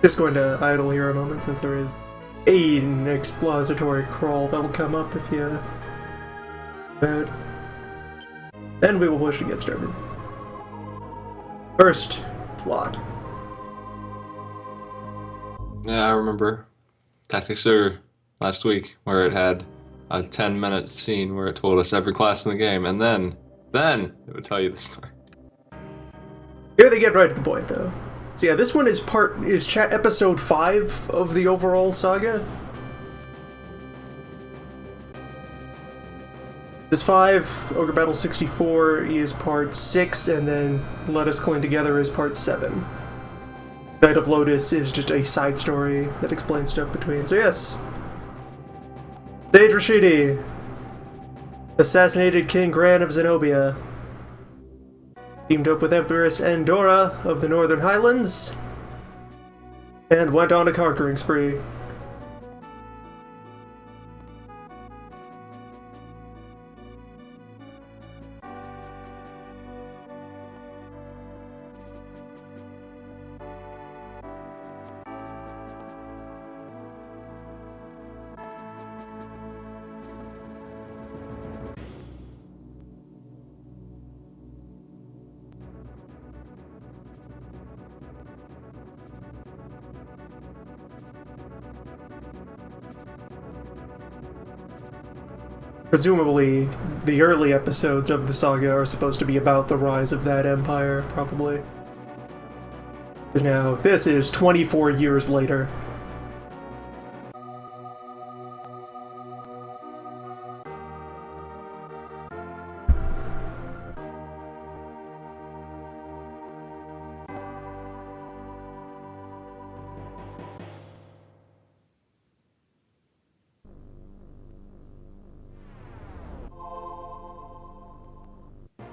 Just going to idle here a moment since there is an expository crawl that'll come up if you bad. Then we will push to get started. First, plot. Yeah, I remember Tactics last week where it had a 10-minute scene where it told us every class in the game, and then it would tell you the story. Here they get right to the point, though. So yeah, this one is episode 5 of the overall saga. This is 5, Ogre Battle 64 is part 6, and then Let Us Cling Together is part 7. Night of Lotus is just a side story that explains stuff between. So yes. Sage Rashidi assassinated King Gran of Zenobia. Teamed up with Empress Endora of the Northern Highlands, and went on a conquering spree. Presumably, the early episodes of the saga are supposed to be about the rise of that empire, probably. Now, this is 24 years later.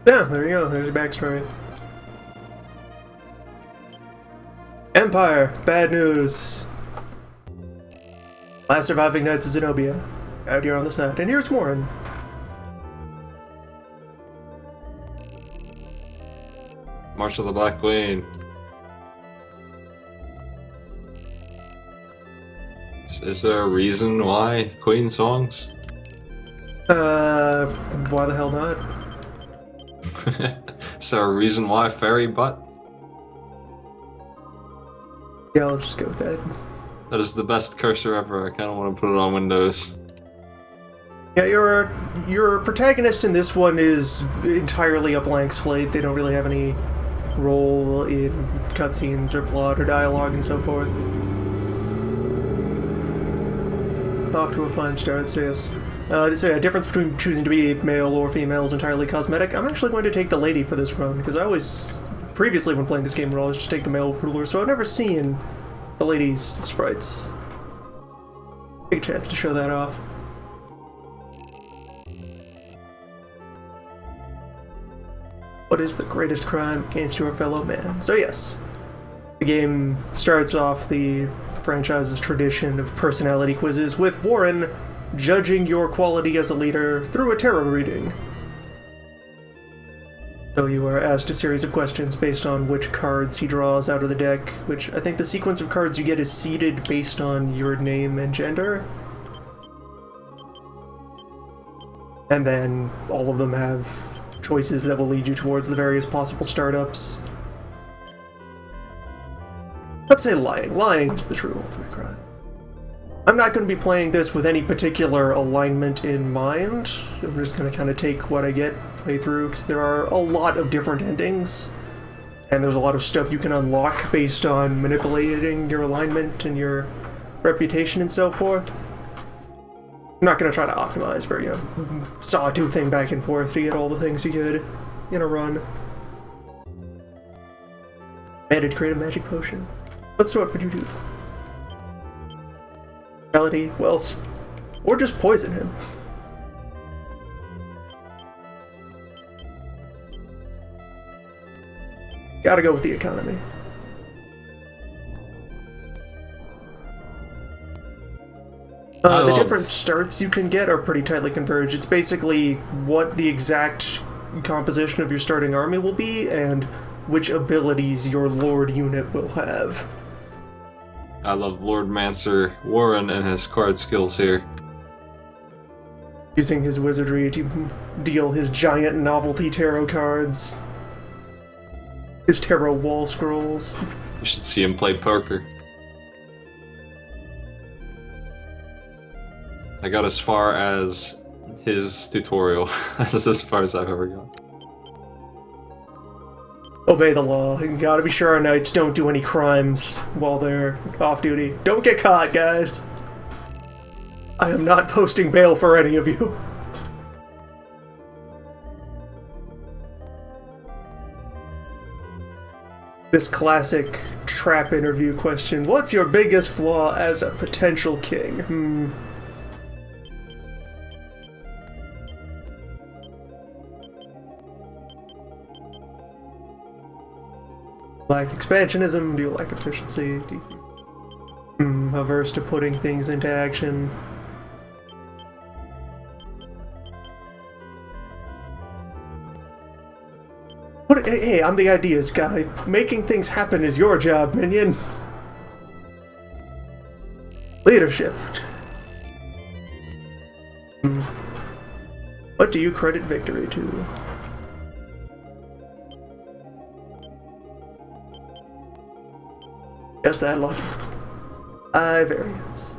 Yeah, there you go. There's your backstory. Empire, bad news. Last surviving knights of Zenobia. Out here on the side. And here's Warren. March of the Black Queen. Is there a reason why Queen songs? Why the hell not? Is there a reason why fairy butt? Yeah, let's just go with that. That is the best cursor ever. I kind of want to put it on Windows. Yeah, your protagonist in this one is entirely a blank slate. They don't really have any role in cutscenes or plot or dialogue and so forth. Off to a fine start, so yes. So yeah, difference between choosing to be male or female is entirely cosmetic. I'm actually going to take the lady for this run, because I always, previously when playing this game, would always just take the male ruler, so I've never seen the lady's sprites. Big chance to show that off. What is the greatest crime against your fellow man? So yes, the game starts off the franchise's tradition of personality quizzes with Warren judging your quality as a leader through a tarot reading. So you are asked a series of questions based on which cards he draws out of the deck, which I think the sequence of cards you get is seeded based on your name and gender. And then all of them have choices that will lead you towards the various possible startups. Let's say lying. Lying is the true ultimate crime. I'm not going to be playing this with any particular alignment in mind. I'm just going to kind of take what I get, play through, because there are a lot of different endings, and there's a lot of stuff you can unlock based on manipulating your alignment and your reputation and so forth. I'm not going to try to optimize for, sawtoothing back and forth to get all the things you could in a run. I had to create a magic potion. Let's know what would you do? Reality, wealth, or just poison him. Gotta go with the economy. The different starts you can get are pretty tightly converged. It's basically what the exact composition of your starting army will be and which abilities your lord unit will have. I love Lord Mancer Warren and his card skills here. Using his wizardry to deal his giant novelty tarot cards. His tarot wall scrolls. You should see him play poker. I got as far as his tutorial. That's as far as I've ever gone. Obey the law. You gotta be sure our knights don't do any crimes while they're off duty. Don't get caught, guys. I am not posting bail for any of you. This classic trap interview question. What's your biggest flaw as a potential king? Lack expansionism? Do you lack efficiency? Do you... averse to putting things into action? Hey, I'm the ideas guy. Making things happen is your job, minion. Leadership. What do you credit victory to? Guess that lucky. Variance.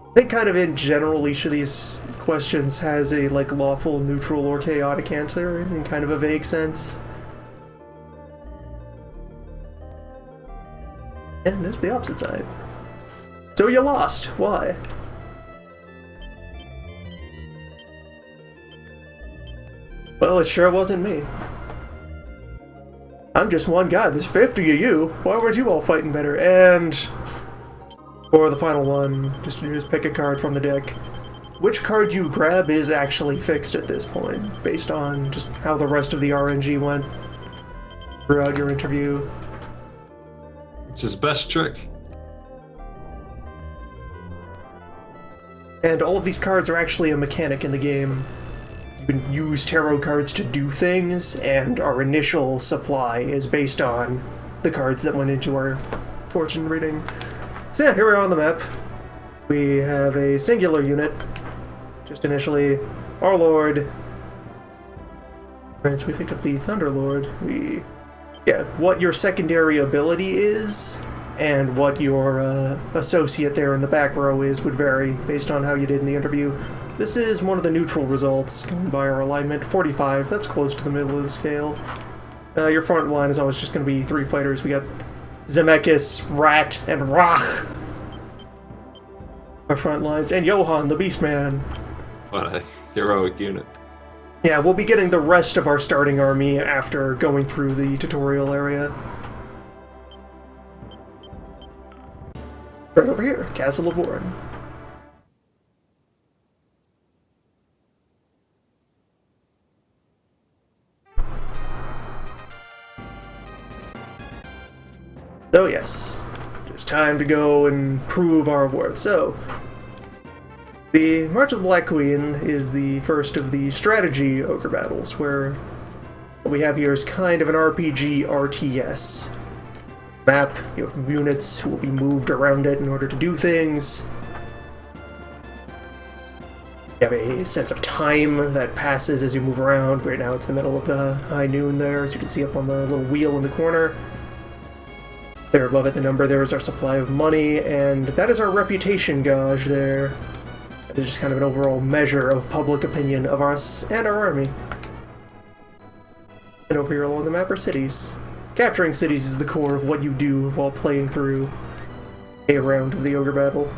I think kind of in general each of these questions has a like lawful, neutral, or chaotic answer in kind of a vague sense. And it's the opposite side. So you lost. Why? Well, it sure wasn't me. I'm just one guy. There's 50 of you. Why weren't you all fighting better? And for the final one, just pick a card from the deck. Which card you grab is actually fixed at this point, based on just how the rest of the RNG went throughout your interview. It's his best trick. And all of these cards are actually a mechanic in the game. You can use tarot cards to do things, and our initial supply is based on the cards that went into our fortune reading. So yeah, here we are on the map. We have a singular unit. Just initially, our Lord. Right, so we picked up the Thunderlord. Yeah, what your secondary ability is, and what your associate there in the back row is would vary based on how you did in the interview. This is one of the neutral results by our alignment, 45. That's close to the middle of the scale. Your front line is always just going to be 3 fighters. We got Zemeckis, Rat, and Rach. Our front lines, and Johann, the Beastman. What a heroic unit. Yeah, we'll be getting the rest of our starting army after going through the tutorial area. Right over here, Castle of Warren. So yes, it's time to go and prove our worth. So, the March of the Black Queen is the first of the strategy ogre battles, where what we have here is kind of an RPG RTS. Map, you have units who will be moved around it in order to do things. You have a sense of time that passes as you move around. Right now it's the middle of the high noon there, as you can see up on the little wheel in the corner. There above it, the number there is our supply of money, and that is our reputation gauge there. It is just kind of an overall measure of public opinion of us and our army. And over here along the map are cities. Capturing cities is the core of what you do while playing through a round of the ogre battle.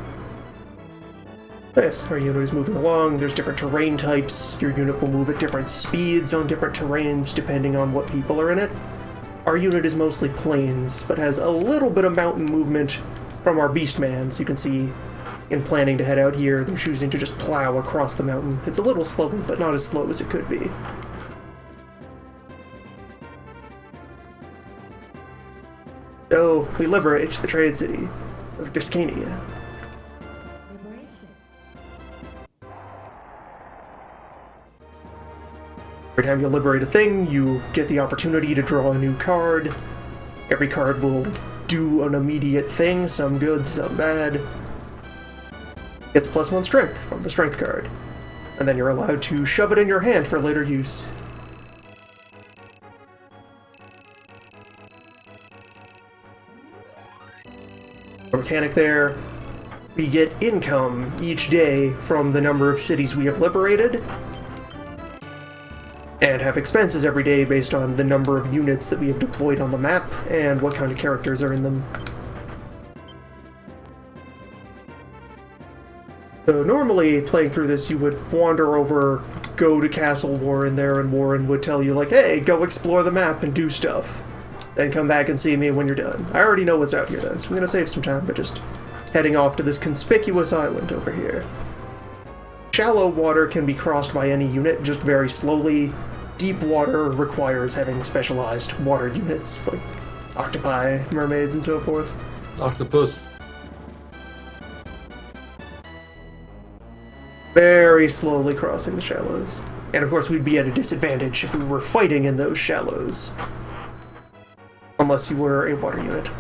Yes, our unit is moving along. There's different terrain types. Your unit will move at different speeds on different terrains depending on what people are in it. Our unit is mostly plains, but has a little bit of mountain movement from our Beastman, so you can see in planning to head out here, they're choosing to just plow across the mountain. It's a little slower, but not as slow as it could be. So, we liberate the trade city of Discania. Every time you liberate a thing, you get the opportunity to draw a new card. Every card will do an immediate thing, some good, some bad. Gets +1 strength from the strength card. And then you're allowed to shove it in your hand for later use. A mechanic there. We get income each day from the number of cities we have liberated, and have expenses every day based on the number of units that we have deployed on the map and what kind of characters are in them. So normally, playing through this, you would wander over, go to Castle Warren there, and Warren would tell you, like, hey, go explore the map and do stuff. Then come back and see me when you're done. I already know what's out here then, so I'm gonna save some time by just heading off to this conspicuous island over here. Shallow water can be crossed by any unit, just very slowly. Deep water requires having specialized water units, like octopi, mermaids, and so forth. Octopus. Very slowly crossing the shallows. And of course we'd be at a disadvantage if we were fighting in those shallows. Unless you were a water unit.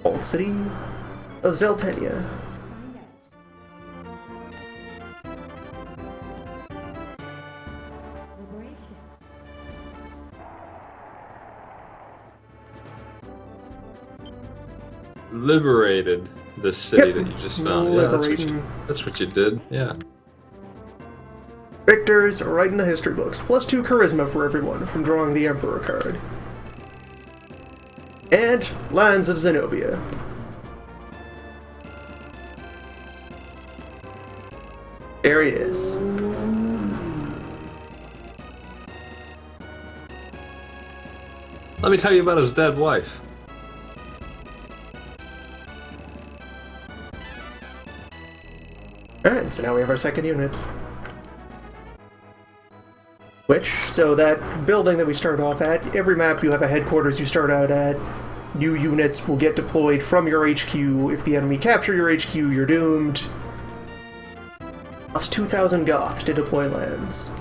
Old City of Zeltenia. Liberated the city that you just found. Yeah, Liberating. that's what you did. Yeah. Victors are right in the history books. +2 charisma for everyone from drawing the Emperor card. And Lands of Zenobia. There he is. Let me tell you about his dead wife. Alright, so now we have our second unit. So that building that we start off at, every map you have a headquarters you start out at. New units will get deployed from your HQ. If the enemy capture your HQ, you're doomed. Plus 2,000 Goth to deploy lands.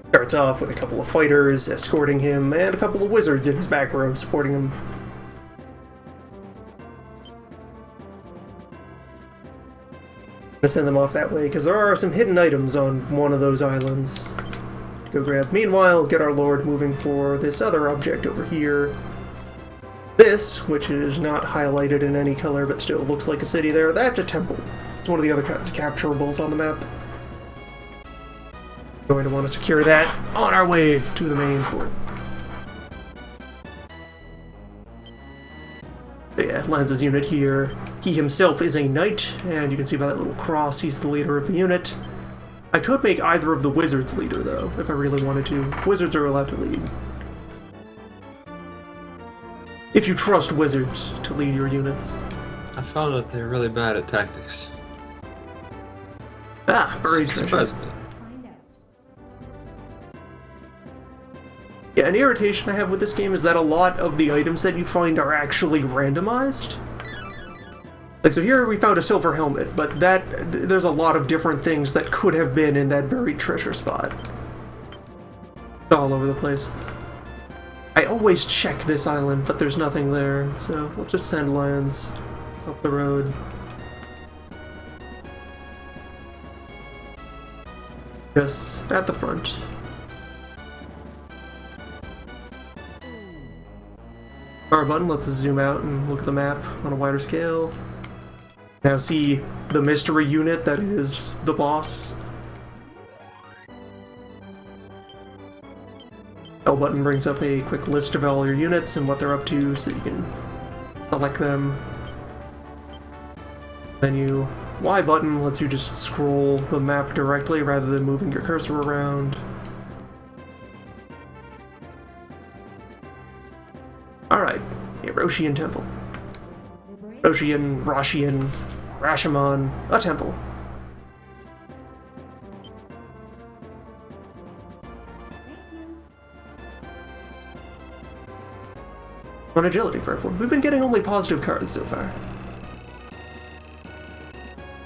Starts off with a couple of fighters escorting him, and a couple of wizards in his back row supporting him. I'm gonna send them off that way, because there are some hidden items on one of those islands. Go grab. Meanwhile, get our lord moving for this other object over here. This, which is not highlighted in any color but still looks like a city there, that's a temple. It's one of the other kinds of capturables on the map. Going to want to secure that on our way to the main fort. But yeah, Lanza's unit here. He himself is a knight, and you can see by that little cross, he's the leader of the unit. I could make either of the wizards leader, though, if I really wanted to. Wizards are allowed to lead. If you trust wizards to lead your units. I found out they're really bad at tactics. Ah, buried treasure. Surprisingly. Yeah, an irritation I have with this game is that a lot of the items that you find are actually randomized. Like, so here we found a silver helmet, but there's a lot of different things that could have been in that buried treasure spot. All over the place. I always check this island, but there's nothing there, so let's just send lands up the road. Yes, at the front. Power button lets us zoom out and look at the map on a wider scale. Now see the mystery unit that is the boss. L button brings up a quick list of all your units and what they're up to so that you can select them. Menu Y button lets you just scroll the map directly rather than moving your cursor around. Alright, a Roshian temple. Roshian, Rashomon, a temple. On agility for everyone. We've been getting only positive cards so far.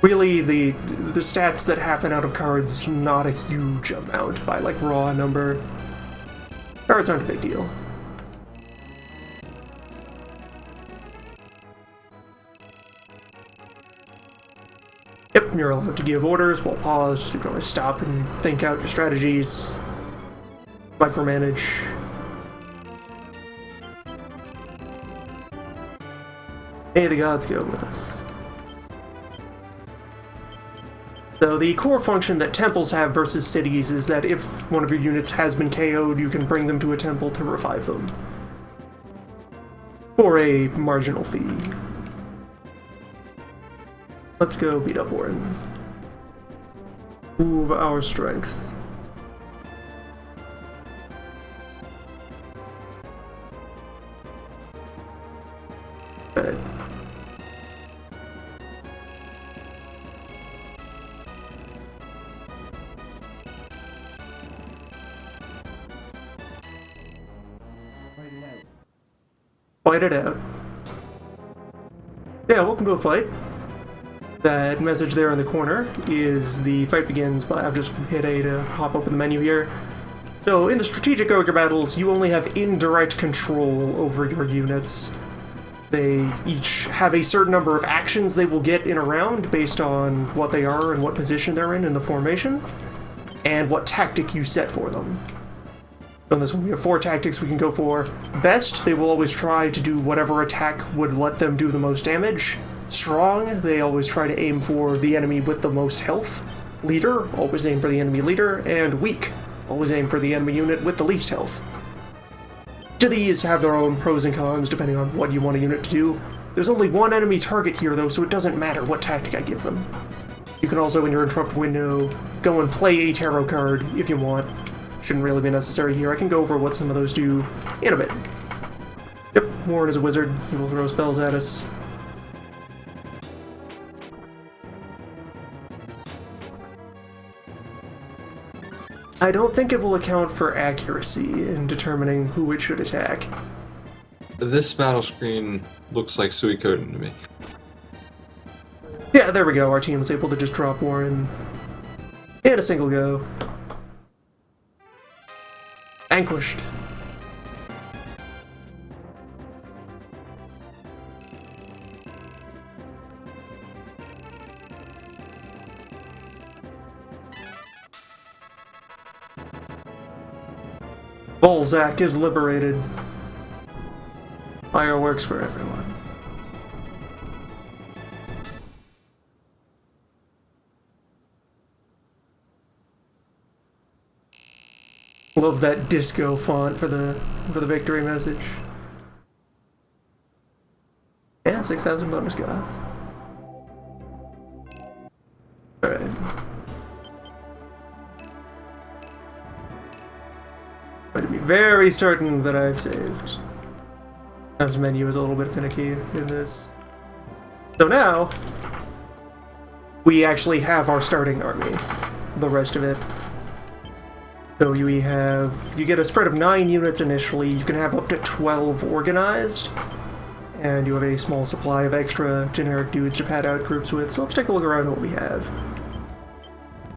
Really, the stats that happen out of cards, not a huge amount by, like, raw number. cards aren't a big deal. Yep, you're allowed to give orders while paused. You can always stop and think out your strategies. Micromanage. May the gods go with us. So the core function that temples have versus cities is that if one of your units has been KO'd, you can bring them to a temple to revive them. For a marginal fee. Let's go beat up Warren. Move our strength. Good. Fight it out. Yeah, welcome to a fight. That message there in the corner is the fight begins by, I've just hit A to hop open the menu here. So in the strategic Ogre battles, you only have indirect control over your units. They each have a certain number of actions they will get in a round based on what they are and what position they're in the formation, and what tactic you set for them. On this one, we have 4 tactics we can go for. Best, they will always try to do whatever attack would let them do the most damage. Strong, they always try to aim for the enemy with the most health. Leader, always aim for the enemy leader. And weak, always aim for the enemy unit with the least health. Each of these have their own pros and cons depending on what you want a unit to do. There's only one enemy target here though, so it doesn't matter what tactic I give them. You can also, in your interrupt window, go and play a tarot card if you want. Shouldn't really be necessary here. I can go over what some of those do in a bit. Yep, Warren is a wizard. He will throw spells at us. I don't think it will account for accuracy in determining who it should attack. This battle screen looks like Suikoden to me. Yeah, there we go. Our team was able to just drop Warren in a single go. Vanquished. Balzac is liberated. Fireworks for everyone. Love that disco font for the victory message. And 6,000 bonus goth. Alright. Try to be very certain that I've saved. Sometimes menu is a little bit finicky in this. So now, we actually have our starting army. The rest of it. So you get a spread of 9 units initially, you can have up to 12 organized, and you have a small supply of extra generic dudes to pad out groups with, so let's take a look around at what we have.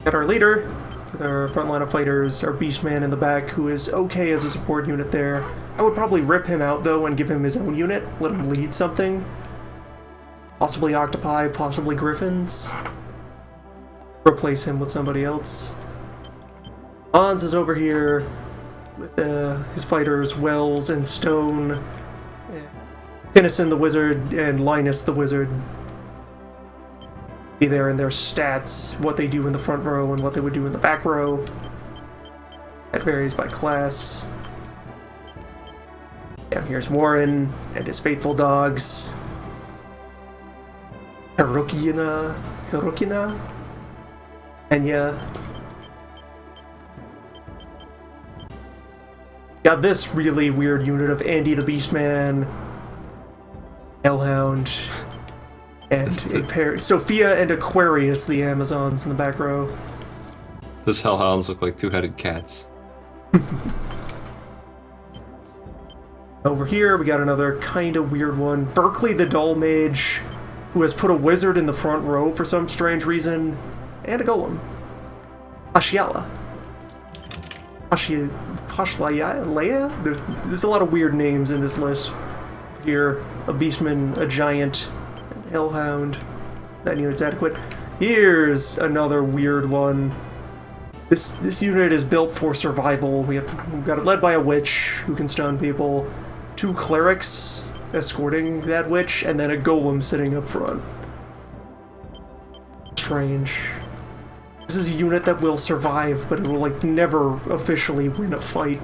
Got our leader, with our front line of fighters, our beastman in the back, who is okay as a support unit there. I would probably rip him out though and give him his own unit, let him lead something. Possibly octopi, possibly griffins. Replace him with somebody else. Hans is over here with his fighters, Wells and Stone, Tennyson the Wizard, and Linus the Wizard. Be there in their stats, what they do in the front row and what they would do in the back row. That varies by class. Down here's Warren and his faithful dogs. Hirokina, Enya. Got this really weird unit of Andy the Beastman, Hellhound, and Sophia and Aquarius, the Amazons in the back row. This Hellhounds look like 2-headed cats. Over here, we got another kind of weird one. Berkeley the Dull Mage, who has put a wizard in the front row for some strange reason, and a golem. Ashiala. Leia? There's a lot of weird names in this list. Here, a Beastman, a Giant, an Hellhound. That unit's adequate. Here's another weird one. This unit is built for survival. We've got it led by a witch who can stun people, 2 clerics escorting that witch, and then a golem sitting up front. Strange. This is a unit that will survive, but it will, like, never officially win a fight.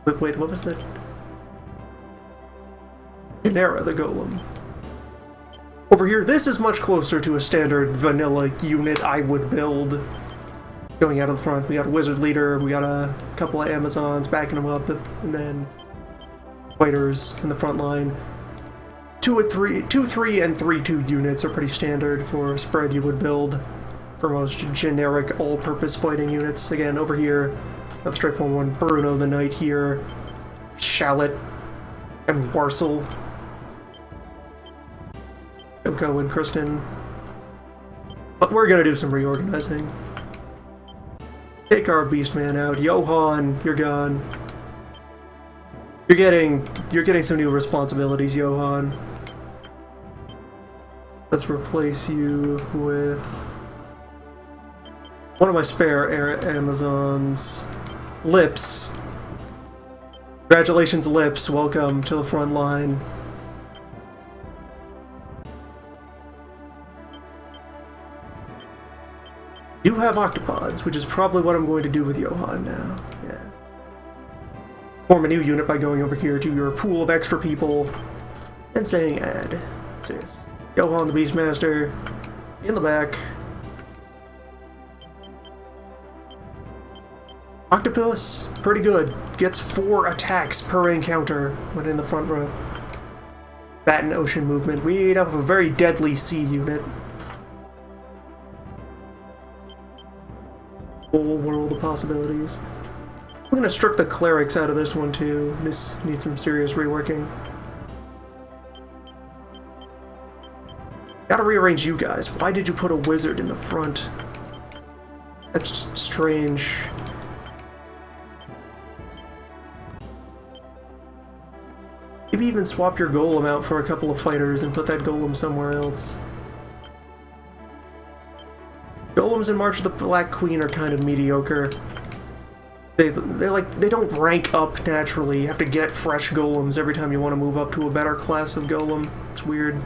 But wait, what was that? Genera, the golem. Over here, this is much closer to a standard vanilla unit I would build. Going out of the front, we got a wizard leader, we got a couple of Amazons backing them up, and then fighters in the front line. 2-3 and 3-2 units are pretty standard for a spread you would build for most generic all-purpose fighting units. Again, over here, not the straightforward one, Bruno the Knight here, Shallot, and Warsaw. Yoko and Kristen. But we're gonna do some reorganizing. Take our Beastman out. Johan, you're gone. You're getting some new responsibilities, Johan. Let's replace you with one of my spare Amazons. Lips. Congratulations, Lips. Welcome to the front line. Do have octopods, which is probably what I'm going to do with Johan now. Yeah. Form a new unit by going over here to your pool of extra people and saying add. So yes, Johan the Beastmaster in the back. Octopus, pretty good. Gets 4 attacks per encounter when in the front row. Bat and ocean movement. We have a very deadly sea unit. Whole world of possibilities. I'm gonna strip the clerics out of this one too. This needs some serious reworking. Gotta rearrange you guys. Why did you put a wizard in the front? That's just strange. Maybe even swap your golem out for a couple of fighters and put that golem somewhere else. Golems in March of the Black Queen are kind of mediocre. They don't rank up naturally. You have to get fresh golems every time you want to move up to a better class of golem. It's weird.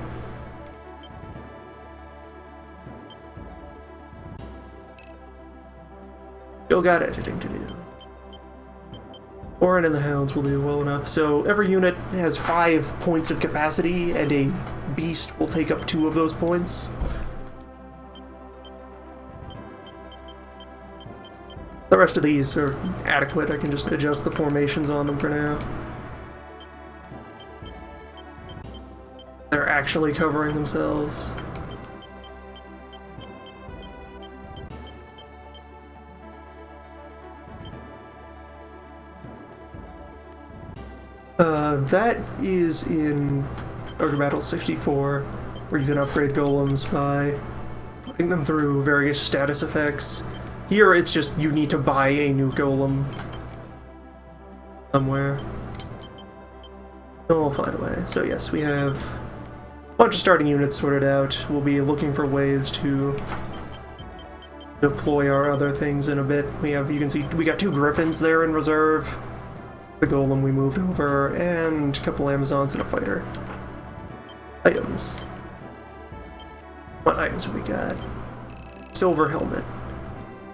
Still got editing to do. Orin and the Hounds will do well enough. So every unit has 5 points of capacity, and a beast will take up 2 of those points. The rest of these are adequate. I can just adjust the formations on them for now. They're actually covering themselves. That is in Ogre Battle 64, where you can upgrade golems by putting them through various status effects. Here, it's just you need to buy a new golem somewhere. We'll find a way. So yes, we have a bunch of starting units sorted out. We'll be looking for ways to deploy our other things in a bit. You can see, we got 2 griffins there in reserve. The golem we moved over, and a couple Amazons and a fighter. Items. What items have we got? Silver helmet.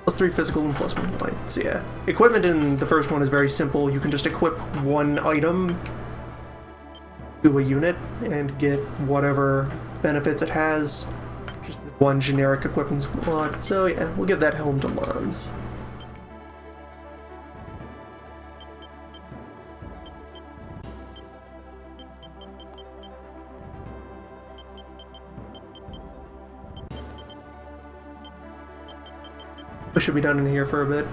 +3 physical and +1 white. So yeah, equipment in the first one is very simple. You can just equip 1 item to a unit and get whatever benefits it has. Just 1 generic equipment slot. So yeah, we'll give that helm to Lons. We should be done in here for a bit.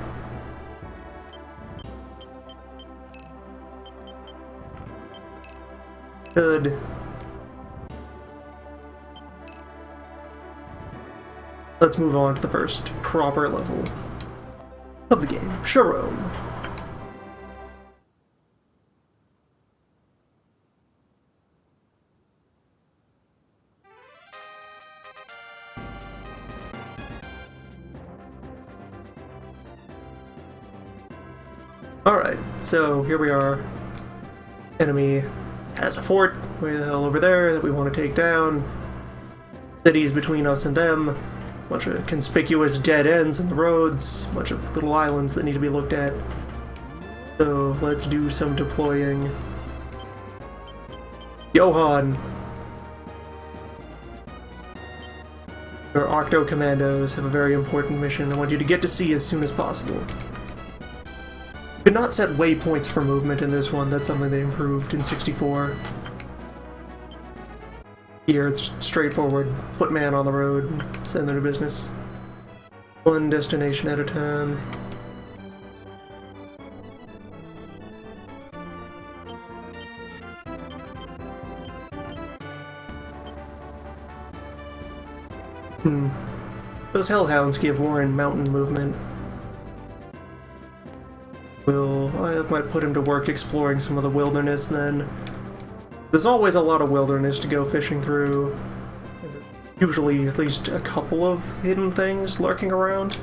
Good. Let's move on to the first proper level of the game, Sharom. Alright, so here we are. Enemy has a fort way the hell over there that we want to take down. Cities between us and them. Bunch of conspicuous dead ends in the roads. Bunch of little islands that need to be looked at. So let's do some deploying. Johan! Your Octo Commandos have a very important mission I want you to get to see as soon as possible. You could not set waypoints for movement in this one, that's something they improved in 64. Here it's straightforward, put man on the road, and send them to business. One destination at a time. Those Hellhounds give Warren mountain movement. I might put him to work exploring some of the wilderness then. There's always a lot of wilderness to go fishing through. Usually at least a couple of hidden things lurking around.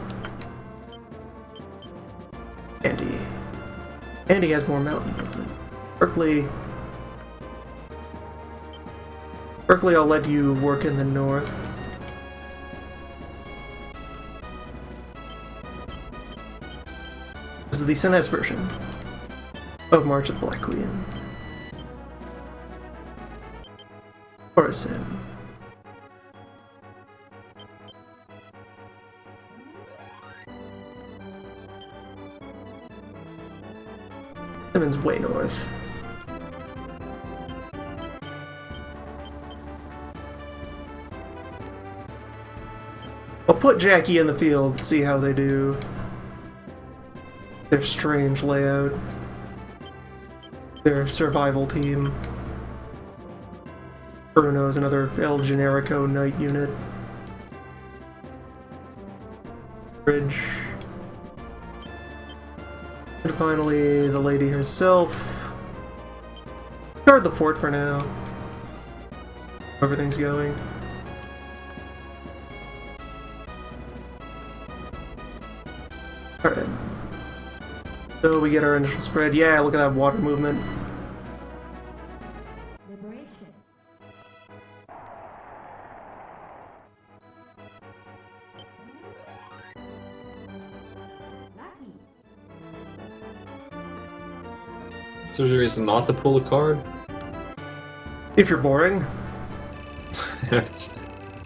Andy. Andy has more mountain movement. Berkeley, I'll let you work in the north. This is the SNES version of March of the Black Queen. Orison. Simmons way north. I'll put Jackie in the field, see how they do. Their strange layout. Their survival team. Bruno's another El Generico Knight unit. Bridge. And finally, the lady herself. Guard the fort for now. Everything's going. Alright. So we get our initial spread. Yeah, look at that water movement. Liberation. Lucky. So there's a reason not to pull a card? If you're boring. Is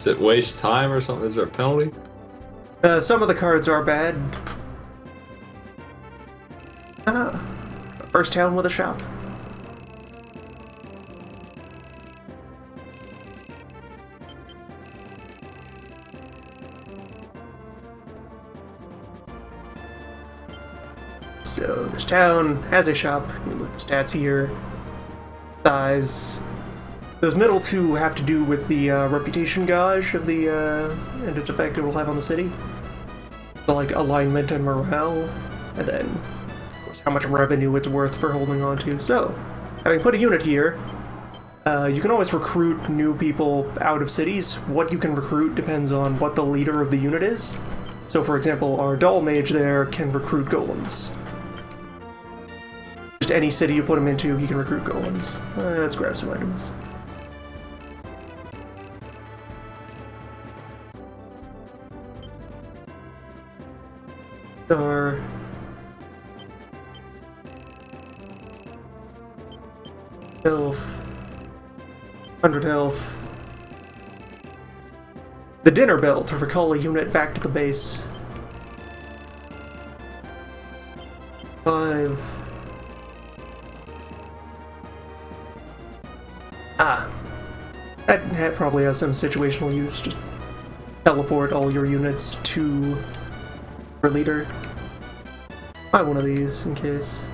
it waste time or something? Is there a penalty? Some of the cards are bad. First town with a shop. So this town has a shop. You look at the stats here. Size. Those middle two have to do with the reputation gauge of the and its effect it will have on the city. So like alignment and morale, and then of course how much revenue it's worth for holding on to. So, having put a unit here, you can always recruit new people out of cities. What you can recruit depends on what the leader of the unit is. So for example, our Dull Mage there can recruit golems. Just any city you put him into, he can recruit golems. Let's grab some items. Our health, 100 health. The dinner bell to recall a unit back to the base. 5. That probably has some situational use. Just teleport all your units to your leader. Buy one of these in case.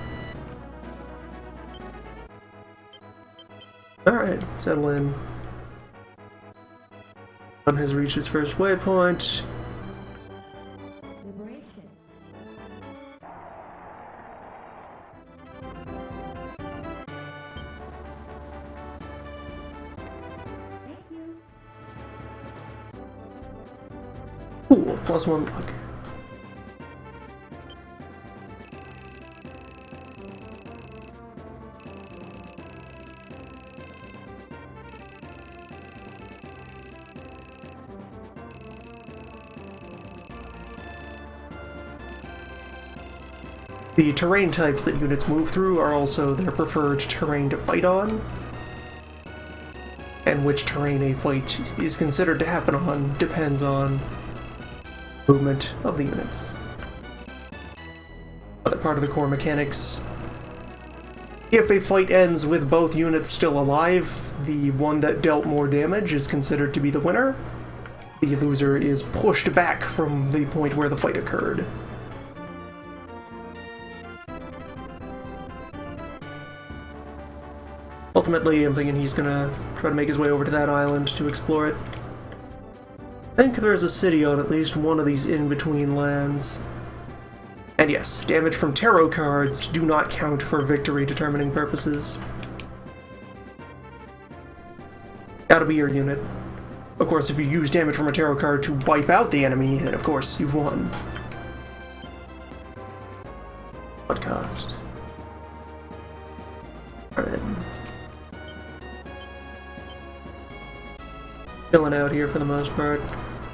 Alright, settle in. One has reached his first waypoint. Liberation. Thank you. Cool, +1 luck. The terrain types that units move through are also their preferred terrain to fight on, and which terrain a fight is considered to happen on depends on movement of the units. Other part of the core mechanics: if a fight ends with both units still alive, the one that dealt more damage is considered to be the winner. The loser is pushed back from the point where the fight occurred. Ultimately, I'm thinking he's gonna try to make his way over to that island to explore it. I think there's a city on at least one of these in-between lands. And yes, damage from tarot cards do not count for victory determining purposes. Gotta be your unit. Of course, if you use damage from a tarot card to wipe out the enemy, then of course you've won. What cost? Alright. Chilling out here for the most part.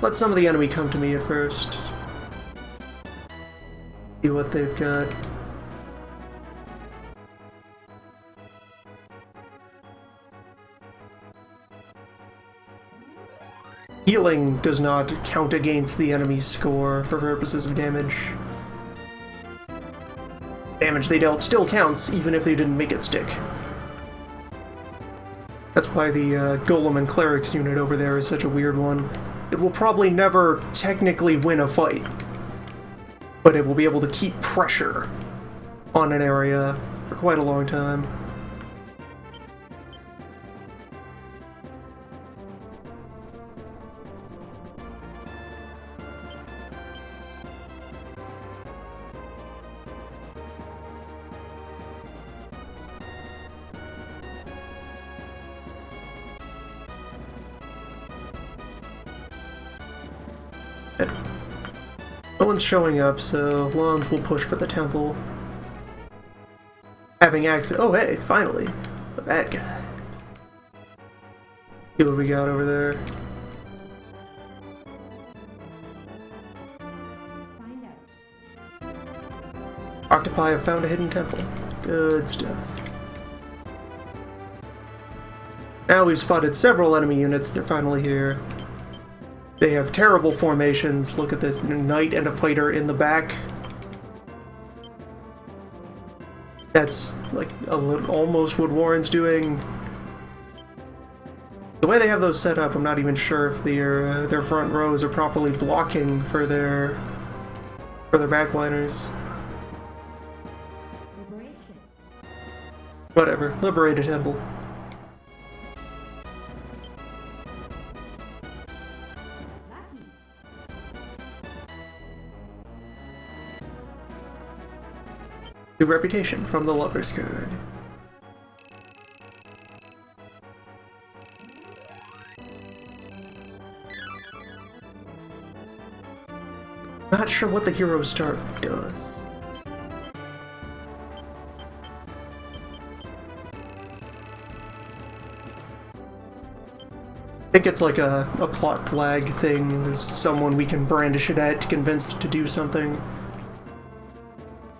Let some of the enemy come to me at first. See what they've got. Healing does not count against the enemy's score for purposes of damage. Damage they dealt still counts, even if they didn't make it stick. That's why the Golem and Clerics unit over there is such a weird one. It will probably never technically win a fight, but it will be able to keep pressure on an area for quite a long time. No one's showing up, so Lons will push for the temple. Having access— oh hey, finally! The bad guy. See what we got over there. Find out. Octopi have found a hidden temple. Good stuff. Now we've spotted several enemy units, they're finally here. They have terrible formations. Look at this, knight and a fighter in the back. That's like a little, almost what Warren's doing. The way they have those set up, I'm not even sure if their front rows are properly blocking for their backliners. Liberation. Whatever, liberate a temple. Lucky. Good reputation from the Lover's Card. Not sure what the Hero Star does. I think it's like a plot flag thing. There's someone we can brandish it at to convince to do something.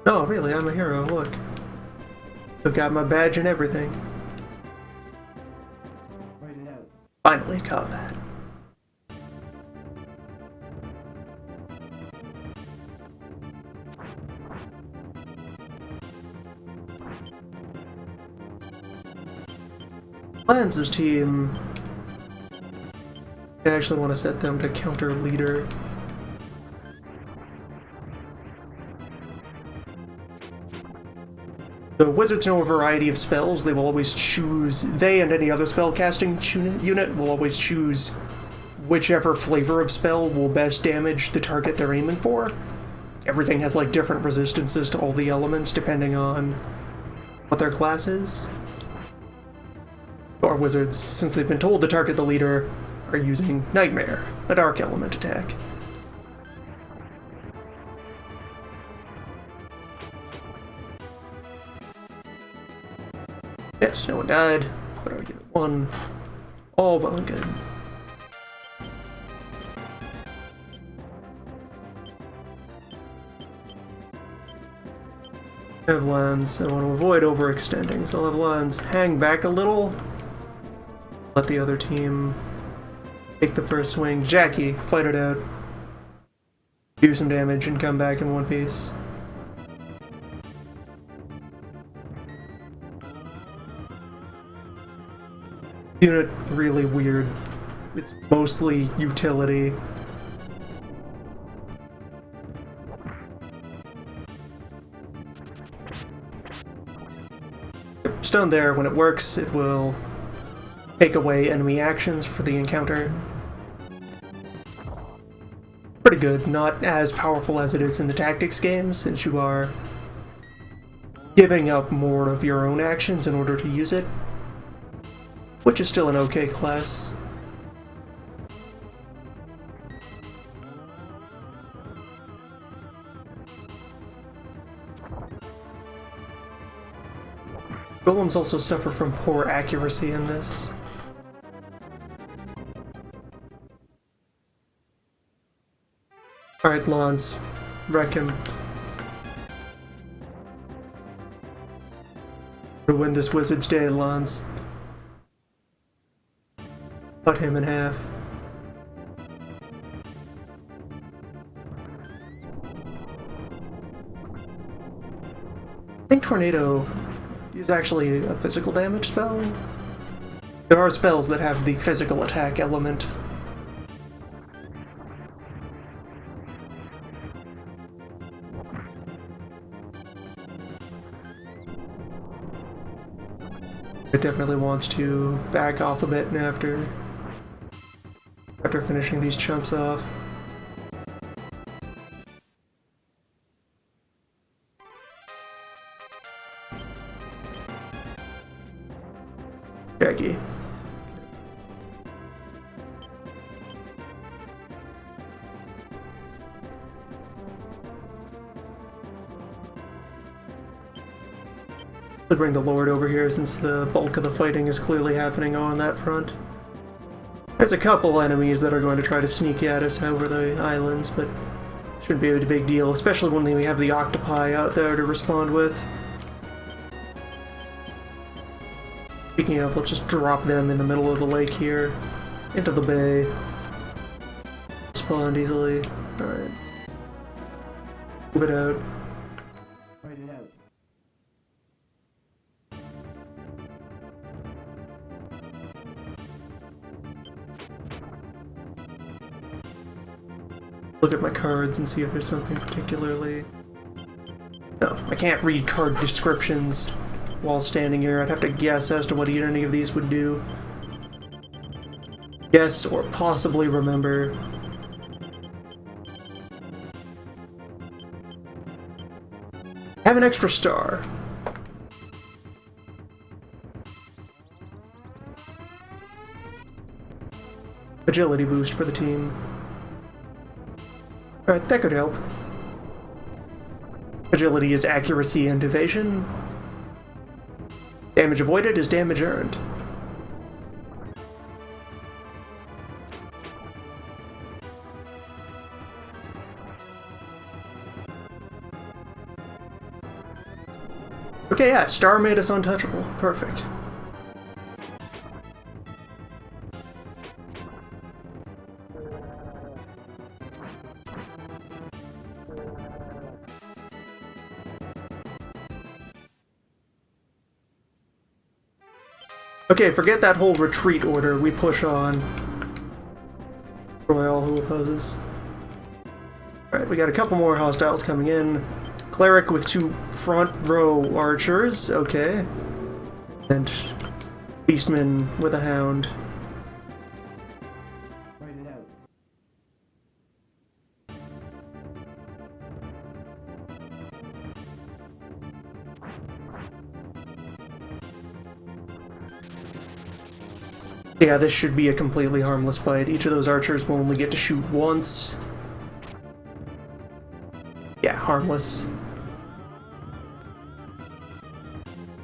No, really, I'm a hero, look. I've got my badge and everything. Write it out. Finally, combat. Lance's team. I actually want to set them to counter leader. The wizards know a variety of spells. They will always choose, they and any other spell casting unit will always choose whichever flavor of spell will best damage the target they're aiming for. Everything has like different resistances to all the elements depending on what their class is. Our wizards, since they've been told to target the leader, are using Nightmare, a dark element attack. Yes, no one died, but I get one. All well and good. I have lands. I want to avoid overextending, so I'll have lands hang back a little. Let the other team take the first swing. Jackie, fight it out. Do some damage and come back in one piece. Unit really weird. It's mostly utility. Stone there, when it works, it will take away enemy actions for the encounter. Pretty good, not as powerful as it is in the tactics game, since you are giving up more of your own actions in order to use it, which is still an okay class. Golems also suffer from poor accuracy in this. Alright, Lons. Wreck him. To win this Wizard's Day, Lons. Cut him in half. I think Tornado is actually a physical damage spell. There are spells that have the physical attack element. It definitely wants to back off a bit after finishing these chumps off. Jackie. To bring the Lord over here since the bulk of the fighting is clearly happening on that front. There's a couple enemies that are going to try to sneak at us over the islands, but shouldn't be a big deal, especially when we have the octopi out there to respond with. Speaking of, let's just drop them in the middle of the lake here, into the bay. Spawned easily. Alright. Move it out. Write it out. Look at my cards and see if there's something particularly... No, I can't read card descriptions while standing here. I'd have to guess as to what any of these would do. Guess or possibly remember. Have an extra star. Agility boost for the team. Alright, that could help. Agility is accuracy and evasion. Damage avoided is damage earned. Okay, yeah, Star made us untouchable. Perfect. Okay, forget that whole retreat order. We push on. Destroy all who opposes. Alright, we got a couple more hostiles coming in. Cleric with 2 front row archers, okay. And Beastman with a hound. Write it out. Yeah, this should be a completely harmless fight. Each of those archers will only get to shoot once. Yeah, harmless.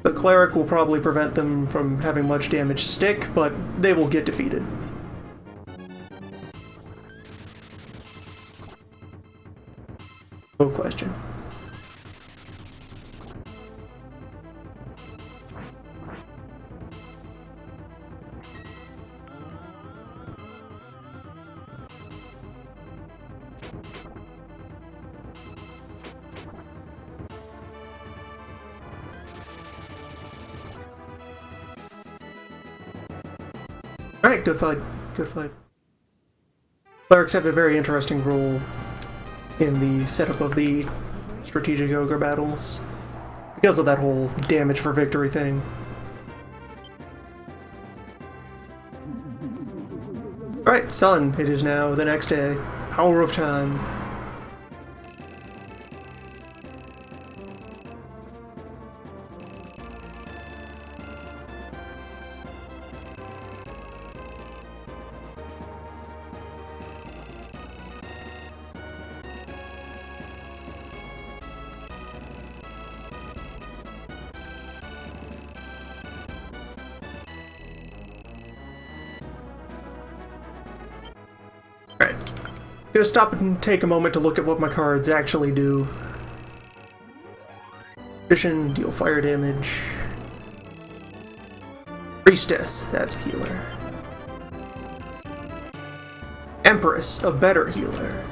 The cleric will probably prevent them from having much damage stick, but they will get defeated. No question. Alright, good fight. Good fight. Clerics have a very interesting role in the setup of the strategic ogre battles because of that whole damage for victory thing. Alright, sun, it is now the next day. Hour of time. Alright. I'm gonna stop and take a moment to look at what my cards actually do. Vision, deal fire damage. Priestess, that's a healer. Empress, a better healer.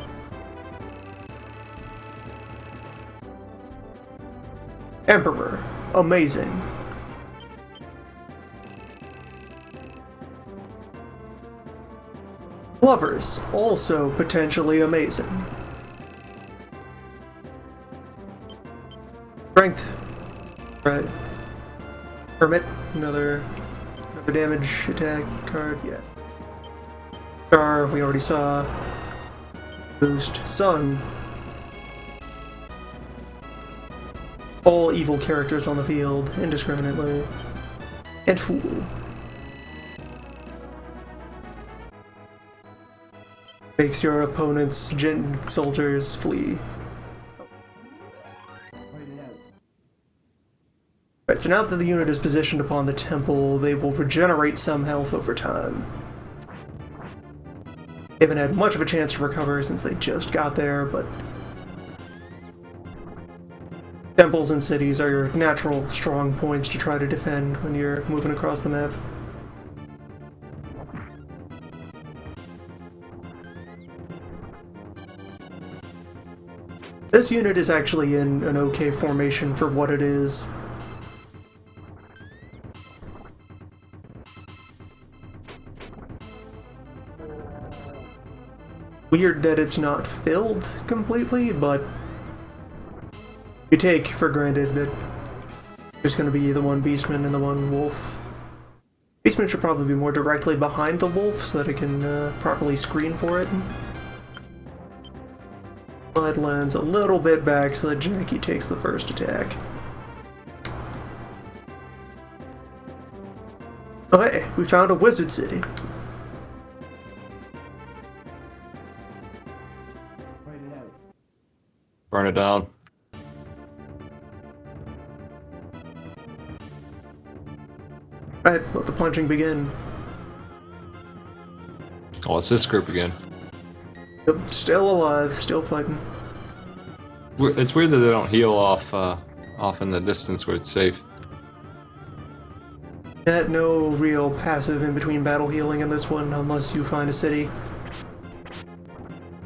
Emperor, amazing. Lovers, also potentially amazing. Strength, right. Hermit, another damage attack card, yeah. Star, we already saw. Boost, Sun. All evil characters on the field, indiscriminately. And Fool. Makes your opponent's soldiers flee. Right, so now that the unit is positioned upon the temple, they will regenerate some health over time. They haven't had much of a chance to recover since they just got there, but temples and cities are your natural strong points to try to defend when you're moving across the map. This unit is actually in an okay formation for what it is. Weird that it's not filled completely, but you take for granted that there's going to be the one beastman and the one wolf. Beastman should probably be more directly behind the wolf so that it can properly screen for it. It lands a little bit back so that Jackie takes the first attack. Oh hey, we found a wizard city. Burn it down. Alright, let the punching begin. Oh, it's this group again. Yep, still alive, still fighting. It's weird that they don't heal off in the distance where it's safe. Got no real passive in between battle healing in this one unless you find a city.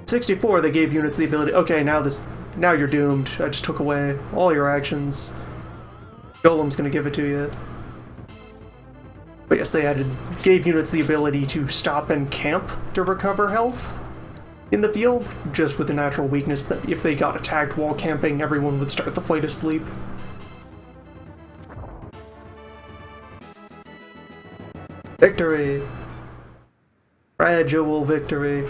64, they gave units the ability. Okay, now you're doomed. I just took away all your actions. Golem's gonna give it to you. But yes, they gave units the ability to stop and camp to recover health in the field, just with the natural weakness that if they got attacked while camping, everyone would start the fight asleep. Victory! Fragile victory.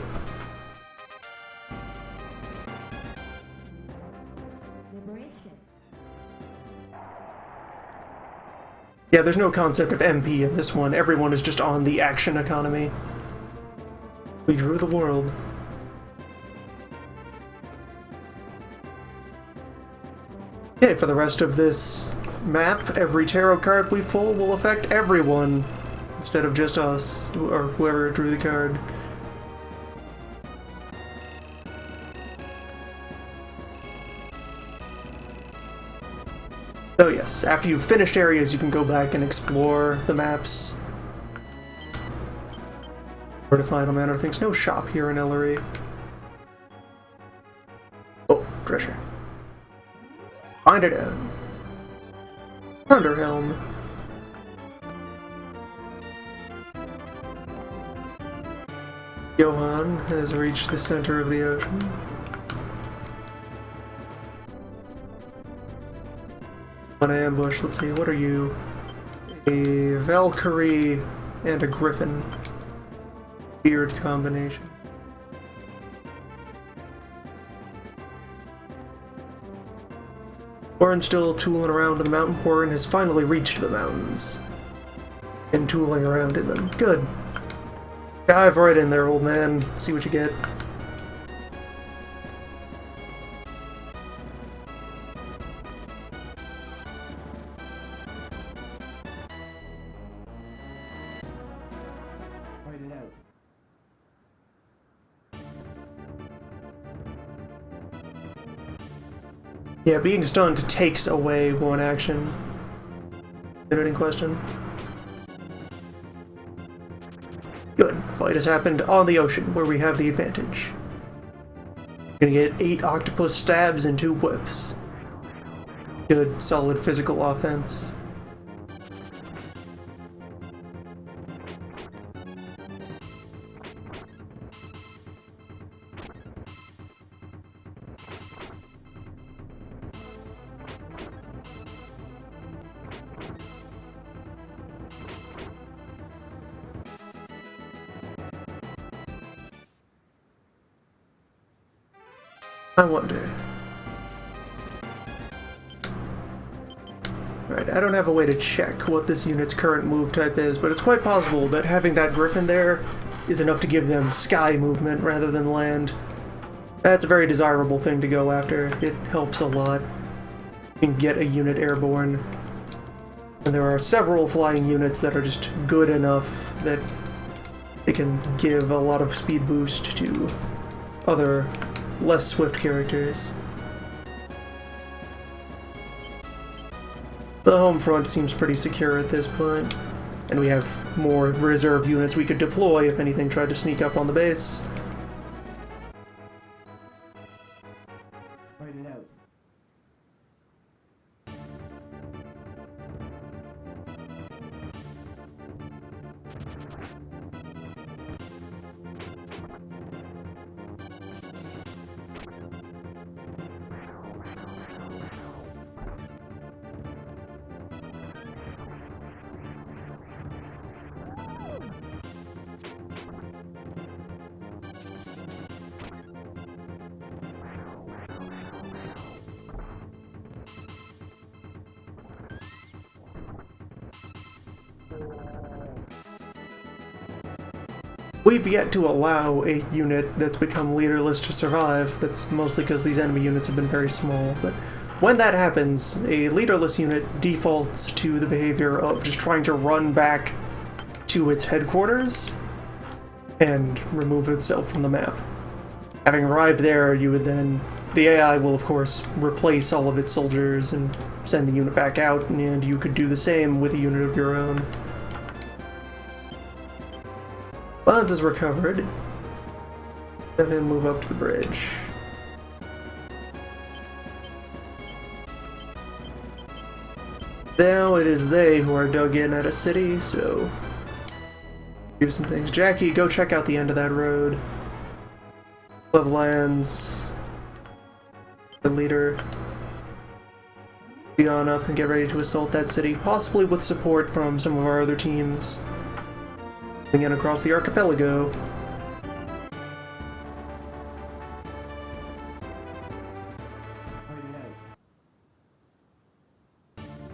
Yeah, there's no concept of MP in this one. Everyone is just on the action economy. We drew the world. Okay, for the rest of this map, every tarot card we pull will affect everyone, instead of just us, or whoever drew the card. So yes, after you've finished areas, you can go back and explore the maps. Where to find all manner of things. No shop here in Ellery. Oh, treasure. Find it out. Thunderhelm. Johan has reached the center of the ocean. On ambush, let's see, what are you? A Valkyrie and a Griffin. Weird combination. Warren's still tooling around in the mountain. Warren has finally reached the mountains. And tooling around in them. Good. Dive right in there, old man. See what you get. Fight it out. Yeah, being stunned takes away one action. Is it in question? Good. Fight has happened on the ocean, where we have the advantage. We're gonna get 8 octopus stabs and 2 whips. Good, solid physical offense. I wonder. Alright, I don't have a way to check what this unit's current move type is, but it's quite possible that having that Griffin there is enough to give them sky movement rather than land. That's a very desirable thing to go after. It helps a lot. You can get a unit airborne. And there are several flying units that are just good enough that they can give a lot of speed boost to other less swift characters. The home front seems pretty secure at this point, and we have more reserve units we could deploy if anything tried to sneak up on the base. Fight it out. We've yet to allow a unit that's become leaderless to survive. That's mostly because these enemy units have been very small, but when that happens, a leaderless unit defaults to the behavior of just trying to run back to its headquarters and remove itself from the map. Having arrived there, you would then... the AI will, of course, replace all of its soldiers and send the unit back out, and you could do the same with a unit of your own. Lance is recovered. Have him move up to the bridge. Now it is they who are dug in at a city, so... do some things. Jackie, go check out the end of that road. Love lands. The leader. Be on up and get ready to assault that city, possibly with support from some of our other teams. Again across the archipelago.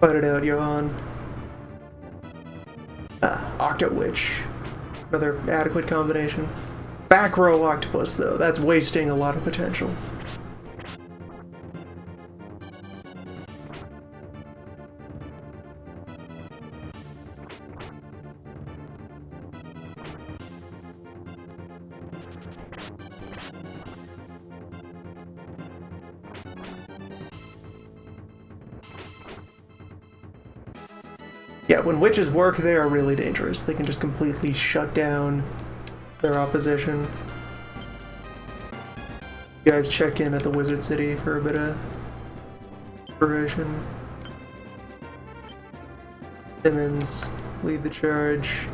Fight it out, Johan. Octo Witch. Another adequate combination. Back row octopus, though. That's wasting a lot of potential. Yeah, when witches work, they are really dangerous. They can just completely shut down their opposition. You guys check in at the Wizard City for a bit of inspiration. Simmons, lead the charge.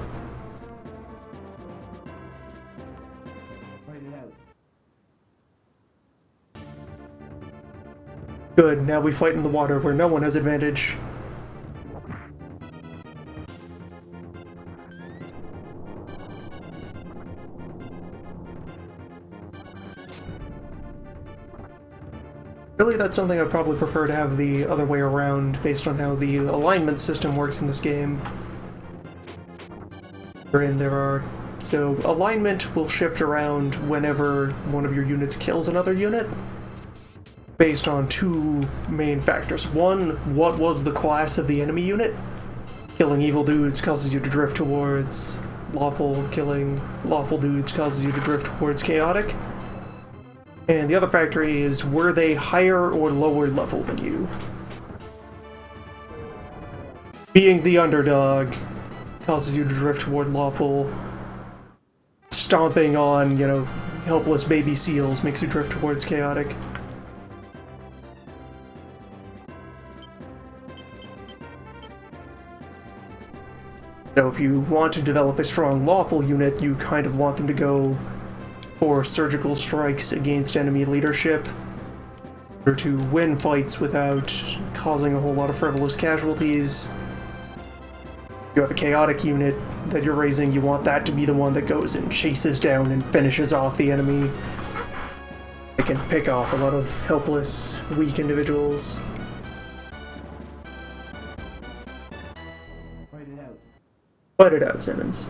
Good, now we fight in the water where no one has advantage. Really, that's something I'd probably prefer to have the other way around, based on how the alignment system works in this game. Wherein there are... So, alignment will shift around whenever one of your units kills another unit, based on two main factors. One, what was the class of the enemy unit? Killing evil dudes causes you to drift towards lawful, killing lawful dudes causes you to drift towards chaotic. And the other factor is, were they higher or lower level than you? Being the underdog causes you to drift toward lawful. Stomping on, you know, helpless baby seals makes you drift towards chaotic. So if you want to develop a strong lawful unit, you kind of want them to go for surgical strikes against enemy leadership, or to win fights without causing a whole lot of frivolous casualties. You have a chaotic unit that you're raising, you want that to be the one that goes and chases down and finishes off the enemy. It can pick off a lot of helpless, weak individuals. Fight it out. Fight it out, Simmons.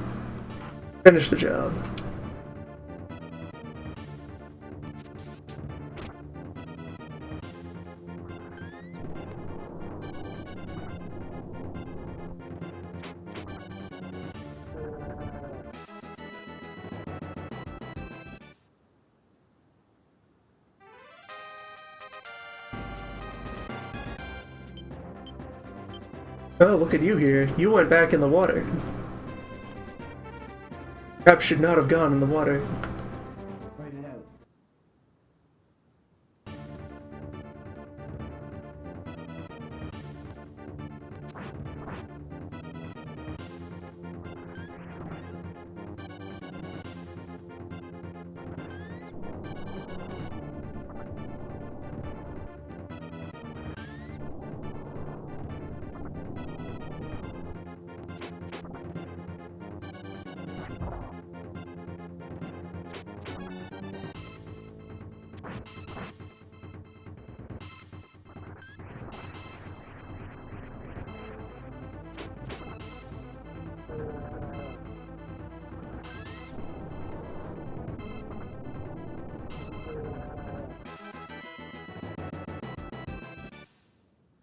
Finish the job. Oh, look at you here. You went back in the water. Perhaps should not have gone in the water. Fight it out.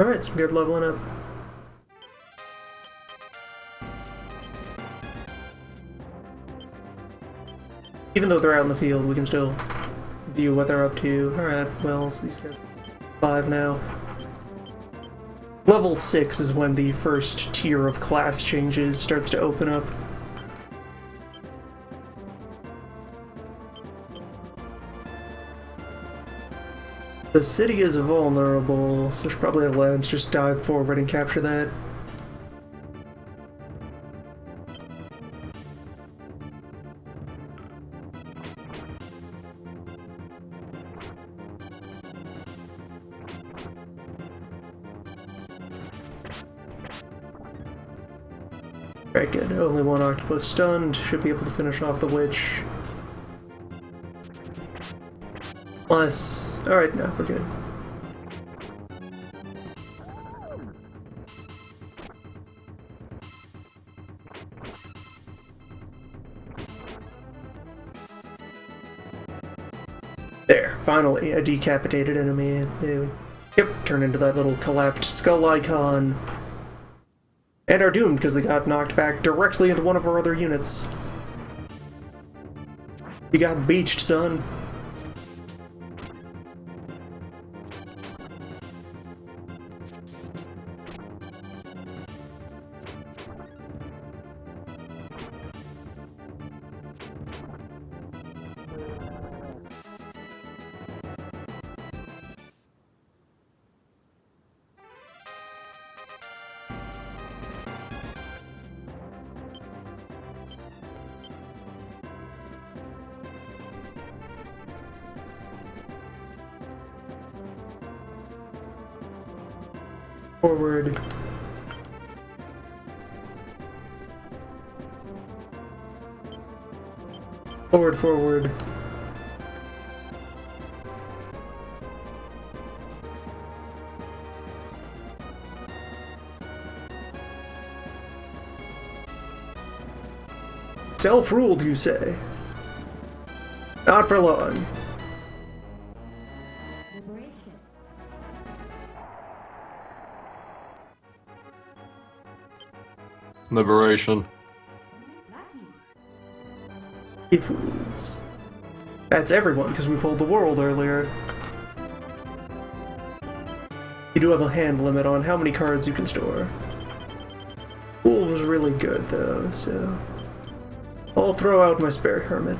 Alright, some good leveling up. Even though they're out in the field, we can still view what they're up to. Alright, well, so these guys are 5 now. Level 6 is when the first tier of class changes starts to open up. The city is vulnerable, so should probably have Lance just dive forward and capture that. Very good. Only one octopus stunned. Should be able to finish off the witch. Plus... Alright, no, we're good. There, finally, a decapitated enemy. Yep, turn into that little collapsed skull icon. And are doomed because they got knocked back directly into one of our other units. You got beached, son. Forward. Forward, forward. Self-ruled, you say? Not for long. Liberation. Fools. That's everyone, because we pulled the world earlier. You do have a hand limit on how many cards you can store. Pool was really good, though, so... I'll throw out my spare hermit.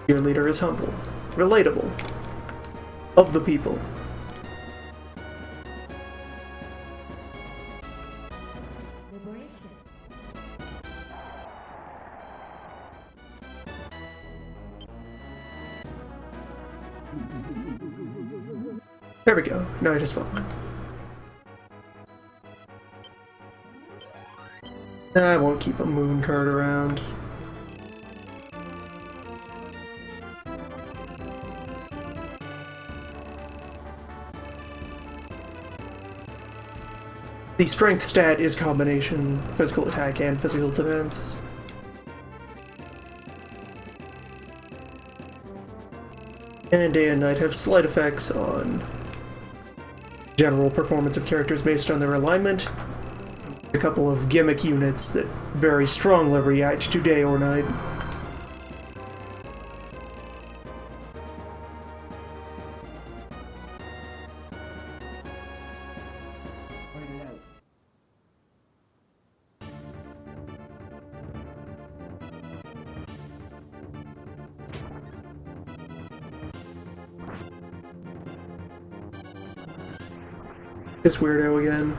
Your leader is humble, relatable, of the people. There we go. Night is fallen. I won't keep a moon card around. The strength stat is combination physical attack and physical defense. And day and night have slight effects on general performance of characters based on their alignment. A couple of gimmick units that very strongly react to day or night. This weirdo again.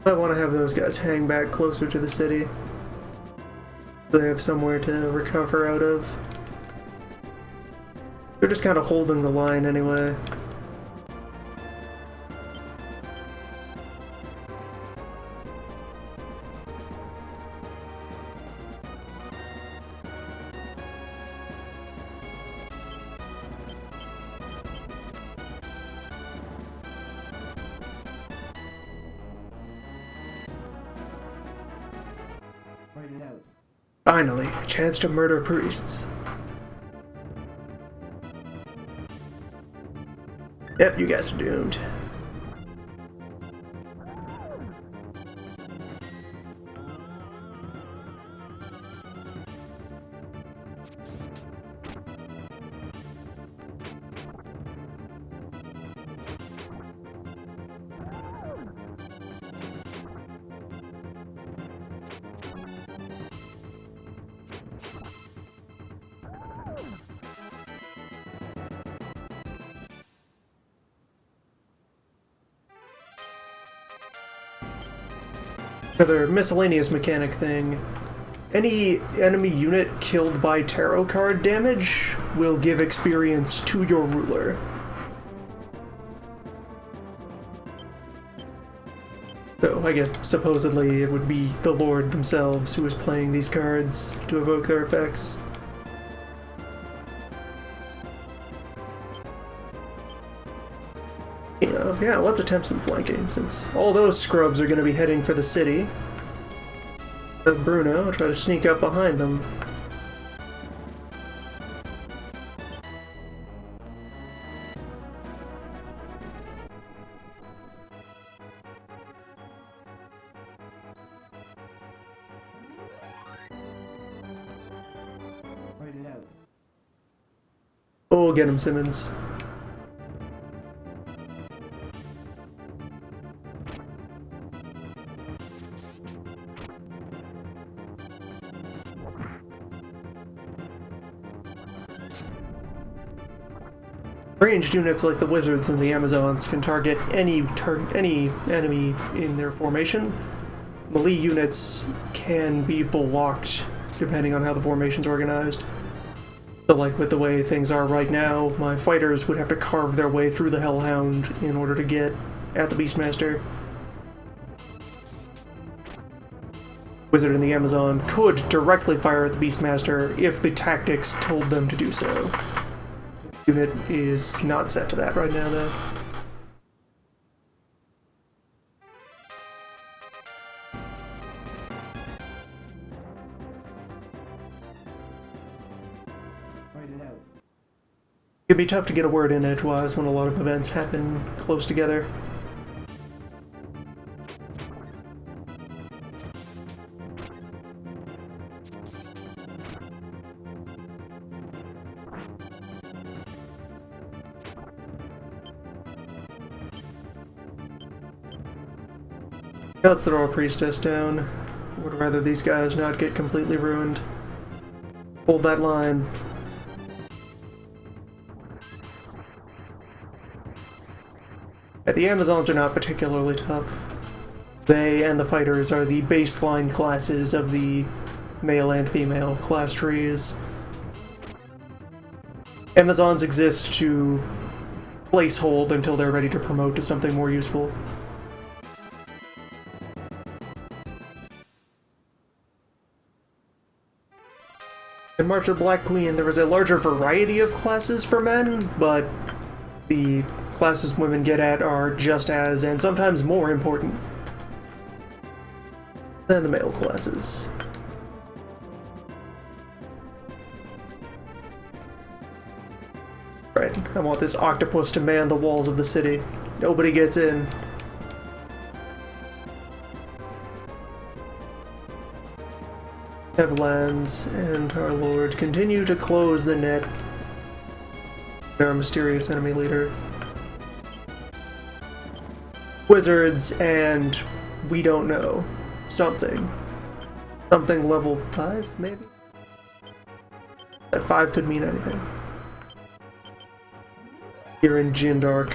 I want to have those guys hang back closer to the city, so they have somewhere to recover out of. They're just kind of holding the line anyway. Finally, a chance to murder priests. Yep, you guys are doomed. Another miscellaneous mechanic thing. Any enemy unit killed by tarot card damage will give experience to your ruler. So I guess supposedly it would be the Lord themselves who is playing these cards to evoke their effects. Yeah, let's attempt some flanking, since all those scrubs are going to be heading for the city. Bruno, try to sneak up behind them. Fight it out. Oh, get him, Simmons. Ranged units like the wizards and the Amazons can target any enemy in their formation. Melee units can be blocked depending on how the formation's organized. So like with the way things are right now, my fighters would have to carve their way through the Hellhound in order to get at the Beastmaster. Wizard and the Amazon could directly fire at the Beastmaster if the tactics told them to do so. Unit is not set to that right now, though. Fight it out. It'd be tough to get a word in edgewise when a lot of events happen close together. Let's throw a priestess down. Would rather these guys not get completely ruined. Hold that line. Yeah, the Amazons are not particularly tough. They and the fighters are the baseline classes of the male and female class trees. Amazons exist to placehold until they're ready to promote to something more useful. In March of the Black Queen, there was a larger variety of classes for men, but the classes women get at are just as, and sometimes more important than the male classes. Right, I want this octopus to man the walls of the city. Nobody gets in. Heavlands and our lord continue to close the net. Our mysterious enemy leader. Wizards and we don't know. Something. Something level 5, maybe? That 5 could mean anything. Here in Jindark.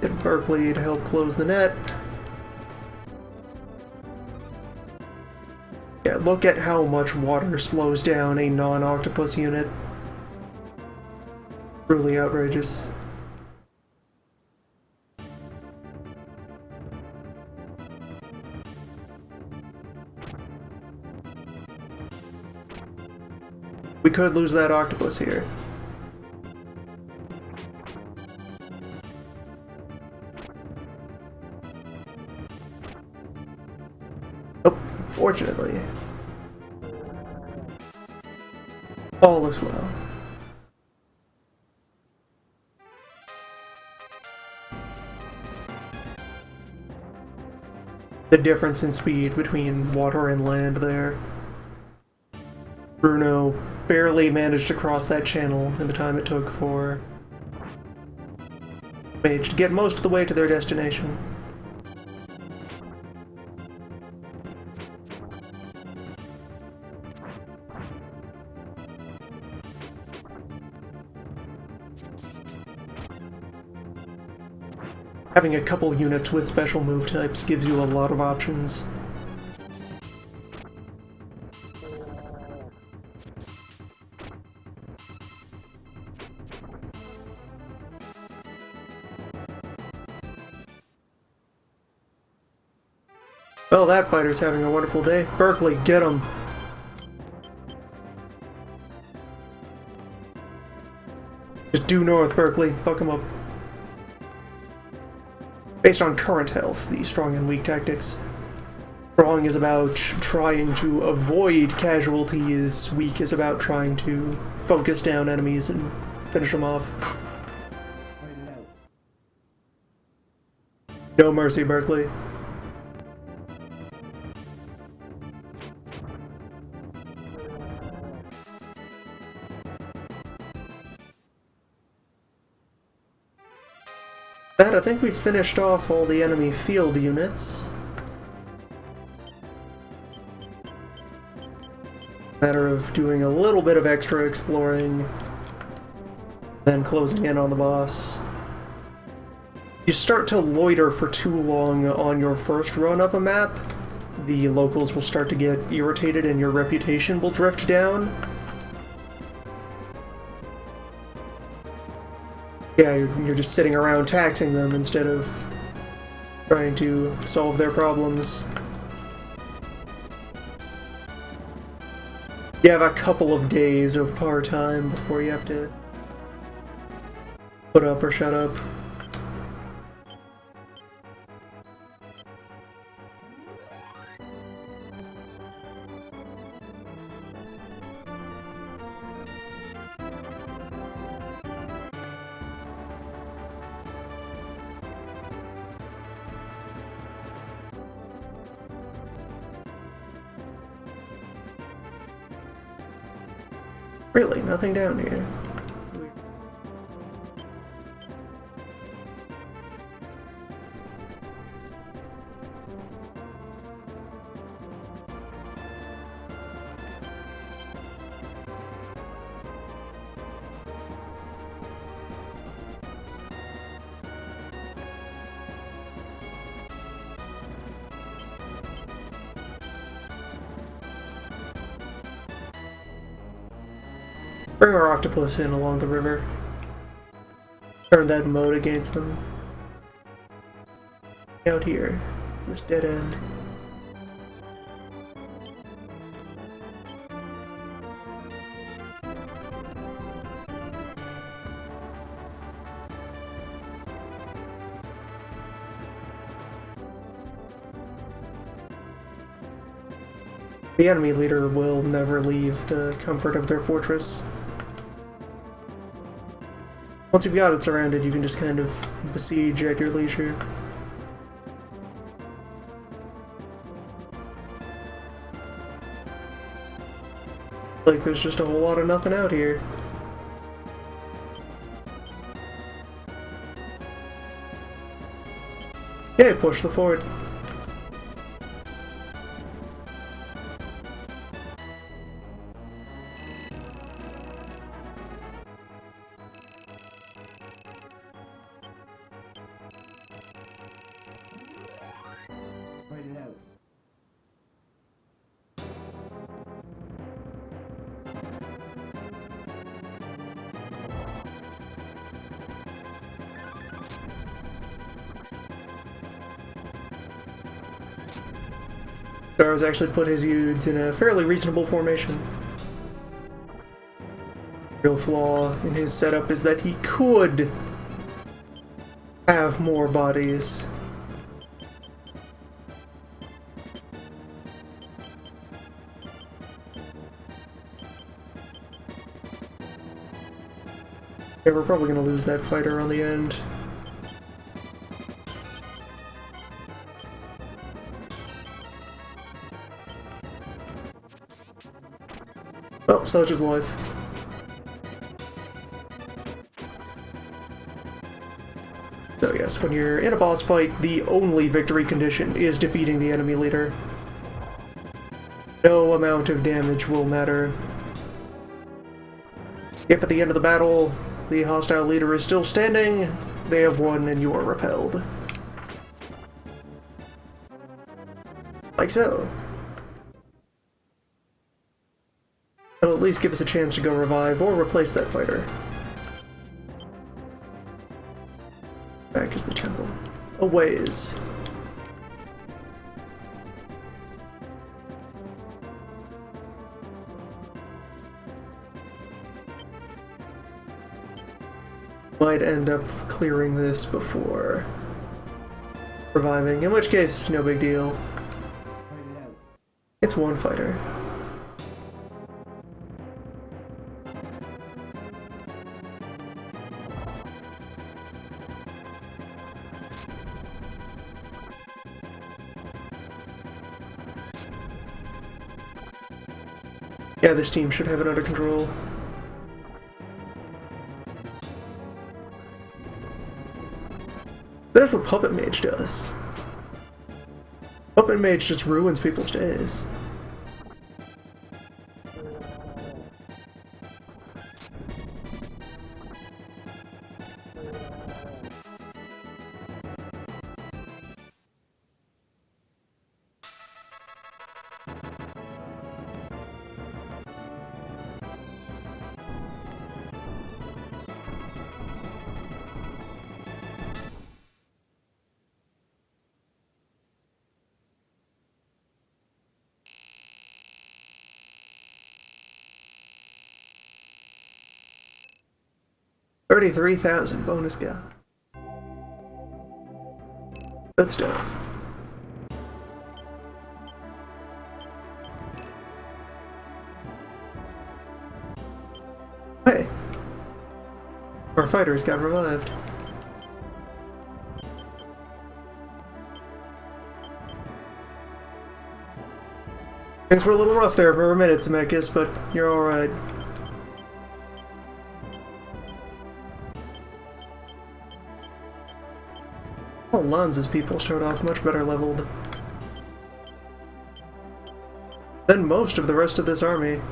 Get Berkeley to help close the net. Yeah, look at how much water slows down a non-octopus unit. Truly outrageous. We could lose that octopus here. Oh, fortunately. All is well. The difference in speed between water and land there. Bruno barely managed to cross that channel in the time it took for Mage to get most of the way to their destination. Having a couple units with special move types gives you a lot of options. Well, that fighter's having a wonderful day. Berkeley, get him! Just due north, Berkeley. Fuck him up. Based on current health, the strong and weak tactics. Strong is about trying to avoid casualties, weak is about trying to focus down enemies and finish them off. Fight it out. No mercy, Berkeley. That, I think we finished off all the enemy field units. Matter of doing a little bit of extra exploring, then closing in on the boss. You start to loiter for too long on your first run of a map, the locals will start to get irritated and your reputation will drift down. Yeah, you're just sitting around taxing them instead of trying to solve their problems. You have a couple of days of par time before you have to put up or shut up. Really, nothing down here. Bring our octopus in along the river. Turn that mode against them. Out here, this dead end. The enemy leader will never leave the comfort of their fortress. Once you've got it surrounded, you can just kind of besiege at your leisure. Like there's just a whole lot of nothing out here. Yeah, push the fort. Fight it out. Star's actually put his units in a fairly reasonable formation. Real flaw in his setup is that he could have more bodies. Yeah, we're probably gonna lose that fighter on the end. Oh, such is life. So yes, when you're in a boss fight, the only victory condition is defeating the enemy leader. No amount of damage will matter. If at the end of the battle, the hostile leader is still standing, they have won and you are repelled. Like so. It'll at least give us a chance to go revive or replace that fighter. Back is the temple. A ways. might end up clearing this before reviving, in which case, no big deal. Fight it out. It's one fighter. Yeah, this team should have it under control. That's what Puppet Mage does. Puppet Mage just ruins people's days. $33,000 bonus guy. Good stuff. Hey, our fighters got revived. Things were a little rough there for a minute, Zemeckis, but you're alright. All Lanza's people showed off much better leveled than most of the rest of this army.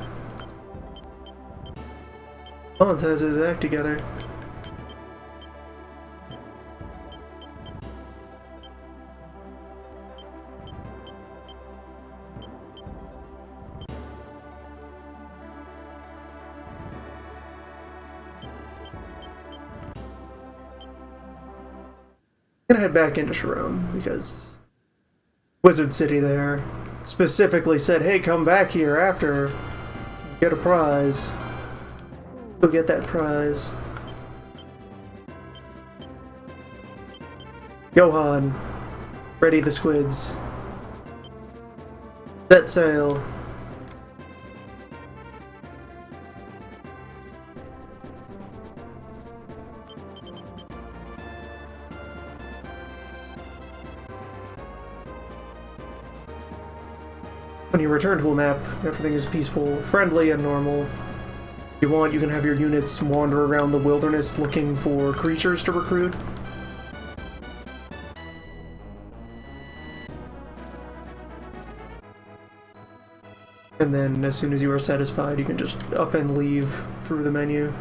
Lanza has his act together. I'm gonna head back into Sharom because Wizard City there specifically said, hey, come back here after, get a prize. Go get that prize. Johan, ready the squids. Set sail. When you return to a map, everything is peaceful, friendly, and normal. If you want, you can have your units wander around the wilderness looking for creatures to recruit. And then, as soon as you are satisfied, you can just up and leave through the menu.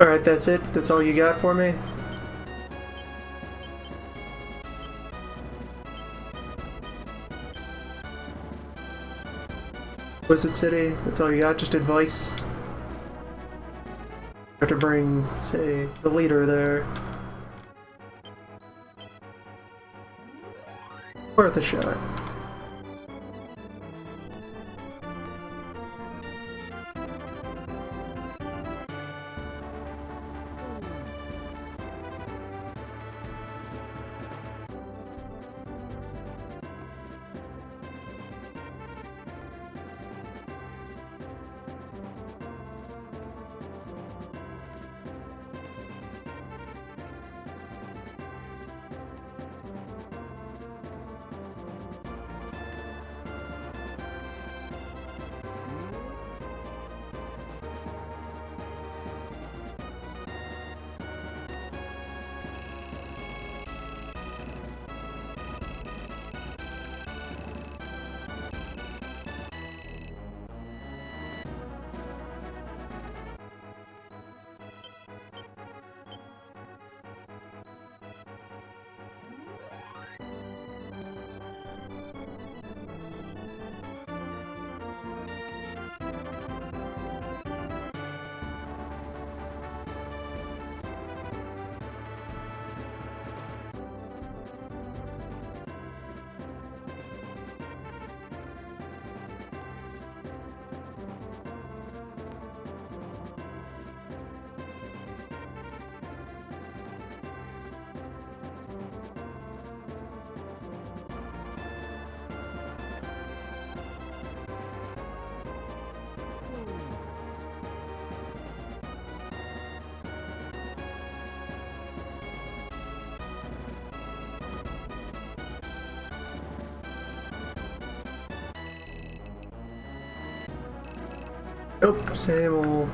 Alright, that's it? That's all you got for me? Wizard City, that's all you got? Just advice? Have to bring, say, the leader there. Worth a shot. Nope, same old.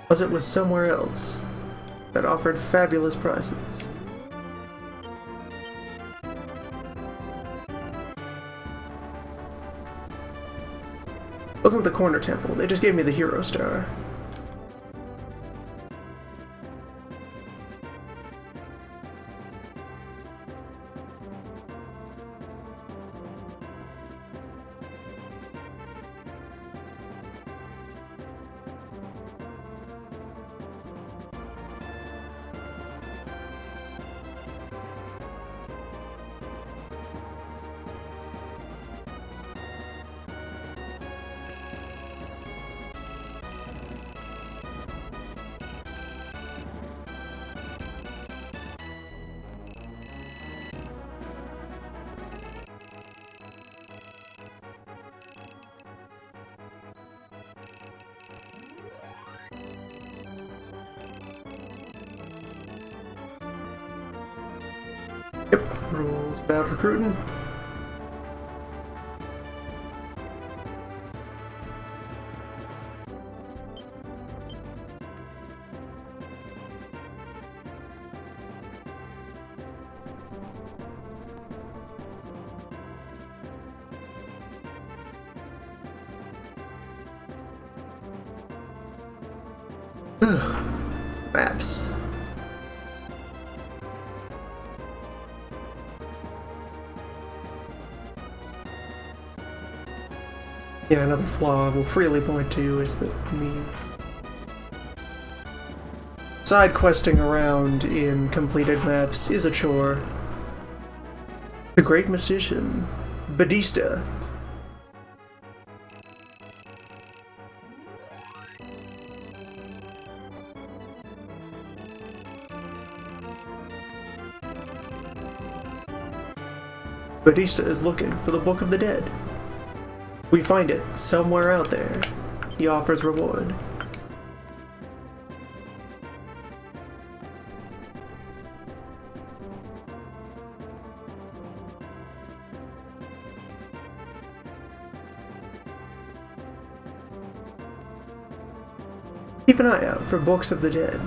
Plus it was somewhere else that offered fabulous prices. Wasn't the corner temple, they just gave me the hero star. Yep, rules about recruiting. Maps. Yeah, another flaw I will freely point to is that the side questing around in completed maps is a chore. The great magician, Batista. Batista is looking for the Book of the Dead. We find it somewhere out there. He offers reward. Keep an eye out for Books of the Dead.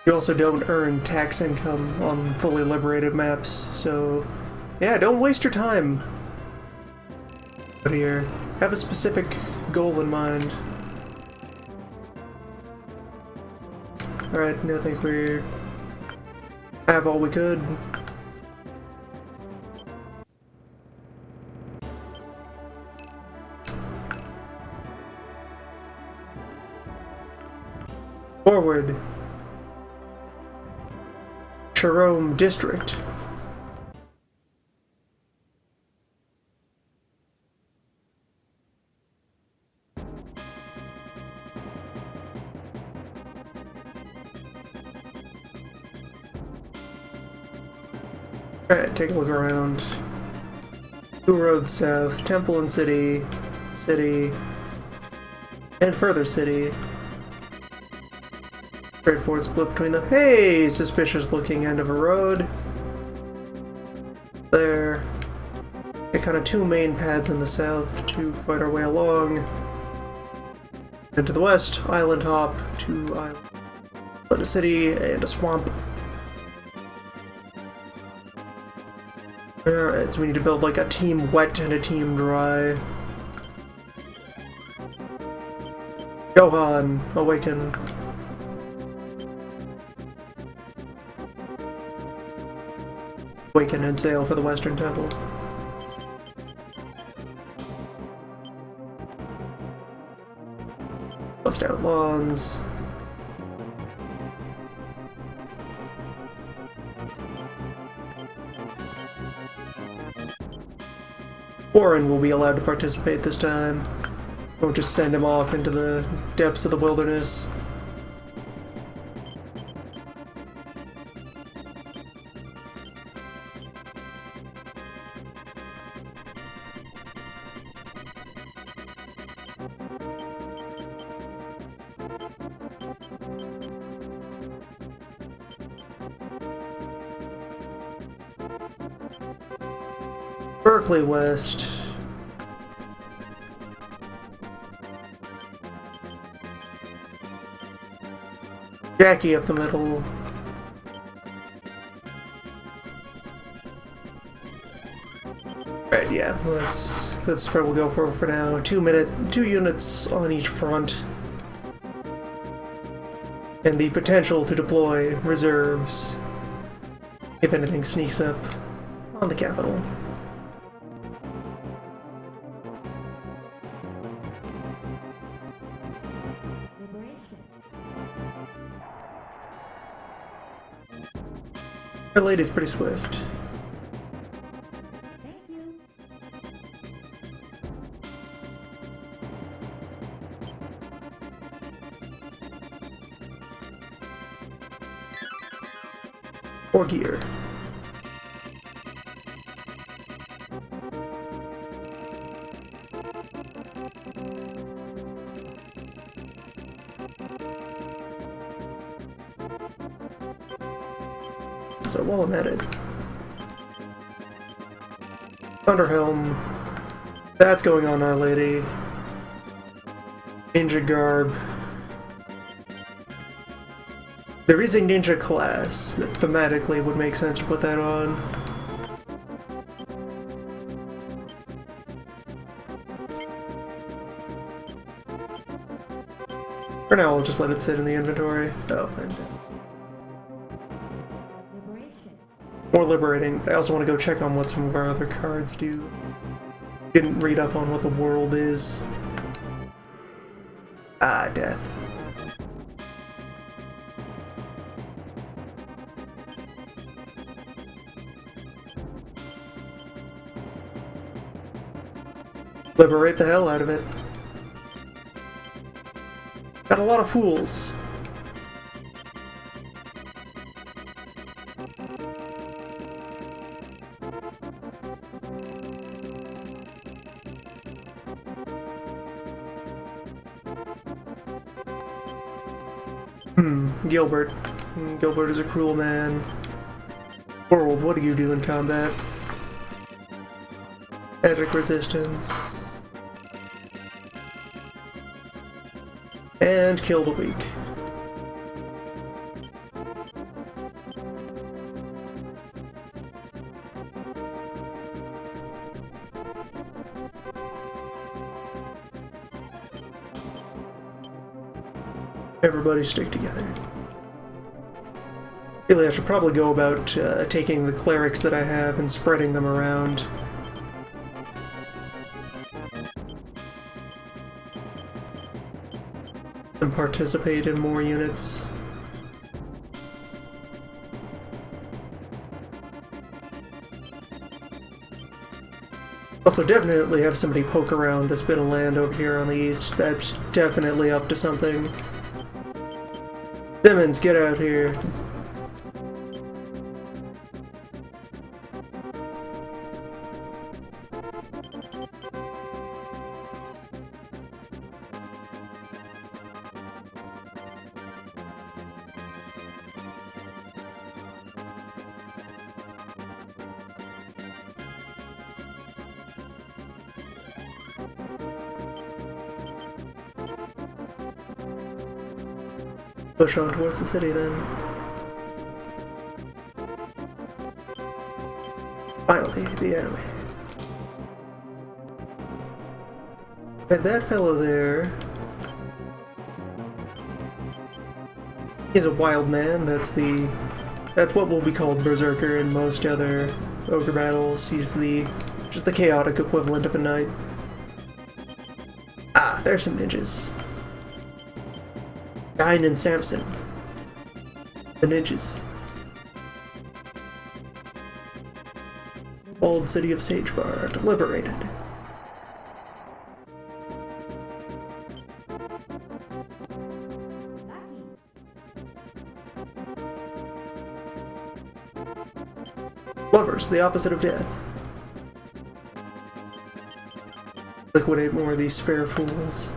You also don't earn tax income on fully liberated maps, so yeah, don't waste your time. But here, have a specific goal in mind. Alright, I think we have all we could. Forward. Sharoms district. Alright, take a look around. 2 roads south, Temple and City, City, and further City. Straightforward split between them. Hey! Suspicious looking end of a road. There. Got kind of 2 main paths in the south to fight our way along. And to the west, island hop, 2 islands. A city and a swamp. Alright, so we need to build like a team wet and a team dry. Johan, awaken. Awaken and sail for the Western Temple. Bust out lawns. Warren will be allowed to participate this time. Won't just send him off into the depths of the wilderness. Berkeley West. Jackie up the middle. Right, yeah, that's what we'll go for now. 2 units on each front. And the potential to deploy reserves if anything sneaks up on the capital. Our lady's pretty swift. Or gear. So while I'm at it, Thunderhelm, that's going on Our Lady. Ninja Garb. There is a ninja class that thematically would make sense to put that on. For now, I'll just let it sit in the inventory. Oh, and more liberating. I also want to go check on what some of our other cards do. Didn't read up on what the world is. Ah, death. Liberate the hell out of it. Got a lot of fools. Gilbert. Gilbert is a cruel man. World, what do you do in combat? Magic resistance. And kill the weak. Everybody stick together. Really, I should probably go about taking the clerics that I have and spreading them around. And participate in more units. Also, definitely have somebody poke around this bit of land over here on the east. That's definitely up to something. Simmons, get out here. Push on towards the city then. Finally, the enemy. And that fellow there is a wild man. That's what will be called Berserker in most other Ogre battles. He's just the chaotic equivalent of a knight. Ah, there's some ninjas. Dine and Samson. The ninjas. Old city of Sagebard, liberated. Lovers, the opposite of death. Liquidate more of these spare fools.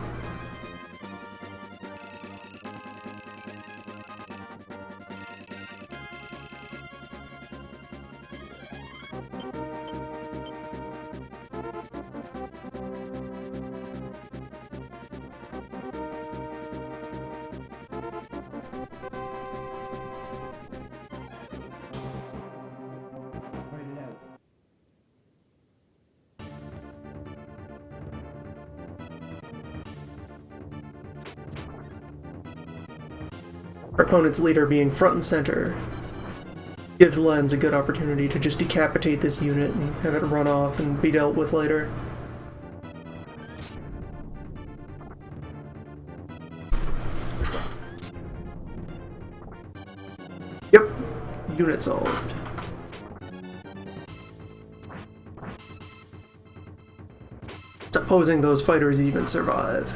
Our opponent's leader being front and center gives Lens a good opportunity to just decapitate this unit and have it run off and be dealt with later. Yep, unit solved. Supposing those fighters even survive.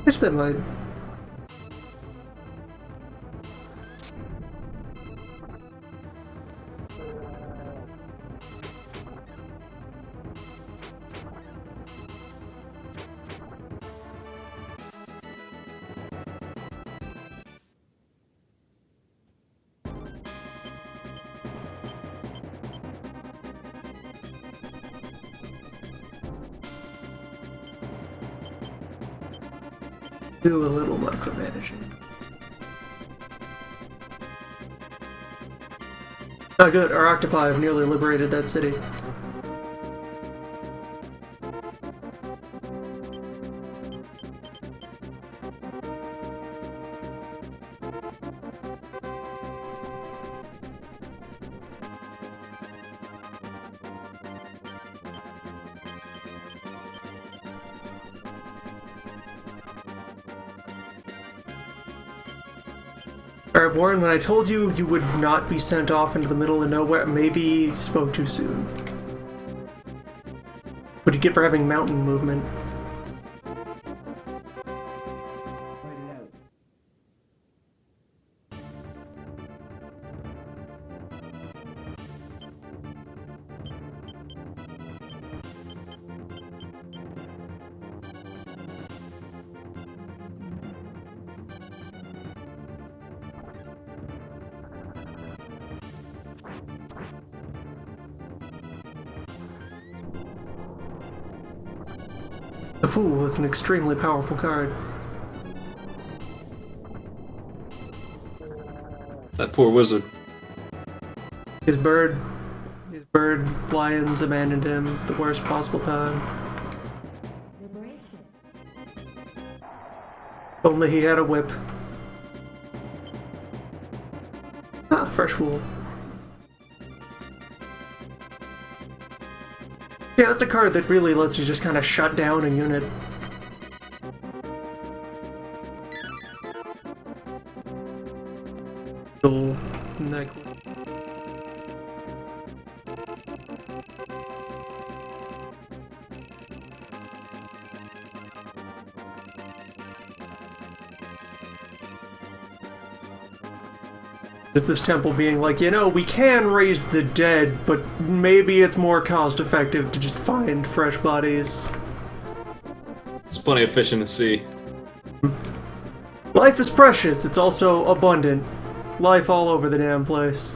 Guess they might. Do a little micromanaging. Oh good, our octopi have nearly liberated that city. Alright, Warren, when I told you you would not be sent off into the middle of nowhere, maybe spoke too soon. What do you get for having mountain movement? Fight it out. The Fool is an extremely powerful card. That poor wizard. His bird lions abandoned him at the worst possible time. Only he had a whip. Ah, fresh Fool. Yeah, that's a card that really lets you just kind of shut down a unit. Just this temple being like, you know, we can raise the dead, but maybe it's more cost effective to just find fresh bodies. There's plenty of fish in the sea. Life is precious, it's also abundant. Life all over the damn place.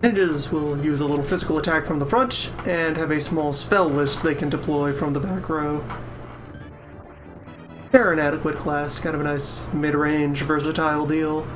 Ninjas will use a little physical attack from the front, and have a small spell list they can deploy from the back row. They're an adequate class, kind of a nice mid-range, versatile deal.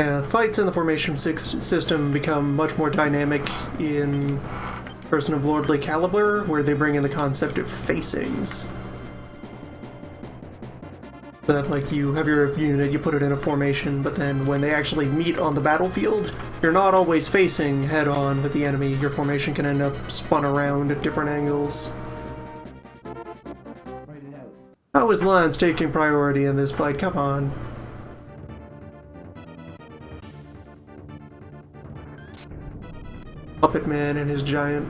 Yeah, fights in the Formation 6 system become much more dynamic in Person of Lordly Caliber, where they bring in the concept of facings. That, like, you have your unit, you put it in a formation, but then when they actually meet on the battlefield, you're not always facing head-on with the enemy. Your formation can end up spun around at different angles. Fight it out. How is Lance taking priority in this fight? Come on. Puppet Man and his giant.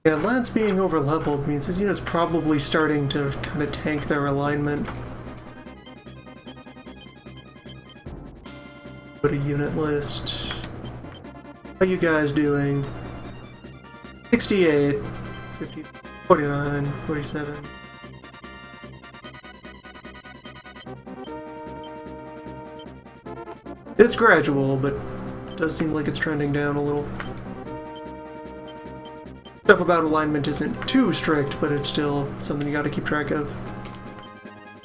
Yeah, Lance being over-leveled means his unit's probably starting to kind of tank their alignment. Put a unit list. How you guys doing? 68, 50, 49, 47. It's gradual, but it does seem like it's trending down a little. Stuff about alignment isn't too strict, but it's still something you gotta keep track of.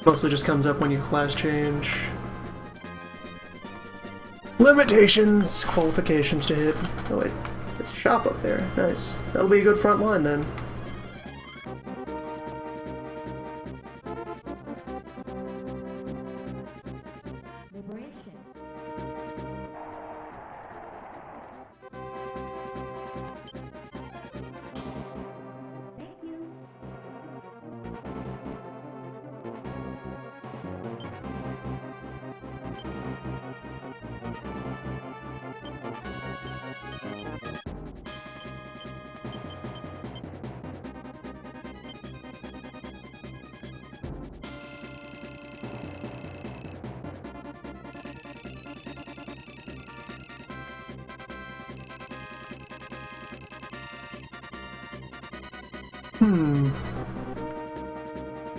Mostly just comes up when you class change. Limitations! Qualifications to hit. Oh wait, there's a shop up there. Nice. That'll be a good front line then. Liberation. Thank you.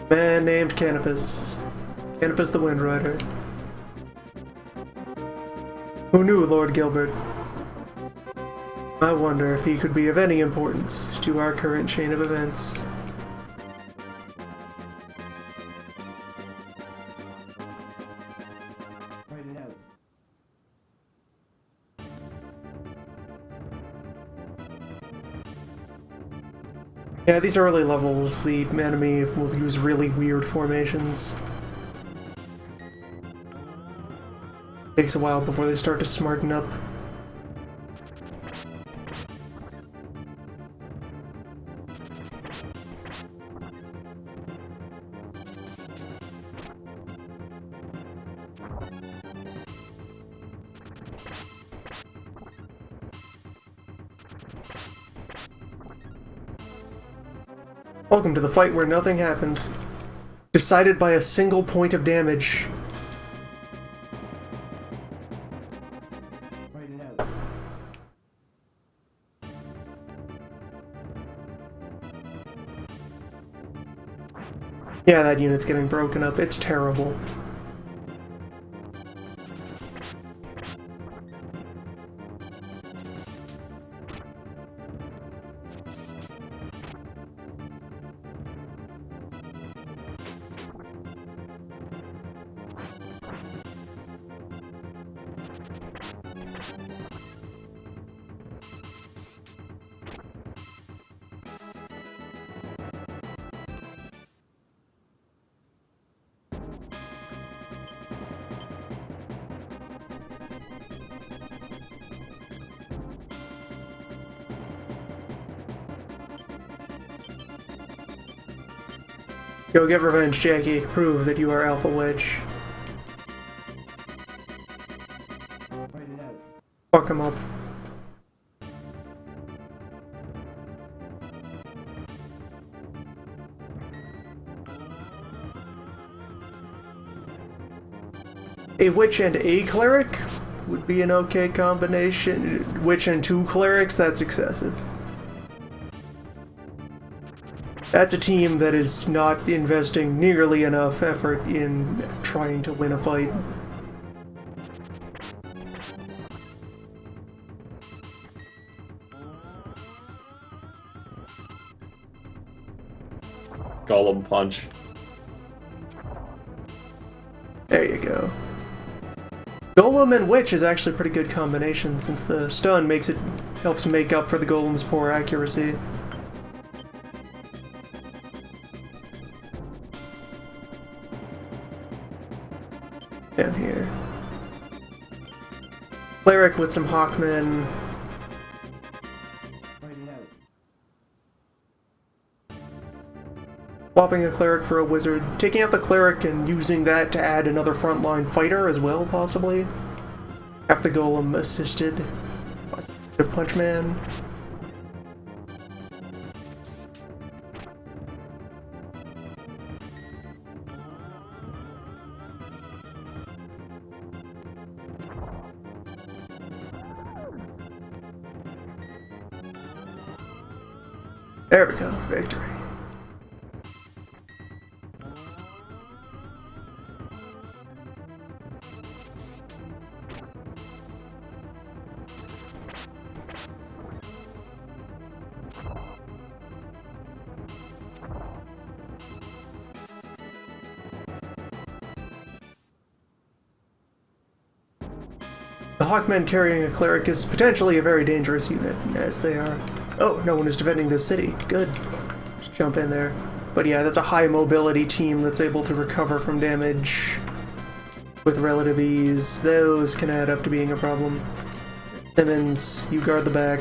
Man named Canopus. Canopus the Wind Rider. Who knew Lord Gilbert? I wonder if he could be of any importance to our current chain of events. Write it out. Yeah, these early levels, the enemy will use really weird formations. Takes a while before they start to smarten up. Welcome to the fight where nothing happened. Decided by a single point of damage. Write it out. Yeah, that unit's getting broken up. It's terrible. Go get revenge, Jackie. Prove that you are Alpha Wedge. Write it out. Fuck him up. A witch and a cleric would be an okay combination. Witch and two clerics, that's excessive. That's a team that is not investing nearly enough effort in trying to win a fight. Golem punch. There you go. Golem and Witch is actually a pretty good combination since the stun helps make up for the Golem's poor accuracy. Down here. Cleric with some Hawkmen. Write it out. Swapping a cleric for a wizard. Taking out the cleric and using that to add another frontline fighter as well, possibly. Half the golem assisted. The punch man. There we go, victory. The Hawkmen carrying a cleric is potentially a very dangerous unit, as they are. Oh, no one is defending this city. Good. Just jump in there. But yeah, that's a high mobility team that's able to recover from damage with relative ease. Those can add up to being a problem. Simmons, you guard the back.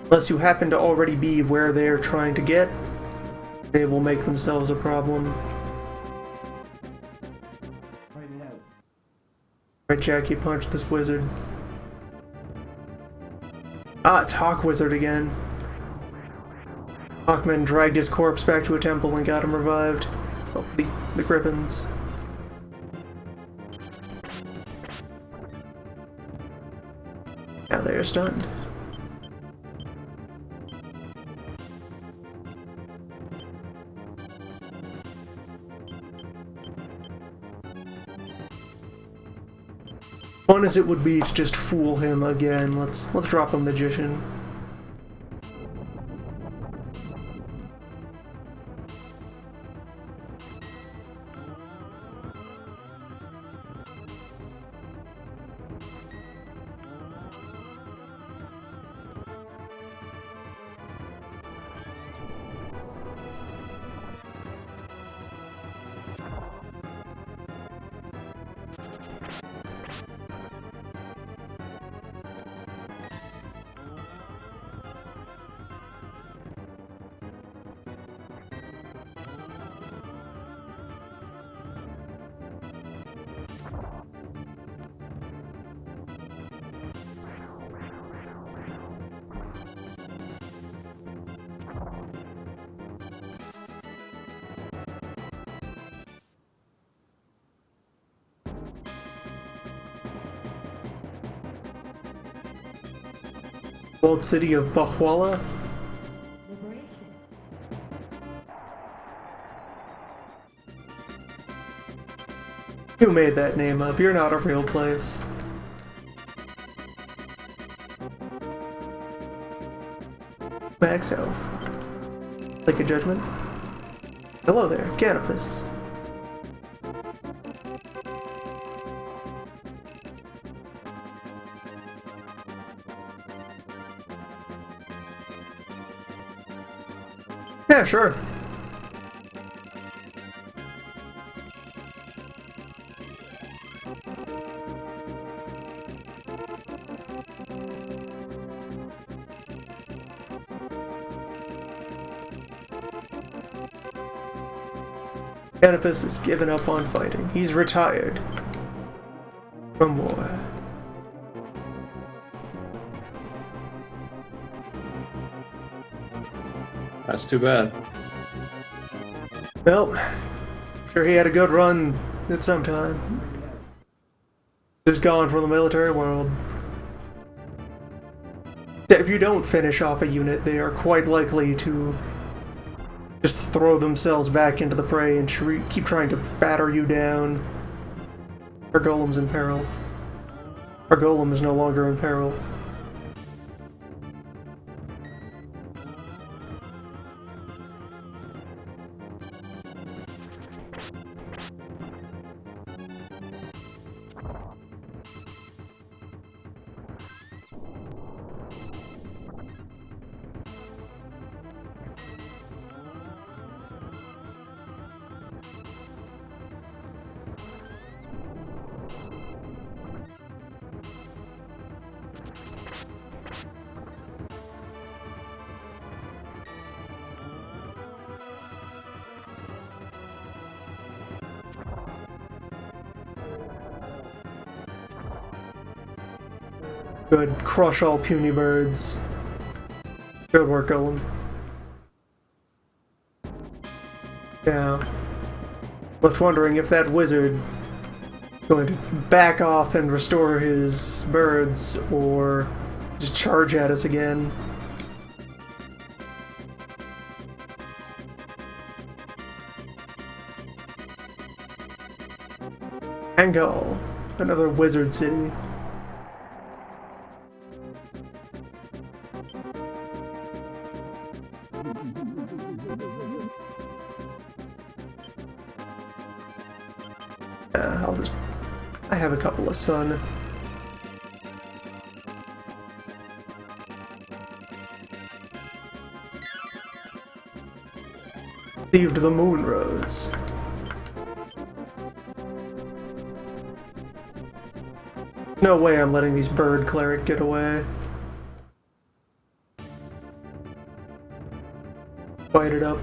Unless you happen to already be where they're trying to get, they will make themselves a problem. Alright, Jackie, punch this wizard. Ah, it's Hawk Wizard again. Hawkman dragged his corpse back to a temple and got him revived. Oh, the Griffins. Now they are stunned. Fun as it would be to just fool him again, let's drop a magician. Old city of Bahwala. Liberation. Who made that name up? You're not a real place. Max health. Like a judgment. Hello there, Canopus. Yeah, sure. Canopus has given up on fighting. He's retired from war. That's too bad. Well, sure he had a good run at some time. Just gone from the military world. If you don't finish off a unit, they are quite likely to just throw themselves back into the fray and keep trying to batter you down. Our golem's in peril. Our golem is no longer in peril. Good. Crush all puny birds. Good work, Golem. Yeah. Left wondering if that wizard is going to back off and restore his birds, or just charge at us again. Angle. Another wizard city. I have a couple of sun. Received the moon rose. No way I'm letting these bird cleric get away. Fight it up.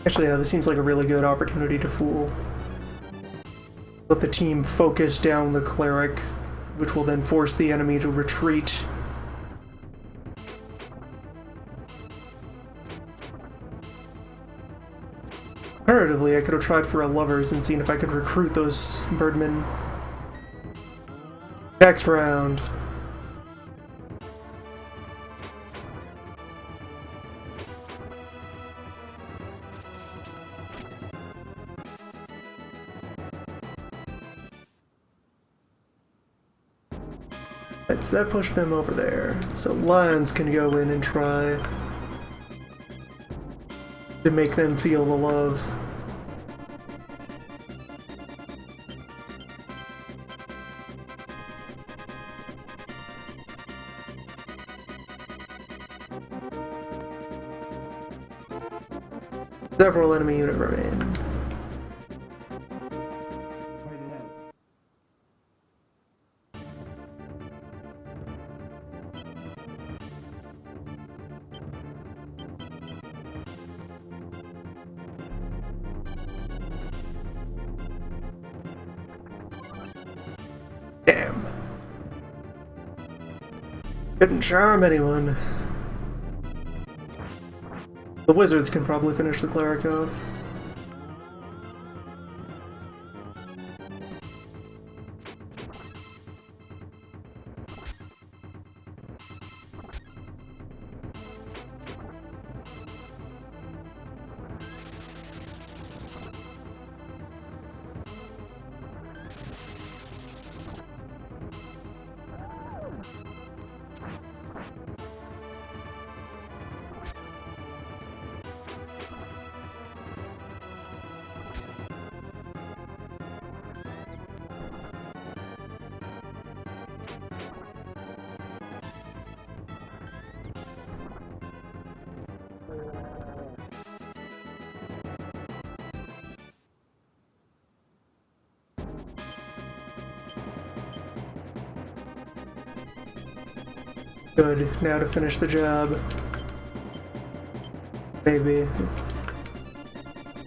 Actually, yeah, this seems like a really good opportunity to fool. Let the team focus down the cleric, which will then force the enemy to retreat. Alternatively, I could have tried for a lovers and seen if I could recruit those birdmen. Next round. So that pushed them over there. So lions can go in and try to make them feel the love. Several enemy units remain. Fight it out. Damn. Couldn't charm anyone. The wizards can probably finish the cleric off. Good. Now to finish the job. Maybe.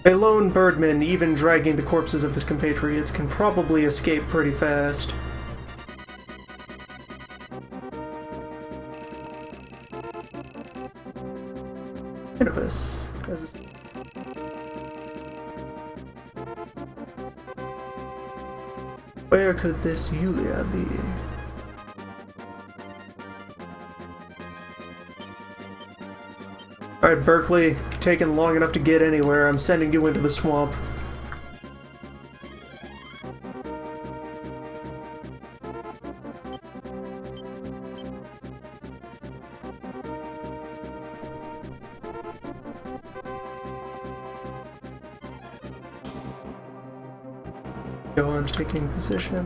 A lone birdman, even dragging the corpses of his compatriots, can probably escape pretty fast. Cannabis. Where could this Yulia be? Alright, Berkeley, taken long enough to get anywhere. I'm sending you into the swamp. Gohan's taking position.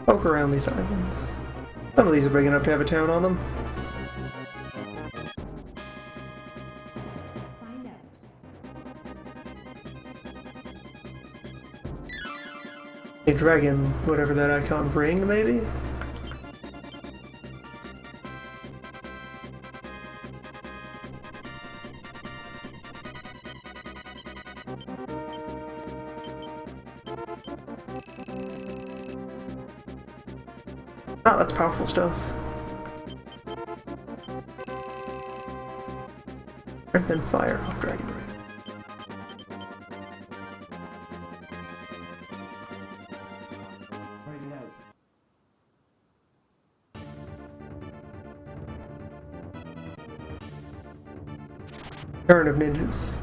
Poke around these islands. None of these are big enough to have a town on them. Find out. A dragon, whatever that icon ring, maybe? Oh, that's powerful stuff. Earth and fire off dragon ring. Write it out. Turn of ninjas.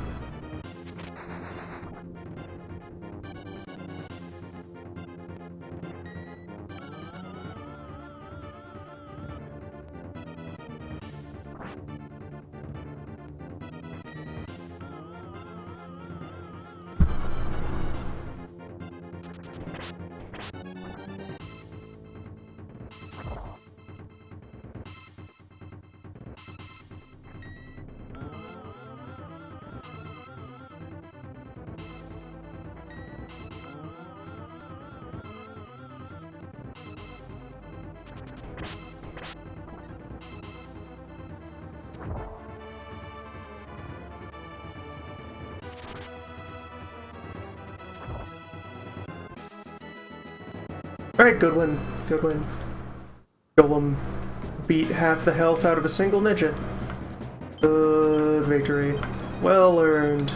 Alright, good win. Good win. Golem beat half the health out of a single ninja. Good victory. Well earned.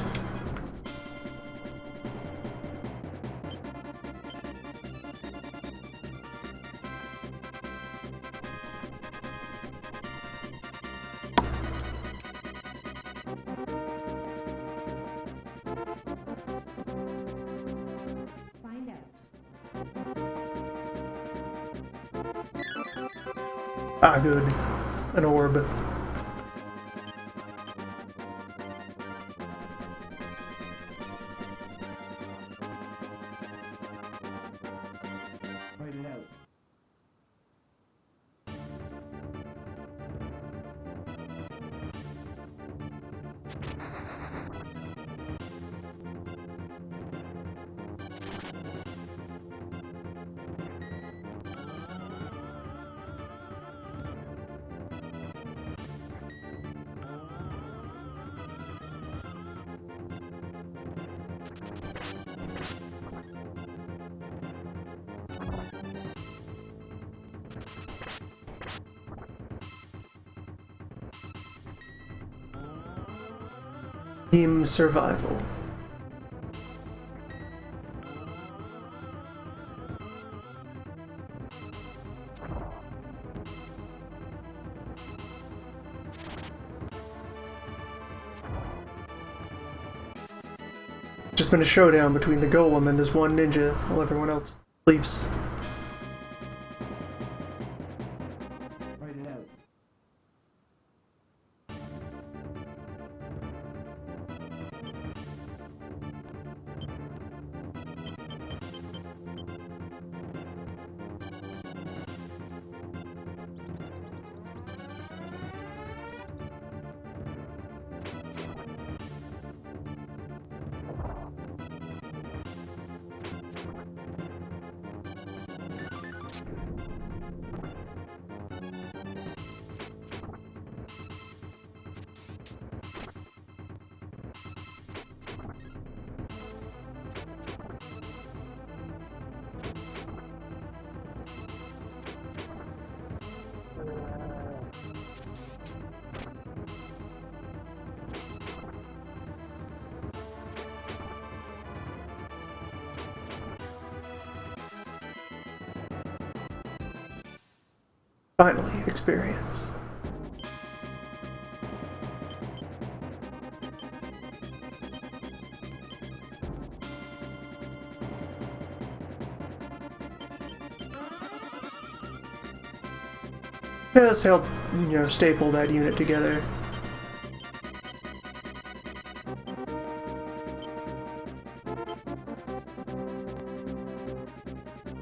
Find out. Ah, good. An orb. Write it out. Team survival. Just been a showdown between the golem and this one ninja while everyone else sleeps. Write it out. Finally, experience. Just help, staple that unit together.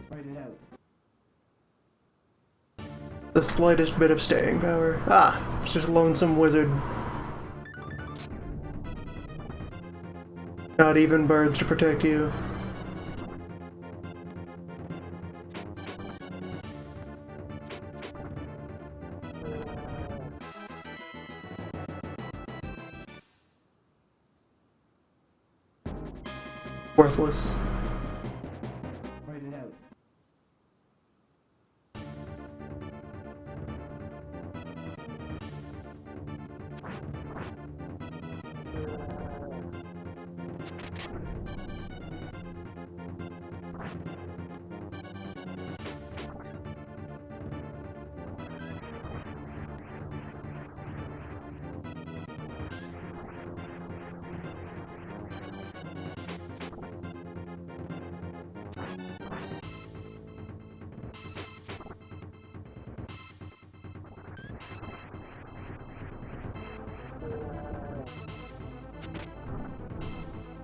Write it out. The slightest bit of staying power. Ah, it's just a lonesome wizard. Not even birds to protect you. Worthless. Fight it out.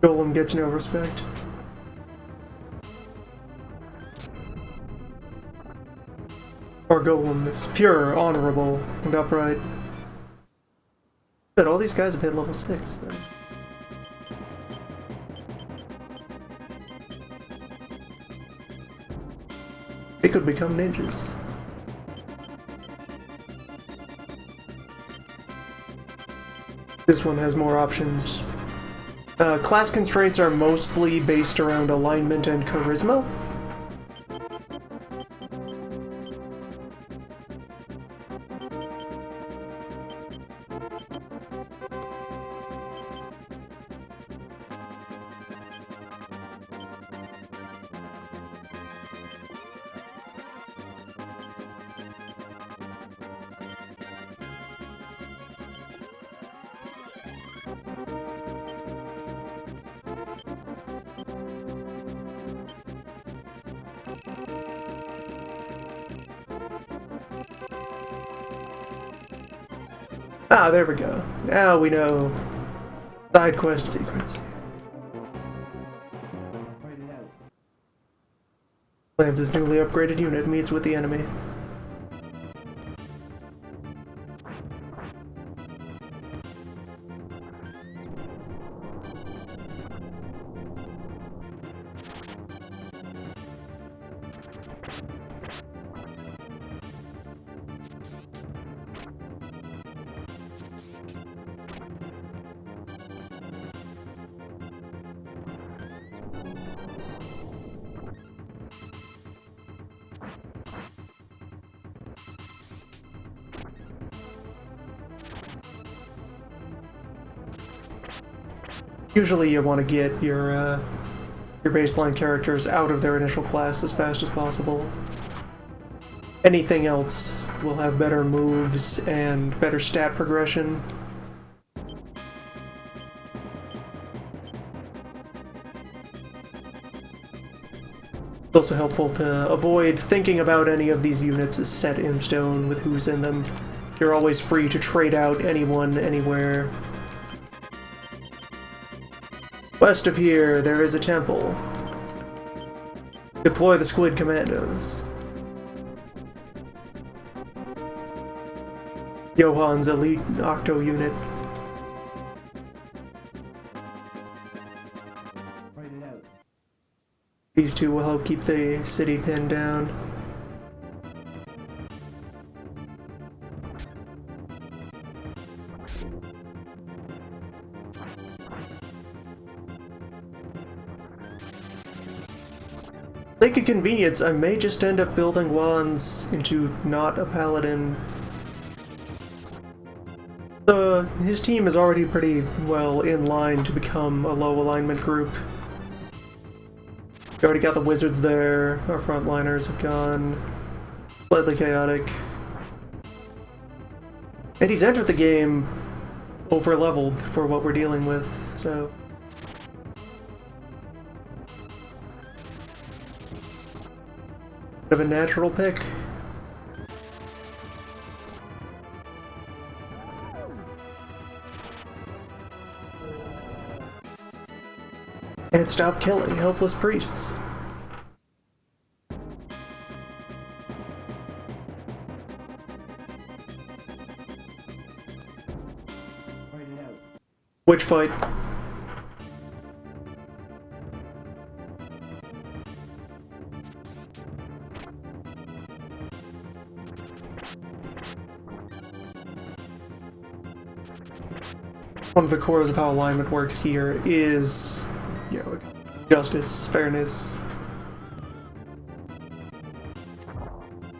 Golem gets no respect. Our Golem is pure, honorable, and upright. But all these guys have hit level 6 then. They could become ninjas. This one has more options. Class constraints are mostly based around alignment and charisma. Ah, there we go. Now we know side quest secrets. Fight it out. Lands' newly upgraded unit meets with the enemy. Usually you want to get your baseline characters out of their initial class as fast as possible. Anything else will have better moves and better stat progression. It's also helpful to avoid thinking about any of these units as set in stone with who's in them. You're always free to trade out anyone, anywhere. West of here, there is a temple. Deploy the Squid Commandos. Johan's elite Octo unit. Fight it out. These two will help keep the city pinned down. For the sake of convenience, I may just end up building Lons into not a paladin. So his team is already pretty well in line to become a low alignment group. We already got the wizards there, our frontliners have gone slightly chaotic. And he's entered the game over-leveled for what we're dealing with, so... bit of a natural pick. And stop killing helpless priests. Fight it out. Which fight? One of the cores of how alignment works here is, you know, Justice, fairness.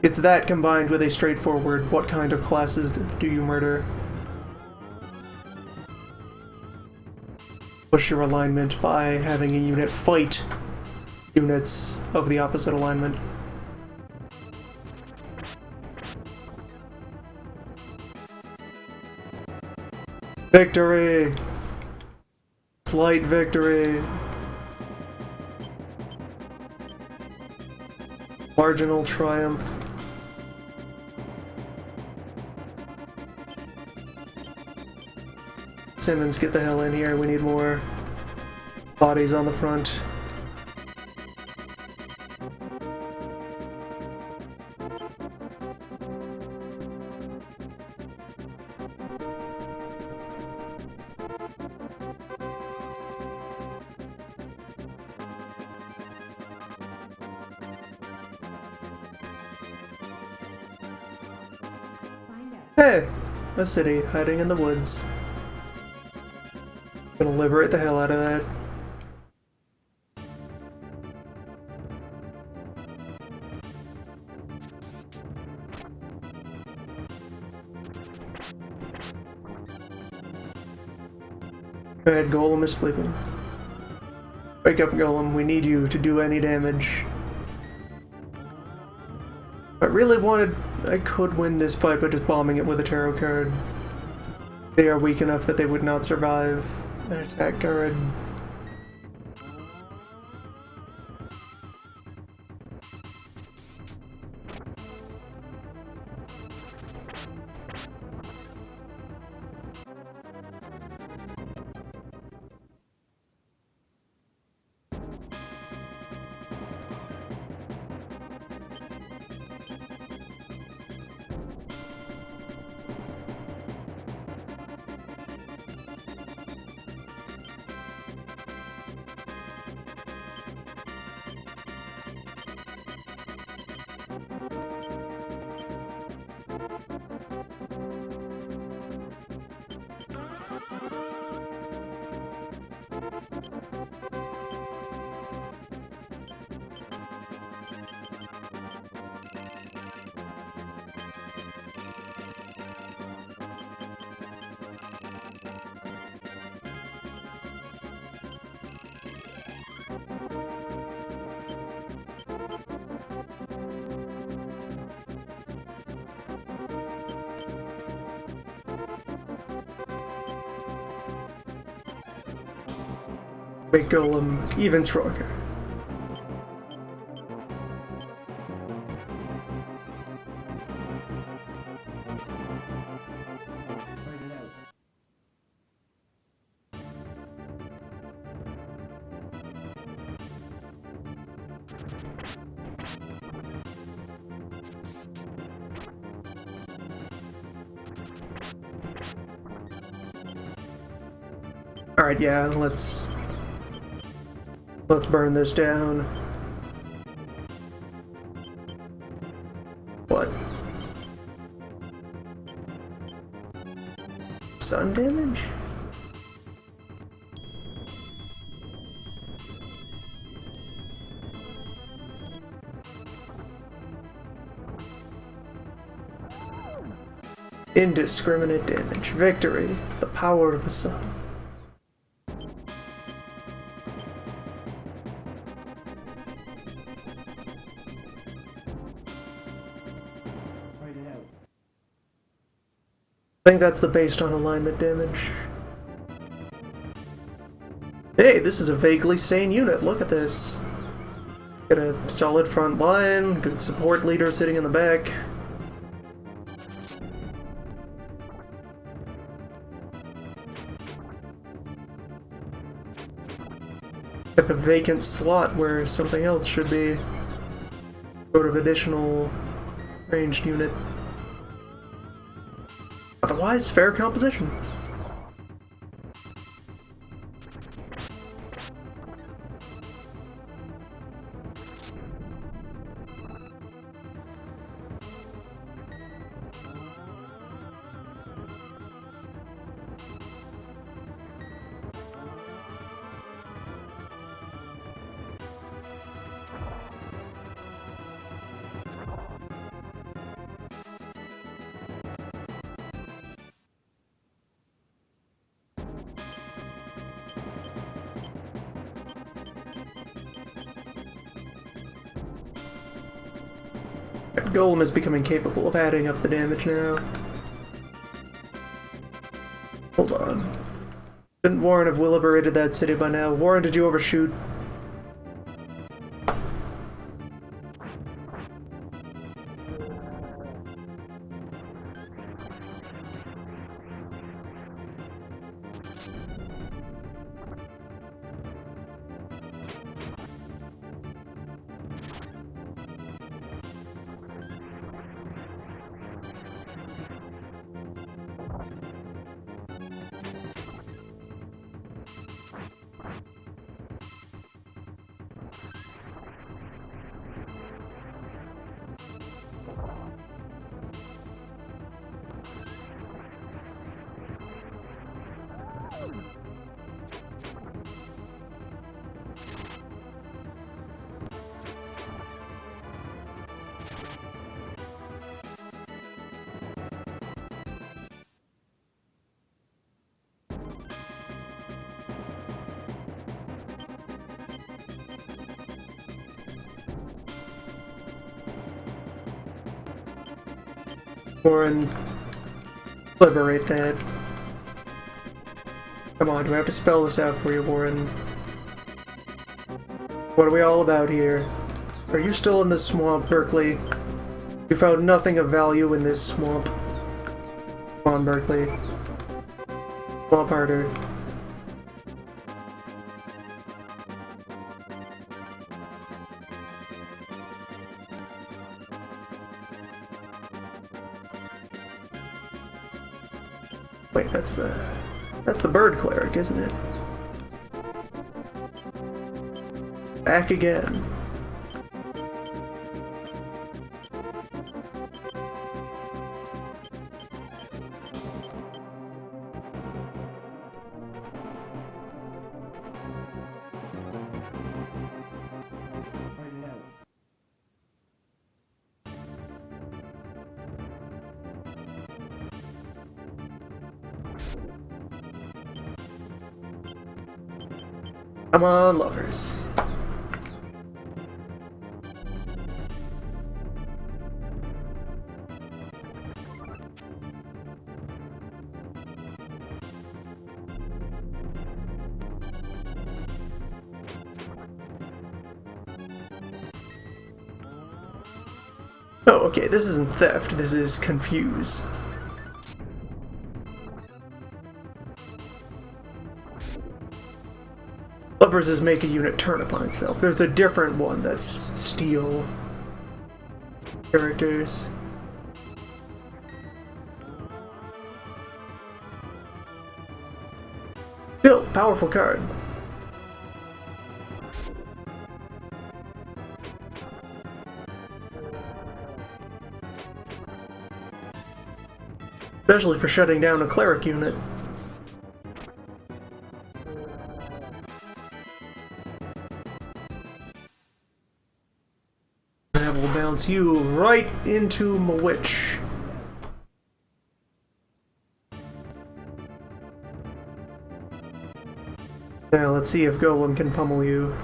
It's that combined with a straightforward, what kind of classes do you murder? Push your alignment by having a unit fight units of the opposite alignment. Victory! Slight victory. Marginal triumph. Simmons, get the hell in here. We need more bodies on the front. Find out. Hey! A city hiding in the woods. Gonna liberate the hell out of that. Alright, Golem is sleeping. Wake up, Golem. We need you to do any damage. I really wanted... I could win this fight by just bombing it with a tarot card. They are weak enough that they would not survive an attack card. Make Golem even stronger. Fight it out. Alright, yeah, let's burn this down. What? Sun damage? Indiscriminate damage. Victory. The power of the sun. Fight it out. I think that's the based on alignment damage. Hey, this is a vaguely sane unit. Look at this. Got a solid front line, good support leader sitting in the back. Got a vacant slot where something else should be. Sort of additional ranged unit. Otherwise, fair composition. Golem is becoming capable of adding up the damage now. Hold on. Couldn't Warren have liberated that city by now? Warren, did you overshoot? Warren, liberate that. Come on, do we have to spell this out for you, Warren? What are we all about here? Are you still in this swamp, Berkeley? You found nothing of value in this swamp. Come on, Berkeley. Swamp harder. Wait, that's the bird cleric, isn't it? Back again. Find it out. Come on, lovers. Oh, okay, this isn't theft, this is confuse. Lovers is make a unit turn upon itself. There's a different one that's steal characters. Still, powerful card. Especially for shutting down a cleric unit. That will bounce you right into Mawitch. Now let's see if Golem can pummel you.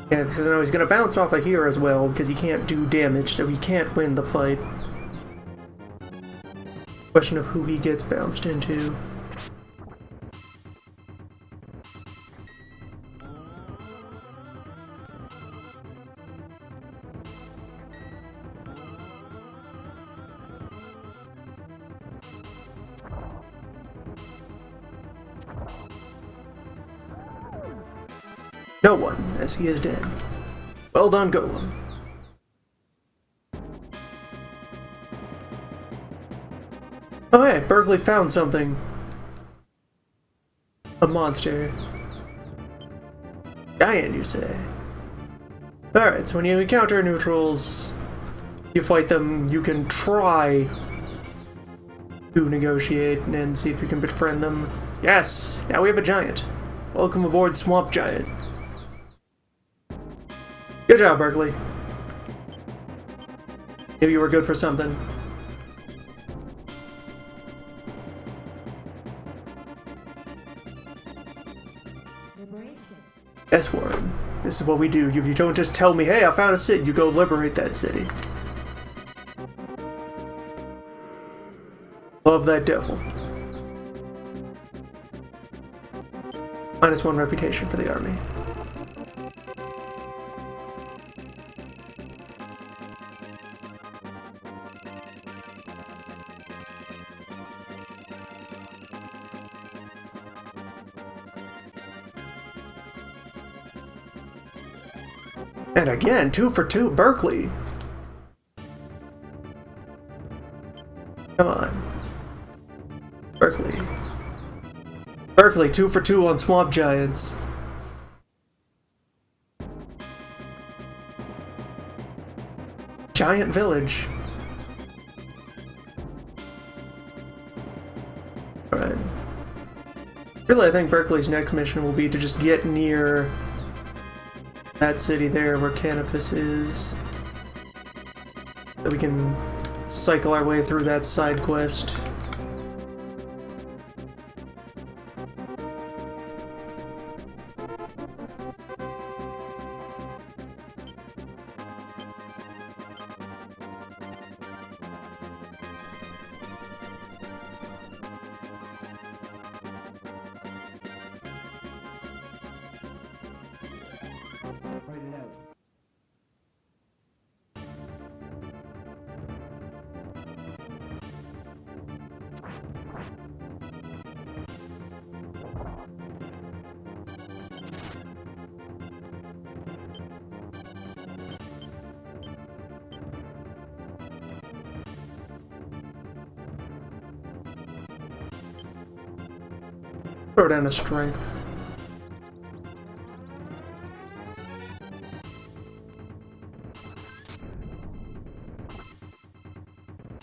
Yeah, so now he's gonna bounce off of here as well, because he can't do damage, so he can't win the fight. Question of who he gets bounced into. No one, as he is dead. Well done, Golem. Oh hey, Berkeley found something. A monster. Giant, you say? Alright, so when you encounter neutrals, you fight them, you can try to negotiate and see if you can befriend them. Yes! Now we have a giant. Welcome aboard, Swamp Giant. Good job, Berkeley. Maybe you were good for something. Liberation. Yes, Warren. This is what we do. You don't just tell me, hey, I found a city. You go liberate that city. Love that devil. -1 reputation for the army. And again, 2 for 2, Berkeley. Come on. Berkeley. Berkeley, 2 for 2 on Swamp Giants. Giant Village. Alright. Really, I think Berkeley's next mission will be to just get near that city there where Canopus is. So we can cycle our way through that side quest. Fight it out. Throw down a strength.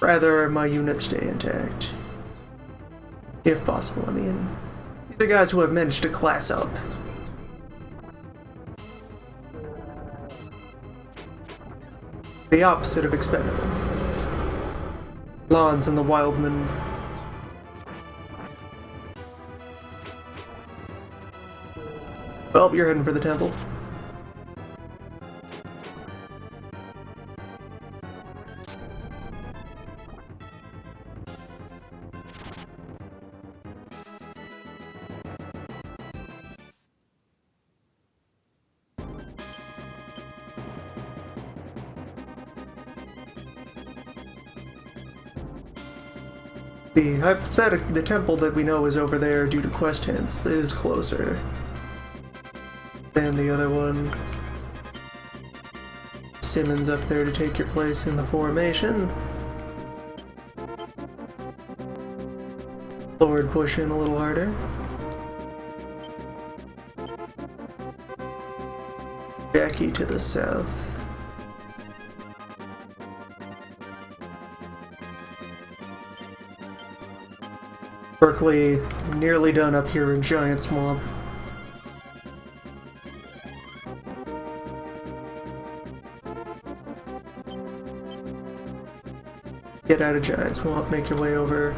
Rather, my units stay intact. If possible, I mean. These are guys who have managed to class up. The opposite of expendable. Lawns and the Wildmen. Well, you're heading for the temple. The temple that we know is over there due to quest hints is closer than the other one. Simmons up there to take your place in the formation. Forward push in a little harder. Jackie to the south. Berkeley nearly done up here in Giant Swamp. Get out of Giant Swamp, make your way over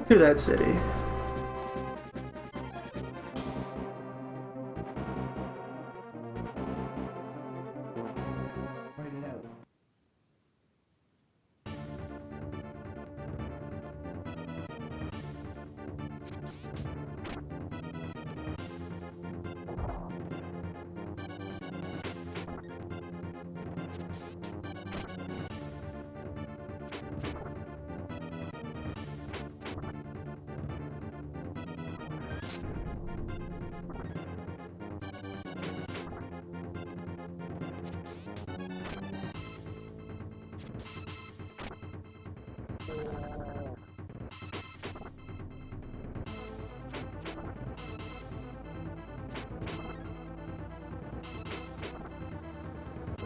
to that city. Fight it out.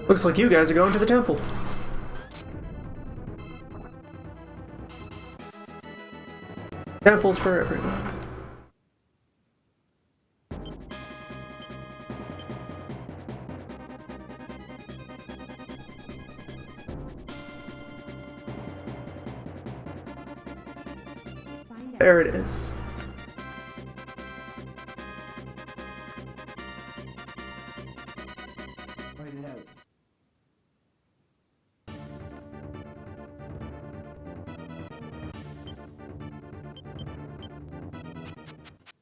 Looks like you guys are going to the temple. Temples for everyone. There it is. Fight it out.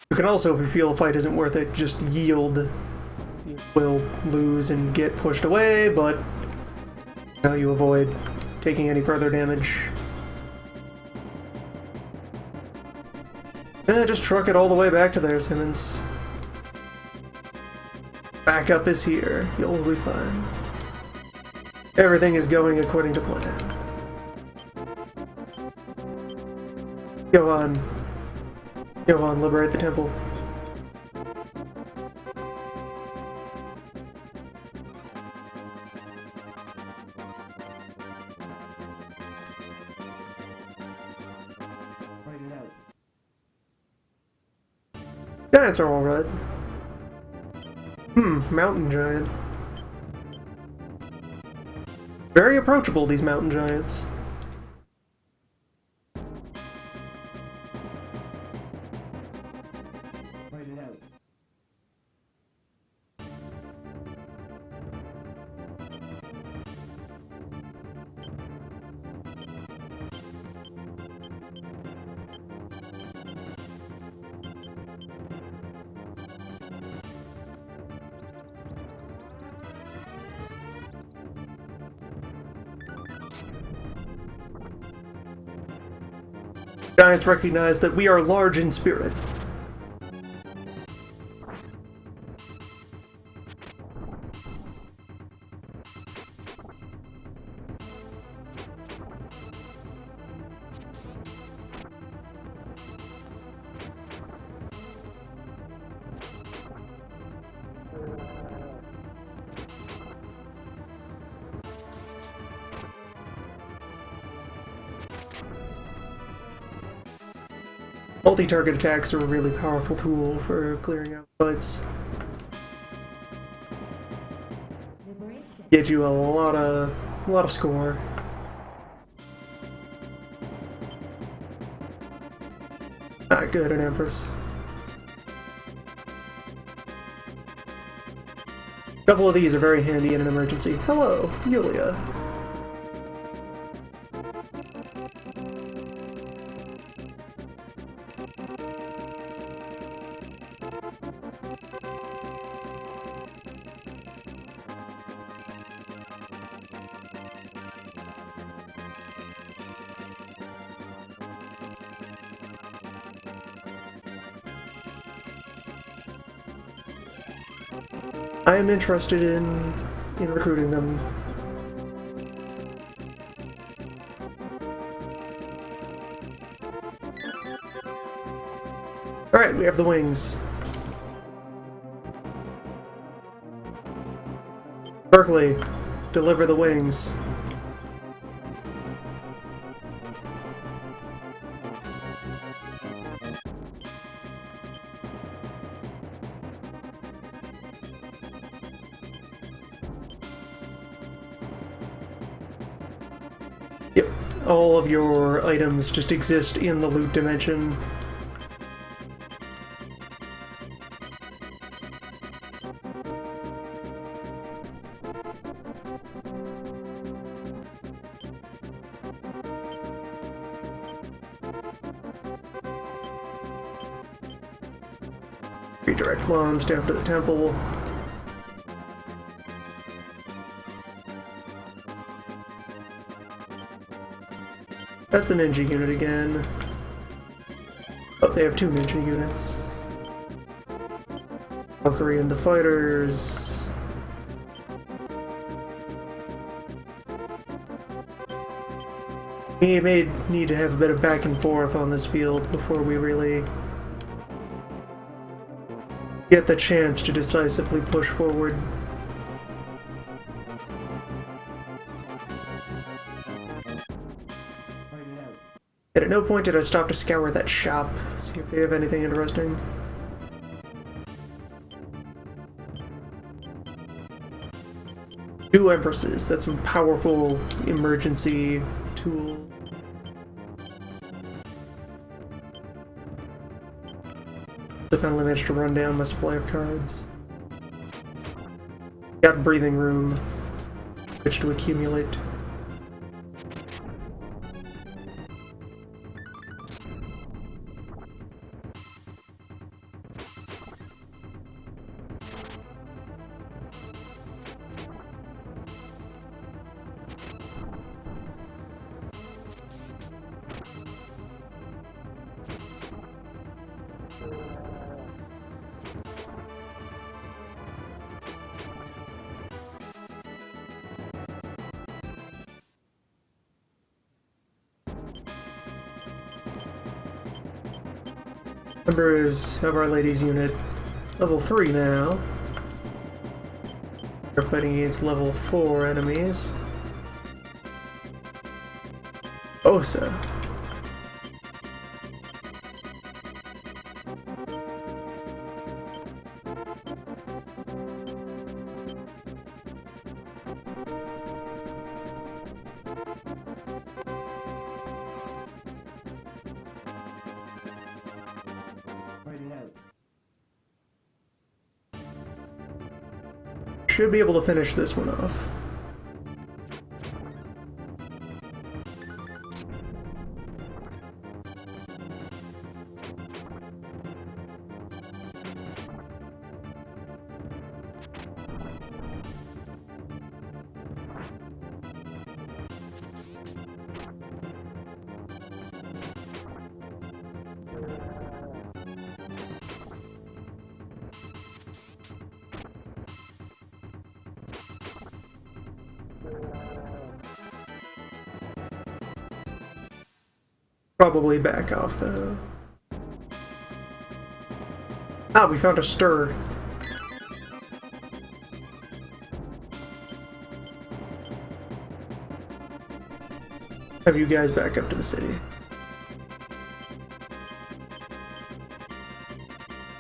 You can also, if you feel a fight isn't worth it, just yield. You will lose and get pushed away, but now you avoid taking any further damage. Just truck it all the way back to there, Simmons. Backup is here. You'll be fine. Everything is going according to plan. Go on. Go on, liberate the temple. Fight it out. Giants are alright. Mountain giant. Very approachable, these mountain giants. Fight it out. Giants recognize that we are large in spirit. Multi-target attacks are a really powerful tool for clearing out fights. Liberation. Get you a lot of score. Not good at Empress. A couple of these are very handy in an emergency. Hello, Yulia. I am interested in recruiting them. Alright, we have the wings. Berkeley, deliver the wings. Yep, all of your items just exist in the loot dimension. Redirect lawns down to the temple. That's the ninja unit again. Oh, they have two ninja units. Valkyrie and the fighters. We may need to have a bit of back and forth on this field before we really get the chance to decisively push forward. Fight it out. And at no point did I stop to scour that shop, see if they have anything interesting. Two Empresses, that's some powerful emergency tool. I finally managed to run down my supply of cards. Got breathing room, which to accumulate. Members of Our Lady's unit, level 3 now. They're fighting against level 4 enemies. Osa. Fight it out. Should be able to finish this one off. Probably back off though. Ah, we found a stir. Have you guys back up to the city.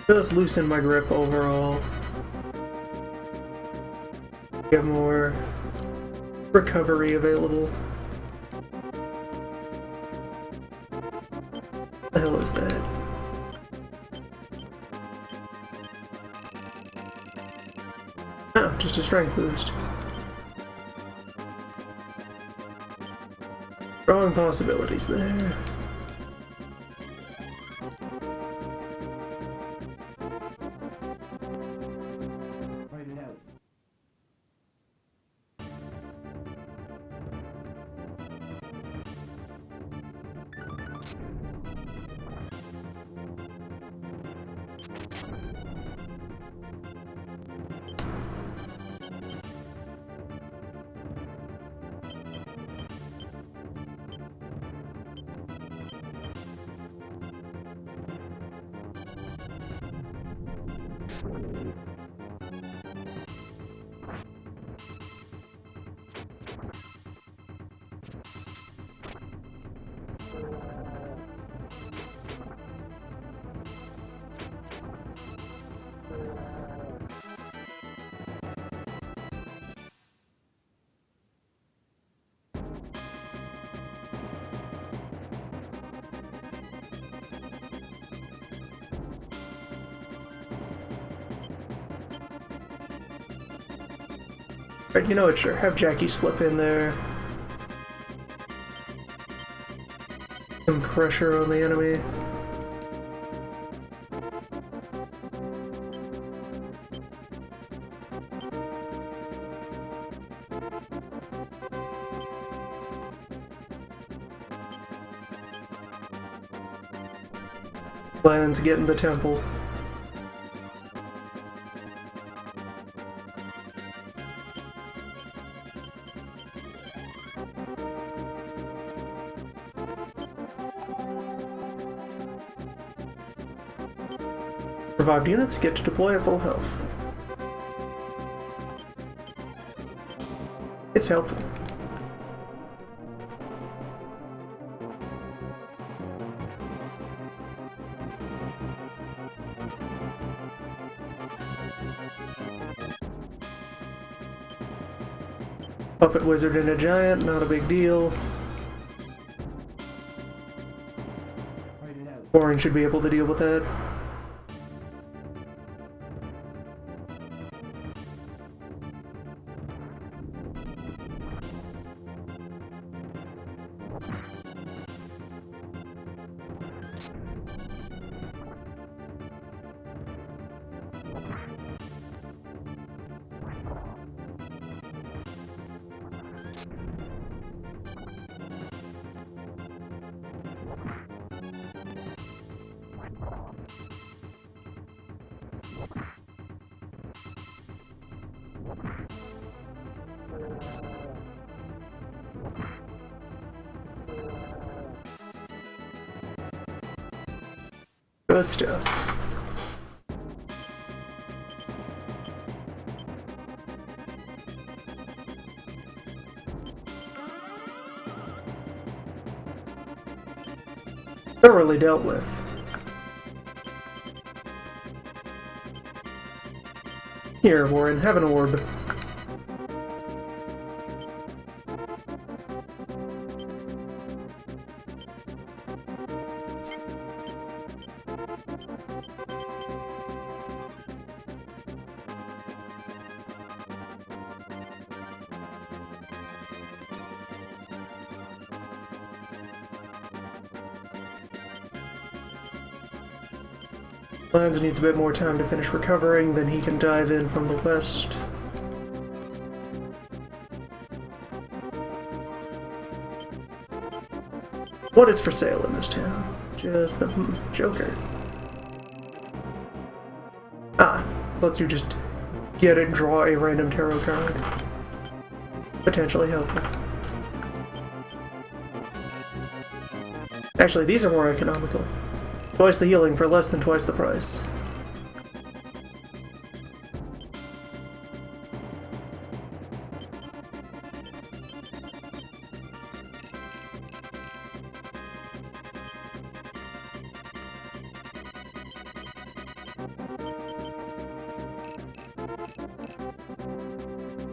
Just loosen my grip overall. Get more recovery available. What the hell is that? Ah, just a strength boost. Strong possibilities there. Fight it out. Right, you know what, sure, have Jackie slip in there. Some pressure on the enemy. Plans get in the temple. Revived units get to deploy at full health. It's helpful. Puppet wizard and a giant, not a big deal. Fight it out. Warren should be able to deal with that. Good stuff. Thoroughly dealt with. Here, Warren, have an orb. Lands needs a bit more time to finish recovering, then he can dive in from the west. What is for sale in this town? Just the Joker. Ah, lets you just get it, draw a random tarot card. Potentially helpful. Actually, these are more economical. Twice the healing for less than twice the price.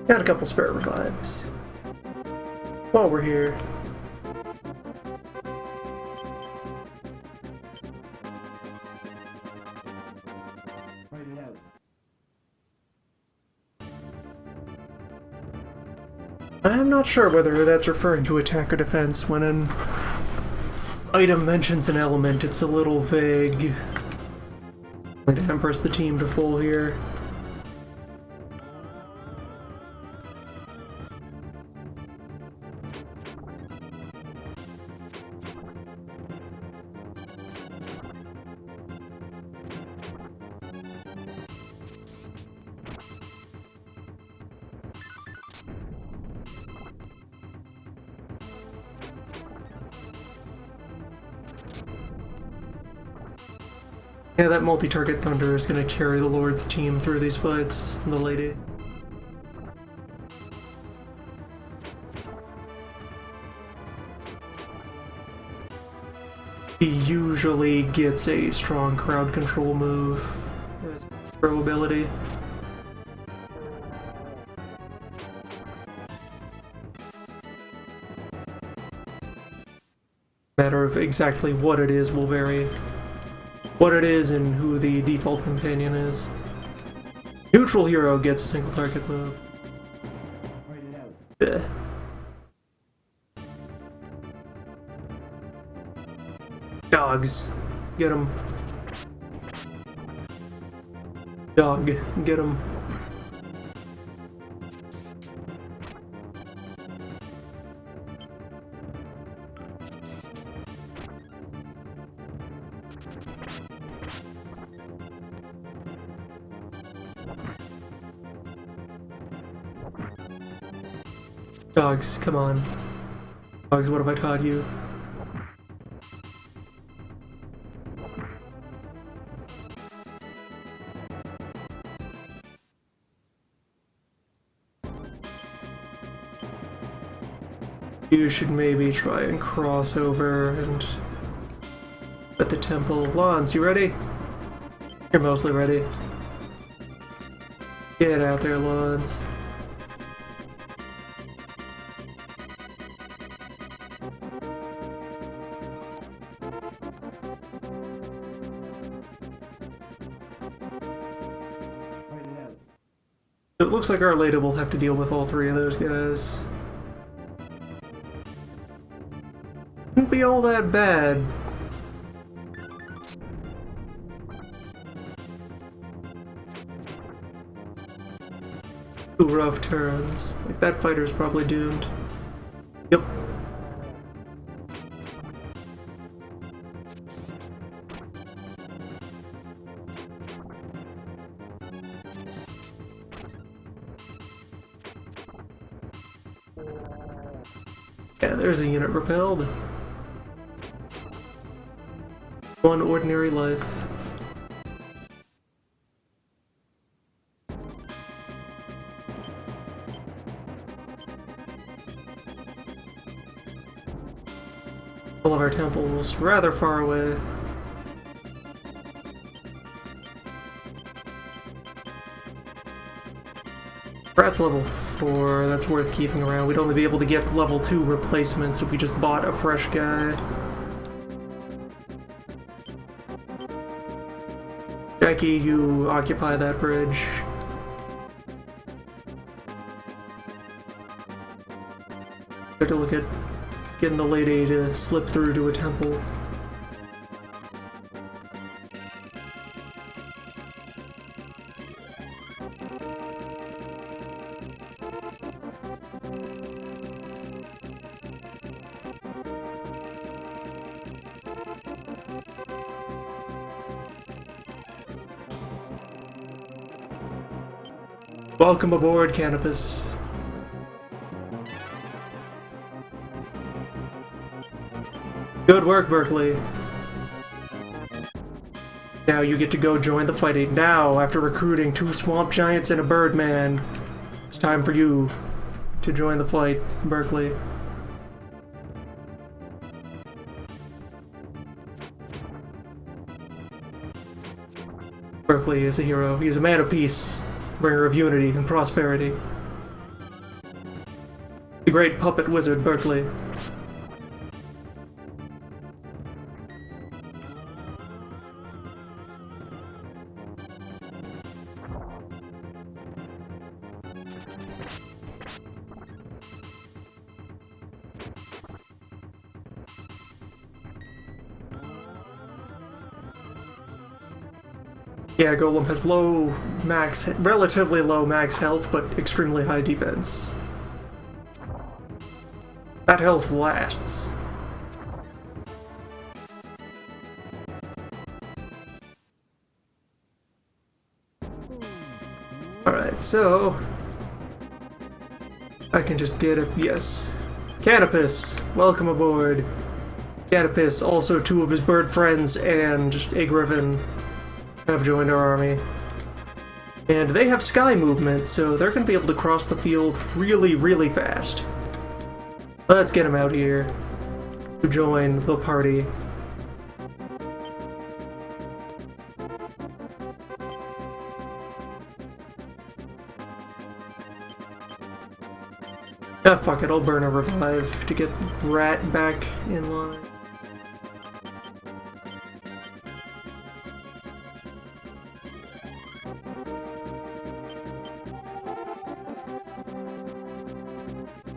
Got a couple spare revives. While we're here. Fight it out. I'm not sure whether that's referring to attack or defense. When an item mentions an element, it's a little vague. I'd Empress the team to full here. Yeah, that multi-target thunder is gonna carry the Lord's team through these fights, the lady. He usually gets a strong crowd control move as throw ability. Matter of exactly what it is will vary. What it is and who the default companion is. Neutral hero gets a single target move. Fight it out. Dogs. Get him. Dog. Get him. Dogs, come on. Dogs, what have I taught you? You should maybe try and cross over and at the temple. Lons, you ready? You're mostly ready. Get out there, Lons. Fight it out. It looks like our lady will have to deal with all three of those guys. Wouldn't be all that bad. Two rough turns. Like, that fighter's probably doomed. Yep. Yeah, there's a unit repelled. One ordinary life. All of our temples rather far away. Rat's level 4, that's worth keeping around. We'd only be able to get level 2 replacements if we just bought a fresh guy. Jackie, you occupy that bridge. Start to look at getting the lady to slip through to a temple. Welcome aboard, Canopus. Good work, Berkeley. Now you get to go join the fighting. Now, after recruiting 2 swamp giants and a birdman, it's time for you to join the fight, Berkeley. Berkeley is a hero. He is a man of peace, bringer of unity and prosperity. The great puppet wizard, Berkeley. Yeah, Golem has relatively low max health, but extremely high defense. That health lasts. Alright, so... I can just get a... yes. Canopus, welcome aboard. Canopus, also 2 of his bird friends, and a griffin have joined our army. And they have sky movement, so they're going to be able to cross the field really, really fast. Let's get them out here to join the party. Ah, fuck it, I'll burn a revive to get Rat back in line.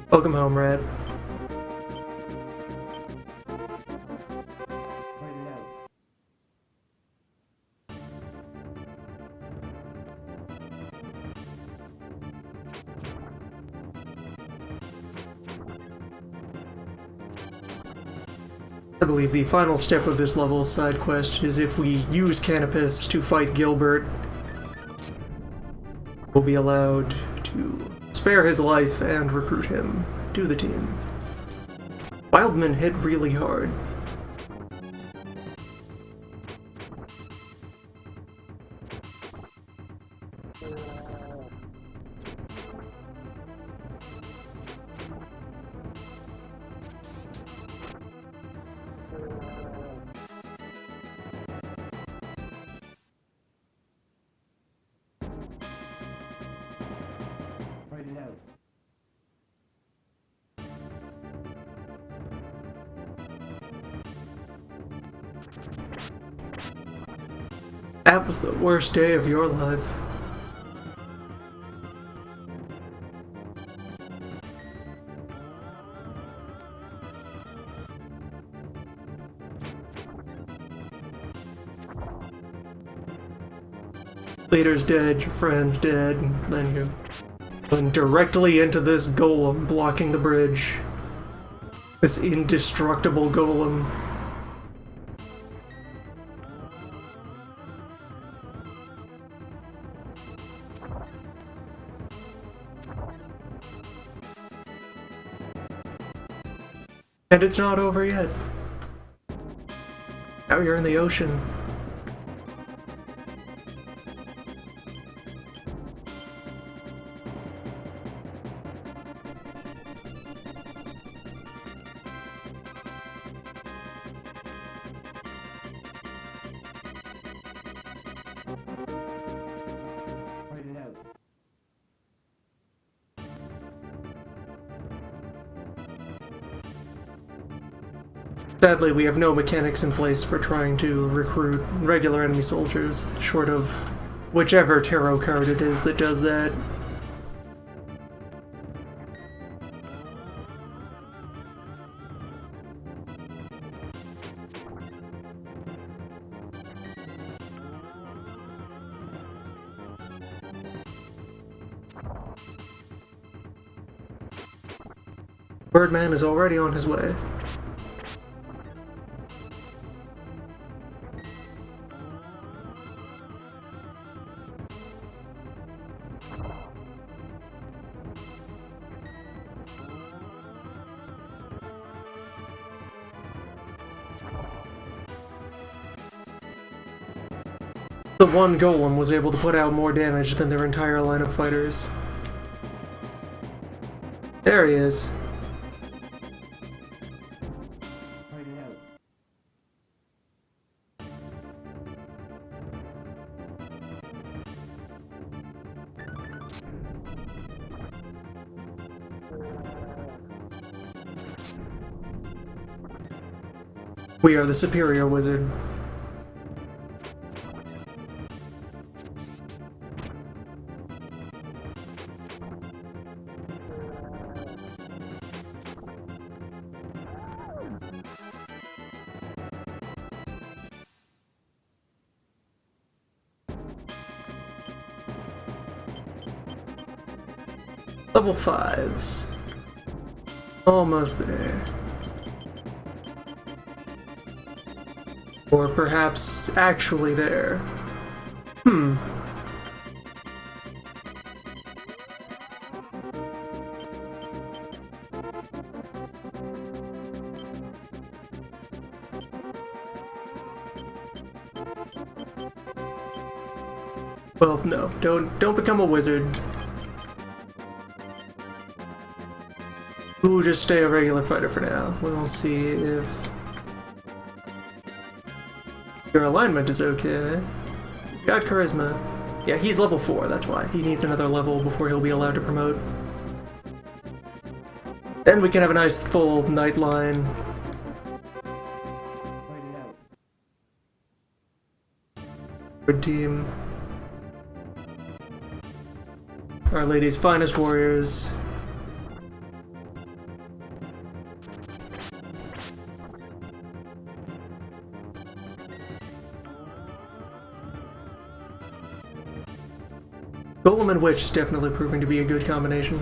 Welcome home, Rat. Fight it out. I believe the final step of this level's side quest is if we use Canopus to fight Gilbert, we'll be allowed to spare his life and recruit him to the team. Wildman hit really hard. Fight it out. That was the worst day of your life. Leader's dead, your friend's dead, and then you run directly into this golem blocking the bridge. This indestructible golem. And it's not over yet. Now you're in the ocean. Sadly, we have no mechanics in place for trying to recruit regular enemy soldiers, short of whichever tarot card it is that does that. Birdman is already on his way. The one golem was able to put out more damage than their entire line of fighters. There he is. Fight it out. We are the superior wizard. Level 5s. Almost there. Or perhaps actually there. Well, no, don't become a wizard. Ooh, just stay a regular fighter for now. We'll see if your alignment is okay. Got charisma. Yeah, he's level 4, that's why. He needs another level before he'll be allowed to promote. Then we can have a nice full night line. Fight it out. Good team. Our Lady's finest warriors. Golem and Witch is definitely proving to be a good combination.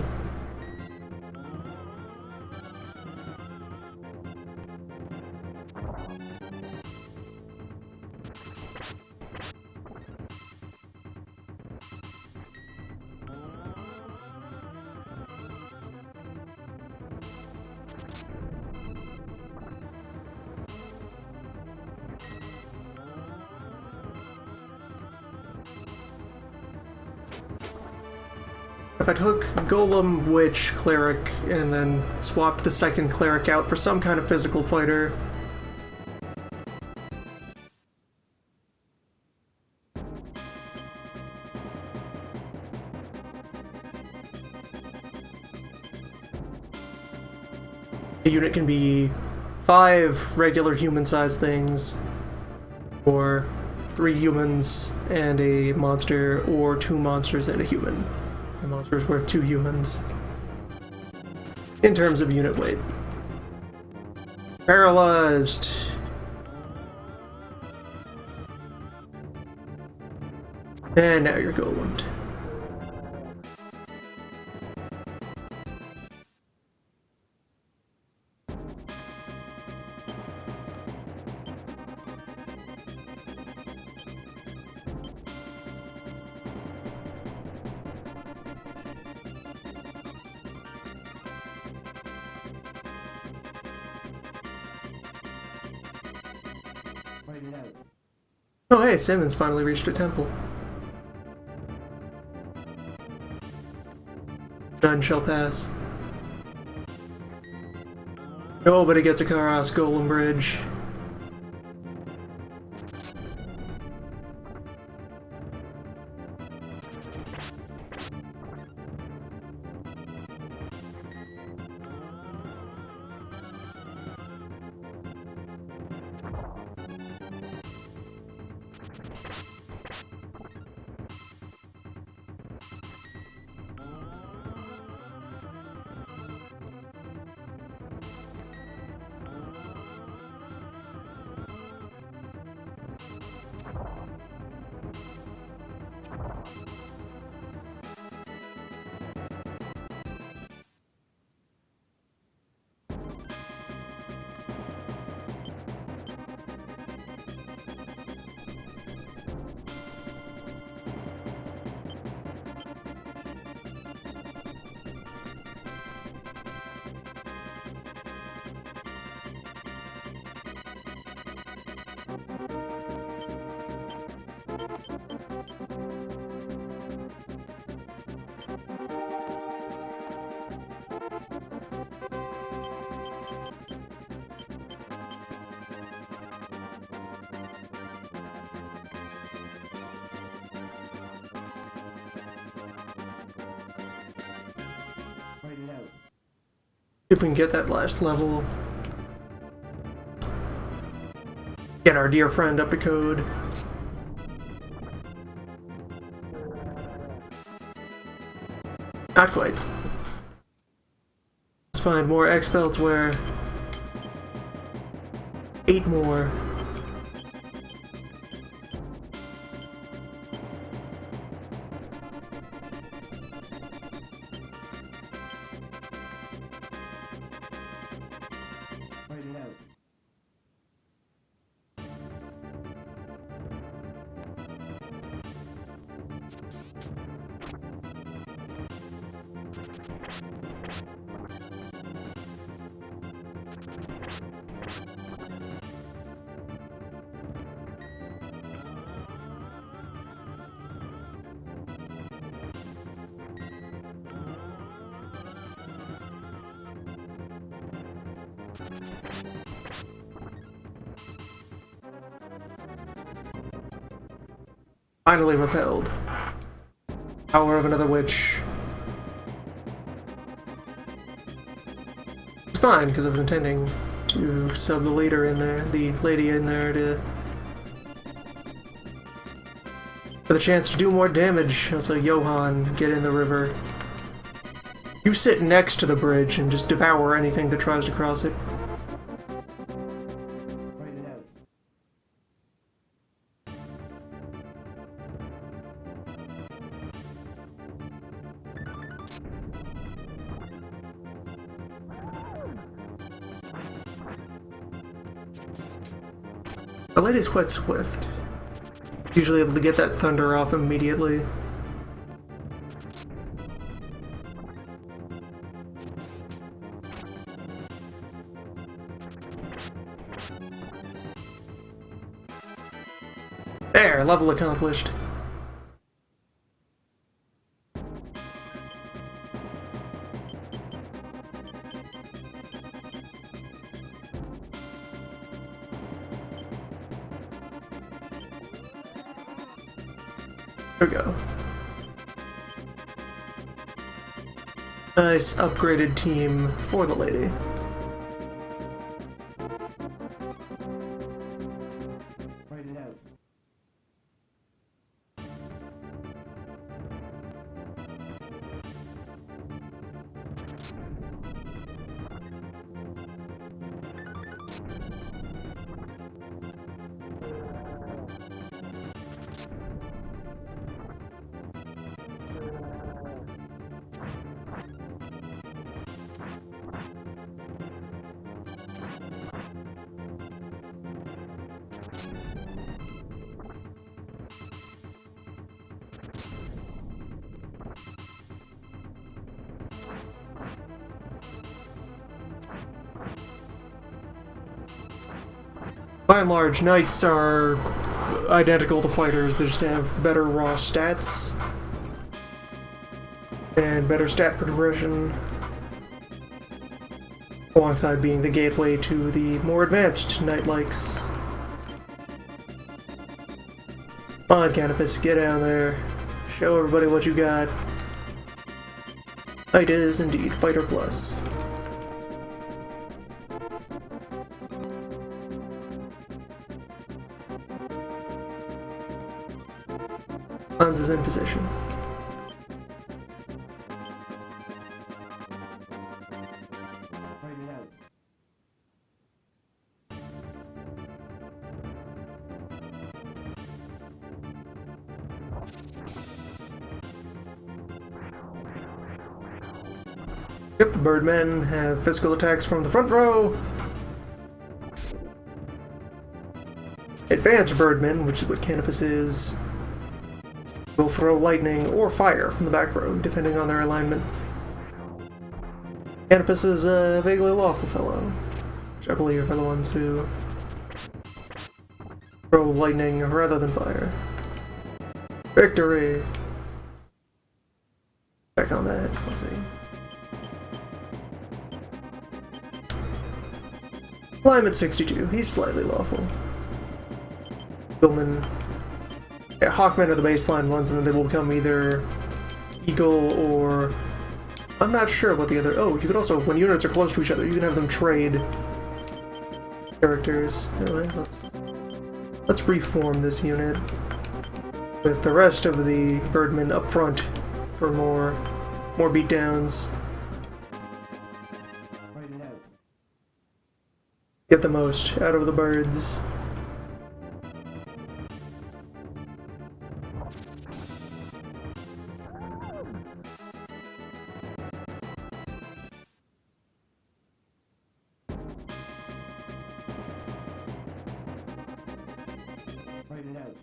If I took Golem, Witch, Cleric, and then swapped the second Cleric out for some kind of physical fighter, a unit can be 5 regular human-sized things, or 3 humans and a monster, or 2 monsters and a human. The monster is worth 2 humans. In terms of unit weight. Paralyzed. And now you're golemed. Fight it out. Oh hey, Simmons finally reached a temple. None shall pass. Nobody gets a Karas Golem Bridge. if we can get that last level. Get our dear friend up to code. Not quite. Let's find more X belts where 8 more. Fight it out. Finally repelled. Power of another witch. It's fine, because I was intending to sub the leader in there, the lady in there, to for the chance to do more damage. Also, Johann, get in the river. You sit next to the bridge and just devour anything that tries to cross it. Fight it out. The lady's quite swift. Usually able to get that thunder off immediately. There, level accomplished. There we go. Nice upgraded team for the lady. Fight it out. By and large, knights are identical to fighters. They just have better raw stats and better stat progression, alongside being the gateway to the more advanced knight likes. Come on, Canopus, get down there. Show everybody what you got. Knight is indeed Fighter Plus. Hans is in position. Fight it out. Yep, the Birdmen have physical attacks from the front row. Advanced Birdmen, which is what Canopus is, will throw lightning or fire from the back row, depending on their alignment. Canopus is a vaguely lawful fellow, which I believe are the ones who throw lightning rather than fire. Victory! Check on that, let's see. Alignment 62, he's slightly lawful. Billman. Yeah, Hawkmen are the baseline ones, and then they will become either Eagle or I'm not sure what the other... Oh, you could also, when units are close to each other, you can have them trade characters. Anyway, let's reform this unit with the rest of the birdmen up front for more beatdowns. Fight it out. Get the most out of the birds. Fight it out.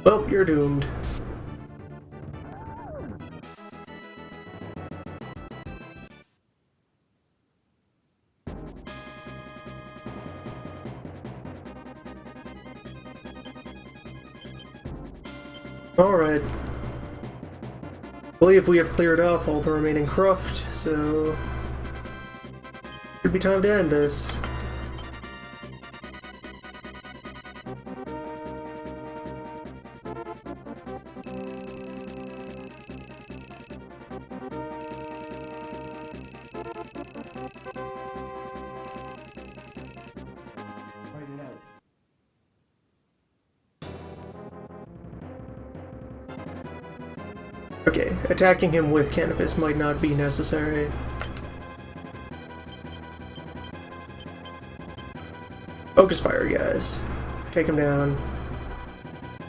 Well, you're doomed. Alright. I believe we have cleared off all the remaining cruft, so... should be time to end this. Fight it out. Okay, attacking him with cannabis might not be necessary. Focus fire, guys. Take him down.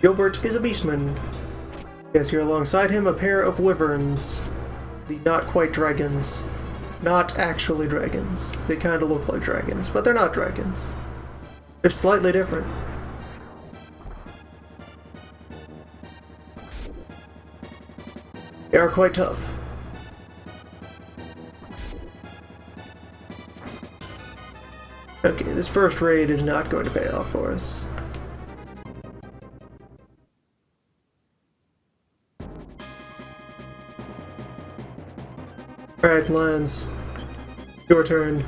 Gilbert is a beastman. Yes, here alongside him a pair of wyverns. The not quite dragons. Not actually dragons. They kind of look like dragons, but they're not dragons. They're slightly different. They are quite tough. Okay, this first raid is not going to pay off for us. Alright, Lance. Your turn.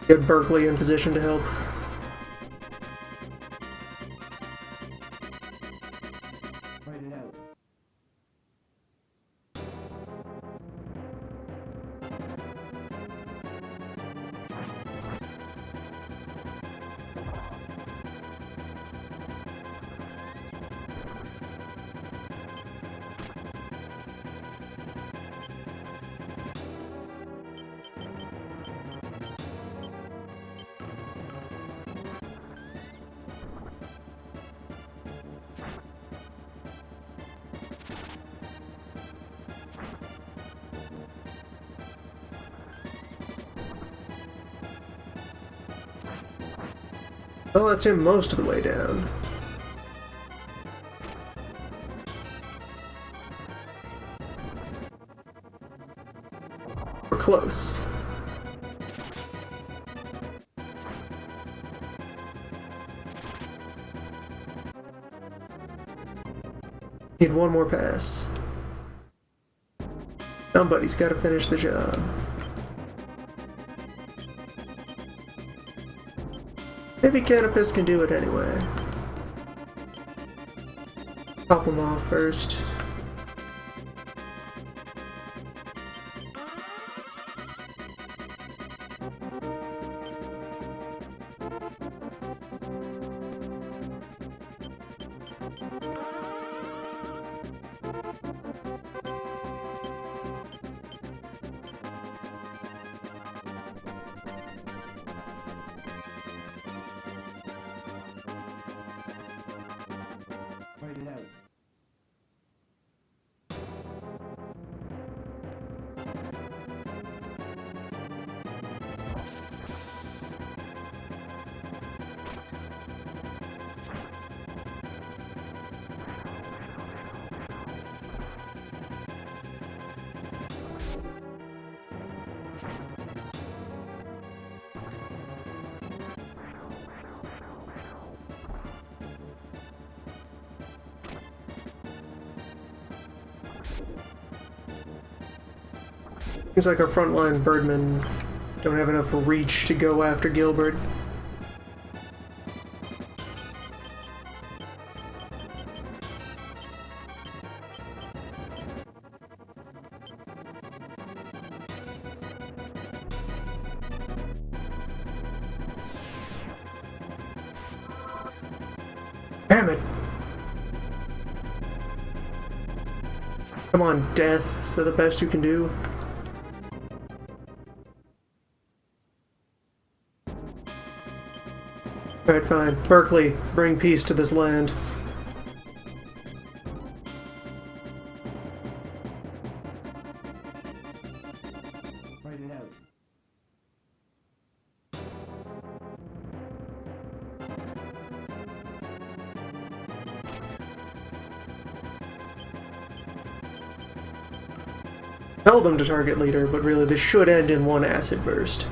Get Berkeley in position to help. Fight it out. Well, that's him most of the way down. We're close. Need one more pass. Somebody's got to finish the job. Maybe Canopus can do it anyway. Pop him off first. Fight it out. Seems like our frontline birdmen don't have enough reach to go after Gilbert. Damn it! Come on, Death. Is that the best you can do? Alright, fine. Berkeley, bring peace to this land. Fight it out. Tell them to target leader, but really this should end in one acid burst.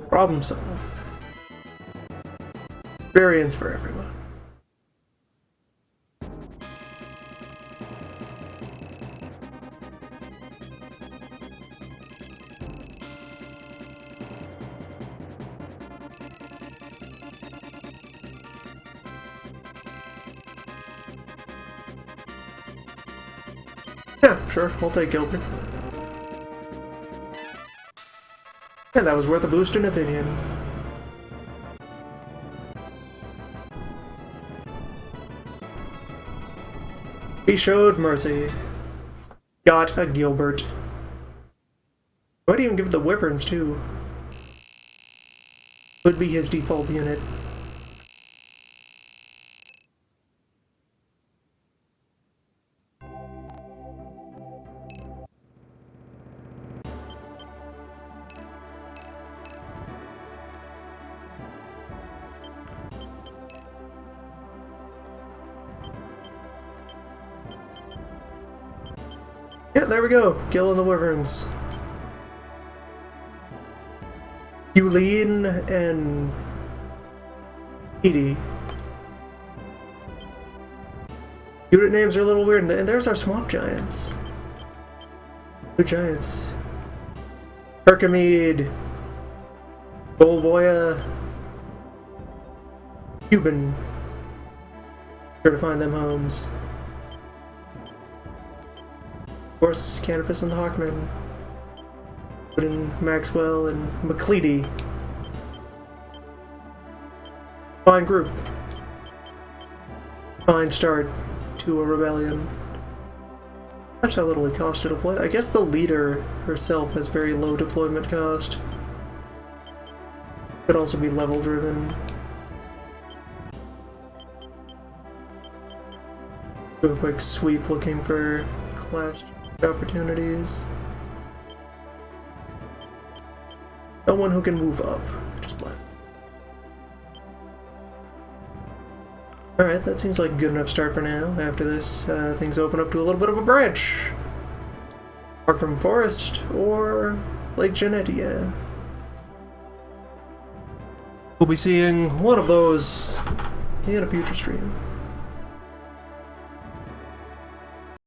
Problem solved. Experience for everyone. Yeah, sure, we'll take Gilbert. And that was worth a boost in opinion. He showed mercy. Got a Gilbert. Might even give the Wyverns too. Could be his default unit. Yeah, there we go. Gil and the Wyverns. Eulene and Edie. Unit names are a little weird, and there's our swamp giants. Two giants. Hercamede, Bolboya, Cuban. Sure to find them homes. Of course, Canopus and the Hawkmen. And Maxwell and McCleady. Fine group. Fine start to a rebellion. Watch how little it cost to deploy. I guess the leader herself has very low deployment cost. Could also be level driven. Do a quick sweep looking for class opportunities. No one who can move up. Just let. Alright, that seems like a good enough start for now. After this, things open up to a little bit of a branch. Markham Forest or Lake Genetia. We'll be seeing one of those in a future stream.